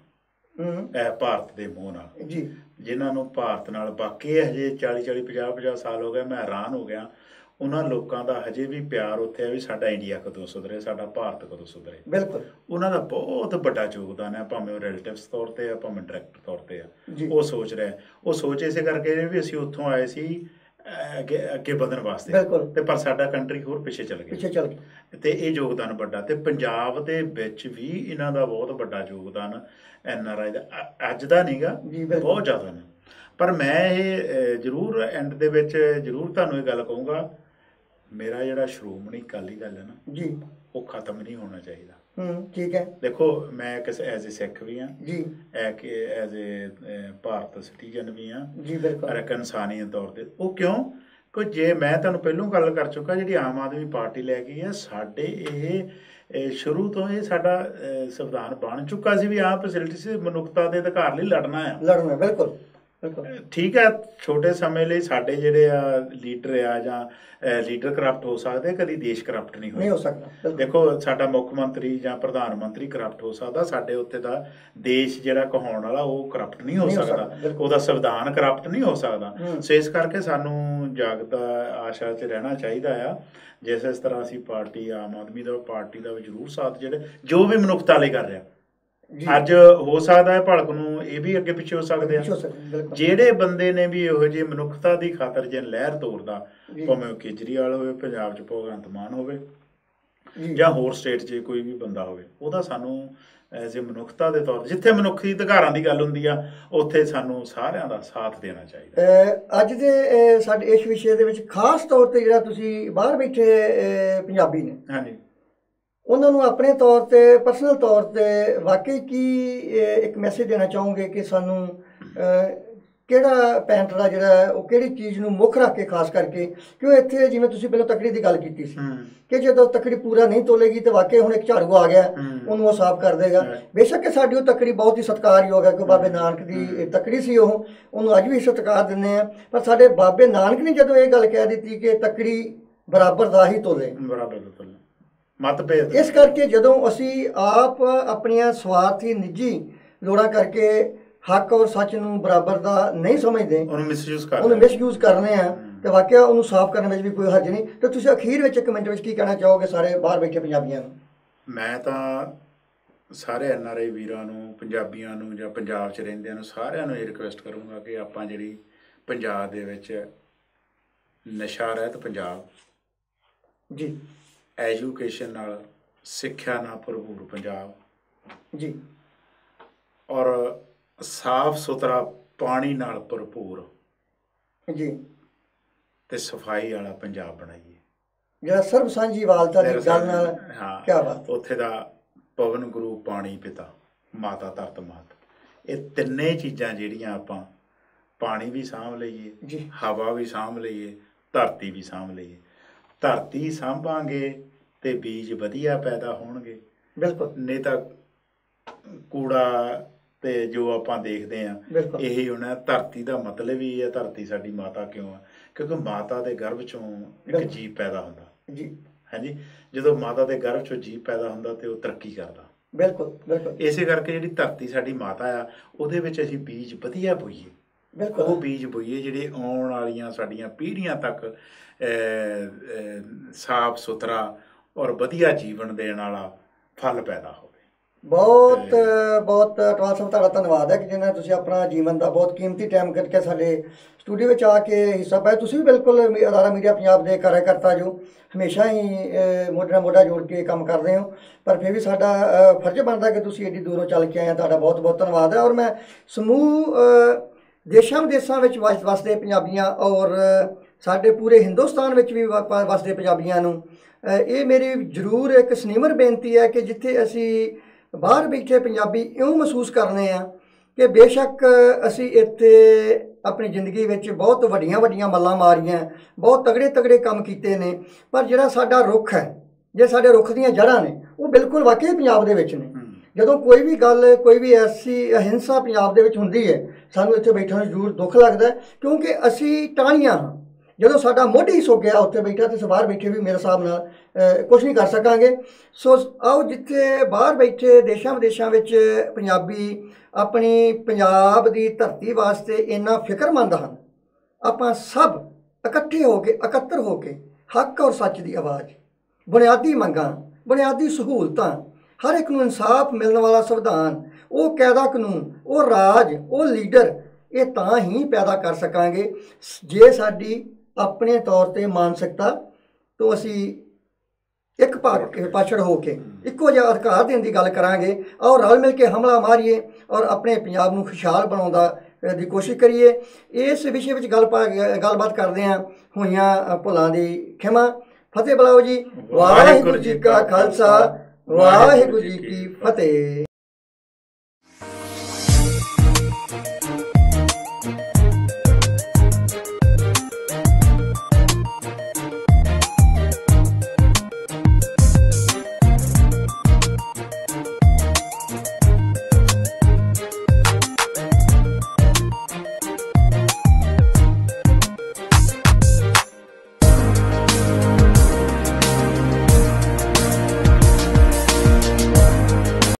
ਇਹ ਭਾਰਤ ਦੇ ਮੋਹ ਨਾਲ ਜੀ, ਜਿਨ੍ਹਾਂ ਨੂੰ ਭਾਰਤ ਨਾਲ ਬਾਕੀ ਹਜੇ 40-40, 50-50 ਸਾਲ ਹੋ ਗਏ। ਮੈਂ ਹੈਰਾਨ ਹੋ ਗਿਆ, ਉਹਨਾਂ ਲੋਕਾਂ ਦਾ ਹਜੇ ਵੀ ਪਿਆਰ ਉੱਥੇ ਹੈ ਵੀ ਸਾਡਾ ਇੰਡੀਆ ਕਦੋਂ ਸੁਧਰੇ, ਸਾਡਾ ਭਾਰਤ ਕਦੋਂ ਸੁਧਰੇ। ਬਿਲਕੁਲ ਉਹਨਾਂ ਦਾ ਬਹੁਤ ਵੱਡਾ ਯੋਗਦਾਨ ਹੈ, ਭਾਵੇਂ ਉਹ ਰਿਲੇਟਿਵਸ ਤੌਰ ਤੇ ਆ, ਭਾਵੇਂ ਡਾਇਰੈਕਟ ਤੌਰ ਤੇ ਆ। ਉਹ ਸੋਚ ਰਿਹਾ, ਉਹ ਸੋਚ ਇਸੇ ਕਰਕੇ ਵੀ ਅਸੀਂ ਉੱਥੋਂ ਆਏ ਸੀ ਅੱਗੇ ਵਧਣ ਵਾਸਤੇ, ਤੇ ਪਰ ਸਾਡਾ ਕੰਟਰੀ ਹੋਰ ਪਿੱਛੇ ਚੱਲ ਗਿਆ, ਤੇ ਇਹ ਯੋਗਦਾਨ ਵੱਡਾ। ਤੇ ਪੰਜਾਬ ਦੇ ਵਿੱਚ ਵੀ ਇਹਨਾਂ ਦਾ ਬਹੁਤ ਵੱਡਾ ਯੋਗਦਾਨ NRI ਦਾ, ਅੱਜ ਦਾ ਨਹੀਂਗਾ, ਬਹੁਤ ਜ਼ਿਆਦਾ ਨੇ। ਪਰ ਮੈਂ ਇਹ ਜ਼ਰੂਰ ਐਂਡ ਦੇ ਵਿੱਚ ਜ਼ਰੂਰ ਤੁਹਾਨੂੰ ਇਹ ਗੱਲ ਕਹੂੰਗਾ, ਮੇਰਾ ਜਿਹੜਾ ਸ਼੍ਰੋਮਣੀ ਅਕਾਲੀ ਦਲ ਹੈ ਨਾ ਜੀ, ਉਹ ਖਤਮ ਨਹੀਂ ਹੋਣਾ ਚਾਹੀਦਾ। ਠੀਕ ਹੈ। ਦੇਖੋ ਮੈਂ ਕਿਸੇ ਐਜ਼ ਏ ਸਿੱਖ ਵੀ ਹਾਂ ਜੀ, ਐਜ਼ ਏ ਭਾਰਤ ਸਿਟੀਜ਼ਨ ਵੀ ਹਾਂ ਜੀ, ਬਿਲਕੁਲ, ਪਰ ਇੱਕ ਇਨਸਾਨੀਅਤ ਤੌਰ ਤੇ। ਉਹ ਕਿਉਂ ਕਿ ਜੇ ਮੈਂ ਤੁਹਾਨੂੰ ਪਹਿਲਾਂ ਗੱਲ ਕਰ ਚੁੱਕਾ, ਜਿਹੜੀ ਆਮ ਆਦਮੀ ਪਾਰਟੀ ਲੈ ਕੇ ਹੈ, ਸਾਡੇ ਇਹ ਸ਼ੁਰੂ ਤੋਂ ਇਹ ਸਾਡਾ ਸੰਵਿਧਾਨ ਬਣ ਚੁੱਕਾ ਸੀ ਵੀ ਆਹ ਫੈਸਿਲਿਟੀ ਸੀ, ਮਨੁੱਖਤਾ ਦੇ ਅਧਿਕਾਰ ਲਈ ਲੜਨਾ ਆ, ਲੜਨਾ, ਬਿਲਕੁਲ। ਠੀਕ ਹੈ। ਛੋਟੇ ਸਮੇਂ ਲਈ ਸਾਡੇ ਜਿਹੜੇ ਆ ਲੀਡਰ ਆ ਜਾਂ ਲੀਡਰ ਕਰਪਟ ਹੋ ਸਕਦੇ, ਕਦੀ ਦੇਸ਼ ਕਰਪਟ ਨਹੀਂ ਹੋ ਸਕਦਾ। ਦੇਖੋ ਸਾਡਾ ਮੁੱਖ ਮੰਤਰੀ ਜਾਂ ਪ੍ਰਧਾਨ ਮੰਤਰੀ ਕਰਪਟ ਹੋ ਸਕਦਾ, ਸਾਡੇ ਉੱਥੇ ਦਾ ਦੇਸ਼ ਜਿਹੜਾ ਕਹਾਉਣ ਵਾਲਾ ਉਹ ਕਰਪਟ ਨਹੀਂ ਹੋ ਸਕਦਾ, ਉਹਦਾ ਸੰਵਿਧਾਨ ਕਰਪਟ ਨਹੀਂ ਹੋ ਸਕਦਾ। ਸੋ ਇਸ ਕਰਕੇ ਸਾਨੂੰ ਜਾਗਦਾ ਆਸ਼ਾ 'ਚ ਰਹਿਣਾ ਚਾਹੀਦਾ ਆ। ਜਿਸ ਤਰ੍ਹਾਂ ਅਸੀਂ ਪਾਰਟੀ ਆਮ ਆਦਮੀ ਦਾ ਪਾਰਟੀ ਦਾ ਵੀ ਜ਼ਰੂਰ ਸਾਥ, ਜਿਹੜੇ ਜੋ ਵੀ ਮਨੁੱਖਤਾ ਲਈ ਕਰ ਰਿਹਾ ਅੱਜ ਹੋ ਸਕਦਾ ਹੈ ਭਲਕ ਨੂੰ ਇਹ ਵੀ ਅੱਗੇ ਪਿੱਛੇ ਹੋ ਸਕਦੇ ਆ। ਜਿਹੜੇ ਬੰਦੇ ਨੇ ਵੀ ਇਹੋ ਜਿਹੇ ਮਨੁੱਖਤਾ ਦੀ ਖਾਤਰ ਜੇ ਲਹਿਰ ਤੋਰਦਾ, ਭਾਵੇਂ ਉਹ ਕੇਜਰੀਵਾਲ ਹੋਵੇ, ਪੰਜਾਬ 'ਚ ਭਗਵੰਤ ਮਾਨ ਹੋਵੇ ਜਾਂ ਹੋਰ ਸਟੇਟ 'ਚ ਕੋਈ ਵੀ ਬੰਦਾ ਹੋਵੇ, ਉਹਦਾ ਸਾਨੂੰ ਐਜ਼ ਏ ਮਨੁੱਖਤਾ ਦੇ ਤੌਰ ਤੇ, ਜਿੱਥੇ ਮਨੁੱਖੀ ਅਧਿਕਾਰਾਂ ਦੀ ਗੱਲ ਹੁੰਦੀ ਆ, ਉੱਥੇ ਸਾਨੂੰ ਸਾਰਿਆਂ ਦਾ ਸਾਥ ਦੇਣਾ ਚਾਹੀਦਾ। ਅੱਜ ਦੇ ਸਾਡੇ ਇਸ ਵਿਸ਼ੇ ਦੇ ਵਿੱਚ ਖਾਸ ਤੌਰ ਤੇ ਜਿਹੜਾ ਤੁਸੀਂ ਬਾਹਰ ਬੈਠੇ ਪੰਜਾਬੀ ਨੇ, ਹਾਂਜੀ, ਉਹਨਾਂ ਨੂੰ ਆਪਣੇ ਤੌਰ ਤੇ ਪਰਸਨਲ ਤੌਰ ਤੇ ਵਾਕਈ ਕੀ ਇੱਕ ਮੈਸੇਜ ਦੇਣਾ ਚਾਹੋਗੇ ਕਿ ਸਾਨੂੰ ਕਿਹੜਾ ਪੈਂਟਰਾ ਜਿਹੜਾ ਉਹ ਕਿਹੜੀ ਚੀਜ਼ ਨੂੰ ਮੁੱਖ ਰੱਖ ਕੇ, ਖਾਸ ਕਰਕੇ ਕਿਉਂ ਇੱਥੇ ਜਿਵੇਂ ਤੁਸੀਂ ਪਹਿਲਾਂ ਤੱਕੜੀ ਦੀ ਗੱਲ ਕੀਤੀ ਸੀ ਕਿ ਜਦੋਂ ਤੱਕੜੀ ਪੂਰਾ ਨਹੀਂ ਤੋਲੇਗੀ ਤਾਂ ਵਾਕਈ ਹੁਣ ਇੱਕ ਝਾੜੂ ਆ ਗਿਆ, ਉਹਨੂੰ ਉਹ ਸਾਫ਼ ਕਰ ਦੇਗਾ। ਬੇਸ਼ੱਕ ਸਾਡੀ ਉਹ ਤੱਕੜੀ ਬਹੁਤ ਹੀ ਸਤਿਕਾਰਯੋਗ ਹੈ ਕਿ ਬਾਬੇ ਨਾਨਕ ਦੀ ਤੱਕੜੀ ਸੀ, ਉਹਨੂੰ ਅੱਜ ਵੀ ਸਤਿਕਾਰ ਦਿੰਦੇ ਆ। ਪਰ ਸਾਡੇ ਬਾਬੇ ਨਾਨਕ ਨੇ ਜਦੋਂ ਇਹ ਗੱਲ ਕਹਿ ਦਿੱਤੀ ਕਿ ਤੱਕੜੀ ਬਰਾਬਰ ਦਾ ਹੀ ਤੋਲੇ, ਮਤਭੇਦ, ਇਸ ਕਰਕੇ ਜਦੋਂ ਅਸੀਂ ਆਪ ਆਪਣੀਆਂ ਸਵਾਰਥੀ ਨਿੱਜੀ ਲੋੜਾਂ ਕਰਕੇ ਹੱਕ ਔਰ ਸੱਚ ਨੂੰ ਬਰਾਬਰ ਦਾ ਨਹੀਂ ਸਮਝਦੇ, ਉਹਨੂੰ ਮਿਸਯੂਜ਼ ਕਰਨੇ ਆ, ਤੇ ਵਾਕਿਆ ਉਹਨੂੰ ਸਾਫ਼ ਕਰਨ ਵਿੱਚ ਵੀ ਕੋਈ ਹਰਜ ਨਹੀਂ। ਤੇ ਤੁਸੀਂ ਅਖੀਰ ਵਿੱਚ ਇੱਕ ਮਿੰਟ ਵਿੱਚ ਕੀ ਕਹਿਣਾ ਚਾਹੋਗੇ ਸਾਰੇ ਬਾਹਰ ਬੈਠੇ ਪੰਜਾਬੀਆਂ ਨੂੰ? ਮੈਂ ਤਾਂ ਸਾਰੇ NRI ਵੀਰਾਂ ਨੂੰ, ਪੰਜਾਬੀਆਂ ਨੂੰ ਜਾਂ ਪੰਜਾਬ 'ਚ ਰਹਿੰਦਿਆਂ ਨੂੰ ਸਾਰਿਆਂ ਨੂੰ ਇਹ ਰਿਕੁਐਸਟ ਕਰੂੰਗਾ ਕਿ ਆਪਾਂ ਜਿਹੜੀ ਪੰਜਾਬ ਦੇ ਵਿੱਚ ਨਸ਼ਾ ਰਹਿਤ ਪੰਜਾਬ ਜੀ, ਐਜੂਕੇਸ਼ਨ ਨਾਲ, ਸਿੱਖਿਆ ਨਾਲ ਭਰਪੂਰ ਪੰਜਾਬ ਜੀ, ਔਰ ਸਾਫ ਸੁਥਰਾ ਪਾਣੀ ਨਾਲ ਭਰਪੂਰ ਜੀ, ਤੇ ਸਫਾਈ ਵਾਲਾ ਪੰਜਾਬ ਬਣਾਈਏ, ਜਿਹੜਾ ਸਰਬ ਸਾਂਝੀਵਾਲਤਾ ਦੀ ਗੱਲ ਨਾਲ। ਹਾਂ, ਕੀ ਬਾਤ। ਉੱਥੇ ਦਾ ਪਵਨ ਗੁਰੂ, ਪਾਣੀ ਪਿਤਾ, ਮਾਤਾ ਧਰਤ ਮਾਤ, ਇਹ ਤਿੰਨੇ ਚੀਜ਼ਾਂ ਜਿਹੜੀਆਂ ਆਪਾਂ, ਪਾਣੀ ਵੀ ਸਾਂਭ ਲਈਏ ਜੀ, ਹਵਾ ਵੀ ਸਾਂਭ ਲਈਏ, ਧਰਤੀ ਵੀ ਸਾਂਭ ਲਈਏ। ਧਰਤੀ ਸਾਂਭਾਂਗੇ ਤੇ ਬੀਜ ਵਧੀਆ ਪੈਦਾ ਹੋਣਗੇ, ਬਿਲਕੁਲ, ਨਹੀਂ ਤਾਂ ਕੂੜਾ ਤੇ ਜੋ ਆਪਾਂ ਦੇਖਦੇ ਹਾਂ ਇਹੀ ਹੋਣਾ। ਧਰਤੀ ਦਾ ਮਤਲਬ ਹੀ ਹੈ, ਧਰਤੀ ਸਾਡੀ ਮਾਤਾ ਕਿਉਂ ਆ? ਕਿਉਂਕਿ ਮਾਤਾ ਦੇ ਗਰਭ ਚੋਂ ਇੱਕ ਜੀਵ ਪੈਦਾ ਹੁੰਦਾ ਜੀ, ਹਾਂਜੀ। ਜਦੋਂ ਮਾਤਾ ਦੇ ਗਰਭ ਚੋਂ ਜੀਵ ਪੈਦਾ ਹੁੰਦਾ ਤੇ ਉਹ ਤਰੱਕੀ ਕਰਦਾ, ਬਿਲਕੁਲ, ਬਿਲਕੁਲ। ਇਸੇ ਕਰਕੇ ਜਿਹੜੀ ਧਰਤੀ ਸਾਡੀ ਮਾਤਾ ਆ, ਉਹਦੇ ਵਿੱਚ ਅਸੀਂ ਬੀਜ ਵਧੀਆ ਬੋਈਏ, ਬਿਲਕੁਲ, ਉਹ ਬੀਜ ਬੋਈਏ ਜਿਹੜੇ ਆਉਣ ਵਾਲੀਆਂ ਸਾਡੀਆਂ ਪੀੜ੍ਹੀਆਂ ਤੱਕ ਸਾਫ ਸੁਥਰਾ ਔਰ ਵਧੀਆ ਜੀਵਨ ਦੇਣ ਵਾਲਾ ਫਲ ਪੈਦਾ ਹੋਵੇ। ਬਹੁਤ ਬਹੁਤ ਅਟਵਾਲ ਸਾਹਿਬ ਤੁਹਾਡਾ ਧੰਨਵਾਦ ਹੈ ਕਿ ਜਿਹਨਾਂ ਤੁਸੀਂ ਆਪਣਾ ਜੀਵਨ ਦਾ ਬਹੁਤ ਕੀਮਤੀ ਟਾਈਮ ਕੱਢ ਕੇ ਸਾਡੇ ਸਟੂਡੀਓ ਵਿੱਚ ਆ ਕੇ ਹਿੱਸਾ ਪਾਇਆ। ਤੁਸੀਂ ਵੀ ਬਿਲਕੁਲ ਅਦਾਰਾ ਮੀਡੀਆ ਪੰਜਾਬ ਦੇ ਕਾਰਜਕਰਤਾ ਜੋ ਹਮੇਸ਼ਾ ਹੀ ਮੋਢੇ ਨਾਲ ਮੋਢਾ ਜੋੜ ਕੇ ਕੰਮ ਕਰਦੇ ਹੋ, ਪਰ ਫਿਰ ਵੀ ਸਾਡਾ ਫਰਜ਼ ਬਣਦਾ ਕਿ ਤੁਸੀਂ ਐਡੀ ਦੂਰੋਂ ਚੱਲ ਕੇ ਆਏ। ਤੁਹਾਡਾ ਬਹੁਤ ਬਹੁਤ ਧੰਨਵਾਦ ਹੈ। ਔਰ ਮੈਂ ਸਮੂਹ ਦੇਸ਼ਾਂ ਵਿਦੇਸ਼ਾਂ ਵਿੱਚ ਵਸਦੇ ਪੰਜਾਬੀਆਂ ਔਰ ਸਾਡੇ ਪੂਰੇ ਹਿੰਦੁਸਤਾਨ ਵਿੱਚ ਵੀ ਵਸਦੇ ਪੰਜਾਬੀਆਂ ਨੂੰ ਇਹ ਮੇਰੀ ਜ਼ਰੂਰ ਇੱਕ ਸਨੇਮਰ ਬੇਨਤੀ ਹੈ ਕਿ ਜਿੱਥੇ ਅਸੀਂ ਬਾਹਰ ਬੈਠੇ ਪੰਜਾਬੀ ਇਉਂ ਮਹਿਸੂਸ ਕਰਨੇ ਆ ਕਿ ਬੇਸ਼ੱਕ ਅਸੀਂ ਇੱਥੇ ਆਪਣੀ ਜ਼ਿੰਦਗੀ ਵਿੱਚ ਬਹੁਤ ਵੱਡੀਆਂ ਵੱਡੀਆਂ ਮੱਲਾਂ ਮਾਰੀਆਂ, ਬਹੁਤ ਤਗੜੇ ਤਗੜੇ ਕੰਮ ਕੀਤੇ ਨੇ, ਪਰ ਜਿਹੜਾ ਸਾਡਾ ਰੁੱਖ ਹੈ, ਜੇ ਸਾਡੇ ਰੁੱਖ ਦੀਆਂ ਜੜ੍ਹਾਂ ਨੇ, ਉਹ ਬਿਲਕੁਲ ਵਾਕਈ ਪੰਜਾਬ ਦੇ ਵਿੱਚ ਨੇ। ਜਦੋਂ ਕੋਈ ਵੀ ਗੱਲ, ਕੋਈ ਵੀ ਐਸੀ ਅਹਿੰਸਾ ਪੰਜਾਬ ਦੇ ਵਿੱਚ ਹੁੰਦੀ ਹੈ, ਸਾਨੂੰ ਇੱਥੇ ਬੈਠਣ ਨੂੰ ਜ਼ਰੂਰ ਦੁੱਖ ਲੱਗਦਾ, ਕਿਉਂਕਿ ਅਸੀਂ ਟਾਹਣੀਆਂ ਹਾਂ। ਜਦੋਂ ਸਾਡਾ ਮੋਢੀ ਹੀ ਸੁੱਕ ਗਿਆ ਉੱਥੇ ਬੈਠਾ, ਤੇ ਬਾਹਰ ਬੈਠੇ ਵੀ ਮੇਰੇ ਹਿਸਾਬ ਨਾਲ ਕੁਛ ਨਹੀਂ ਕਰ ਸਕਾਂਗੇ। ਸੋ ਆਓ ਜਿੱਥੇ ਬਾਹਰ ਬੈਠੇ ਦੇਸ਼ਾਂ ਵਿਦੇਸ਼ਾਂ ਵਿੱਚ ਪੰਜਾਬੀ ਆਪਣੀ ਪੰਜਾਬ ਦੀ ਧਰਤੀ ਵਾਸਤੇ ਇੰਨਾ ਫਿਕਰਮੰਦ ਹਨ, ਆਪਾਂ ਸਭ ਇਕੱਠੇ ਹੋ ਕੇ, ਇਕੱਤਰ ਹੋ ਕੇ ਹੱਕ ਔਰ ਸੱਚ ਦੀ ਆਵਾਜ਼, ਬੁਨਿਆਦੀ ਮੰਗਾਂ, ਬੁਨਿਆਦੀ ਸਹੂਲਤਾਂ, ਹਰ ਇੱਕ ਨੂੰ ਇਨਸਾਫ ਮਿਲਣ ਵਾਲਾ ਸੰਵਿਧਾਨ, ਉਹ ਕਾਇਦਾ ਕਾਨੂੰਨ, ਉਹ ਰਾਜ, ਉਹ ਲੀਡਰ, ਇਹ ਤਾਂ ਹੀ ਪੈਦਾ ਕਰ ਸਕਾਂਗੇ ਜੇ ਸਾਡੀ ਆਪਣੇ ਤੌਰ ਤੇ ਮਾਨਸਿਕਤਾ ਤੋਂ ਅਸੀਂ ਇੱਕ ਪਾਛੜ ਹੋ ਕੇ ਇੱਕੋ ਜਿਹਾ ਅਧਿਕਾਰ ਦੇਣ ਦੀ ਗੱਲ ਕਰਾਂਗੇ। ਔਰ ਰਲ ਮਿਲ ਕੇ ਹਮਲਾ ਮਾਰੀਏ ਔਰ ਆਪਣੇ ਪੰਜਾਬ ਨੂੰ ਖੁਸ਼ਹਾਲ ਬਣਾਉਣ ਦਾ ਦੀ ਕੋਸ਼ਿਸ਼ ਕਰੀਏ। ਇਸ ਵਿਸ਼ੇ ਵਿੱਚ ਗੱਲਬਾਤ ਕਰਦੇ ਹਾਂ ਹੋਈਆਂ ਭੁੱਲਾਂ ਦੀ ਖਿਮਾ। ਫਤਿਹ ਬੁਲਾਓ ਜੀ। ਵਾਹਿਗੁਰੂ ਜੀ ਕਾ ਖਾਲਸਾ, ਵਾਹਿਗੁਰੂ ਜੀ ਕੀ ਫਤਿਹ।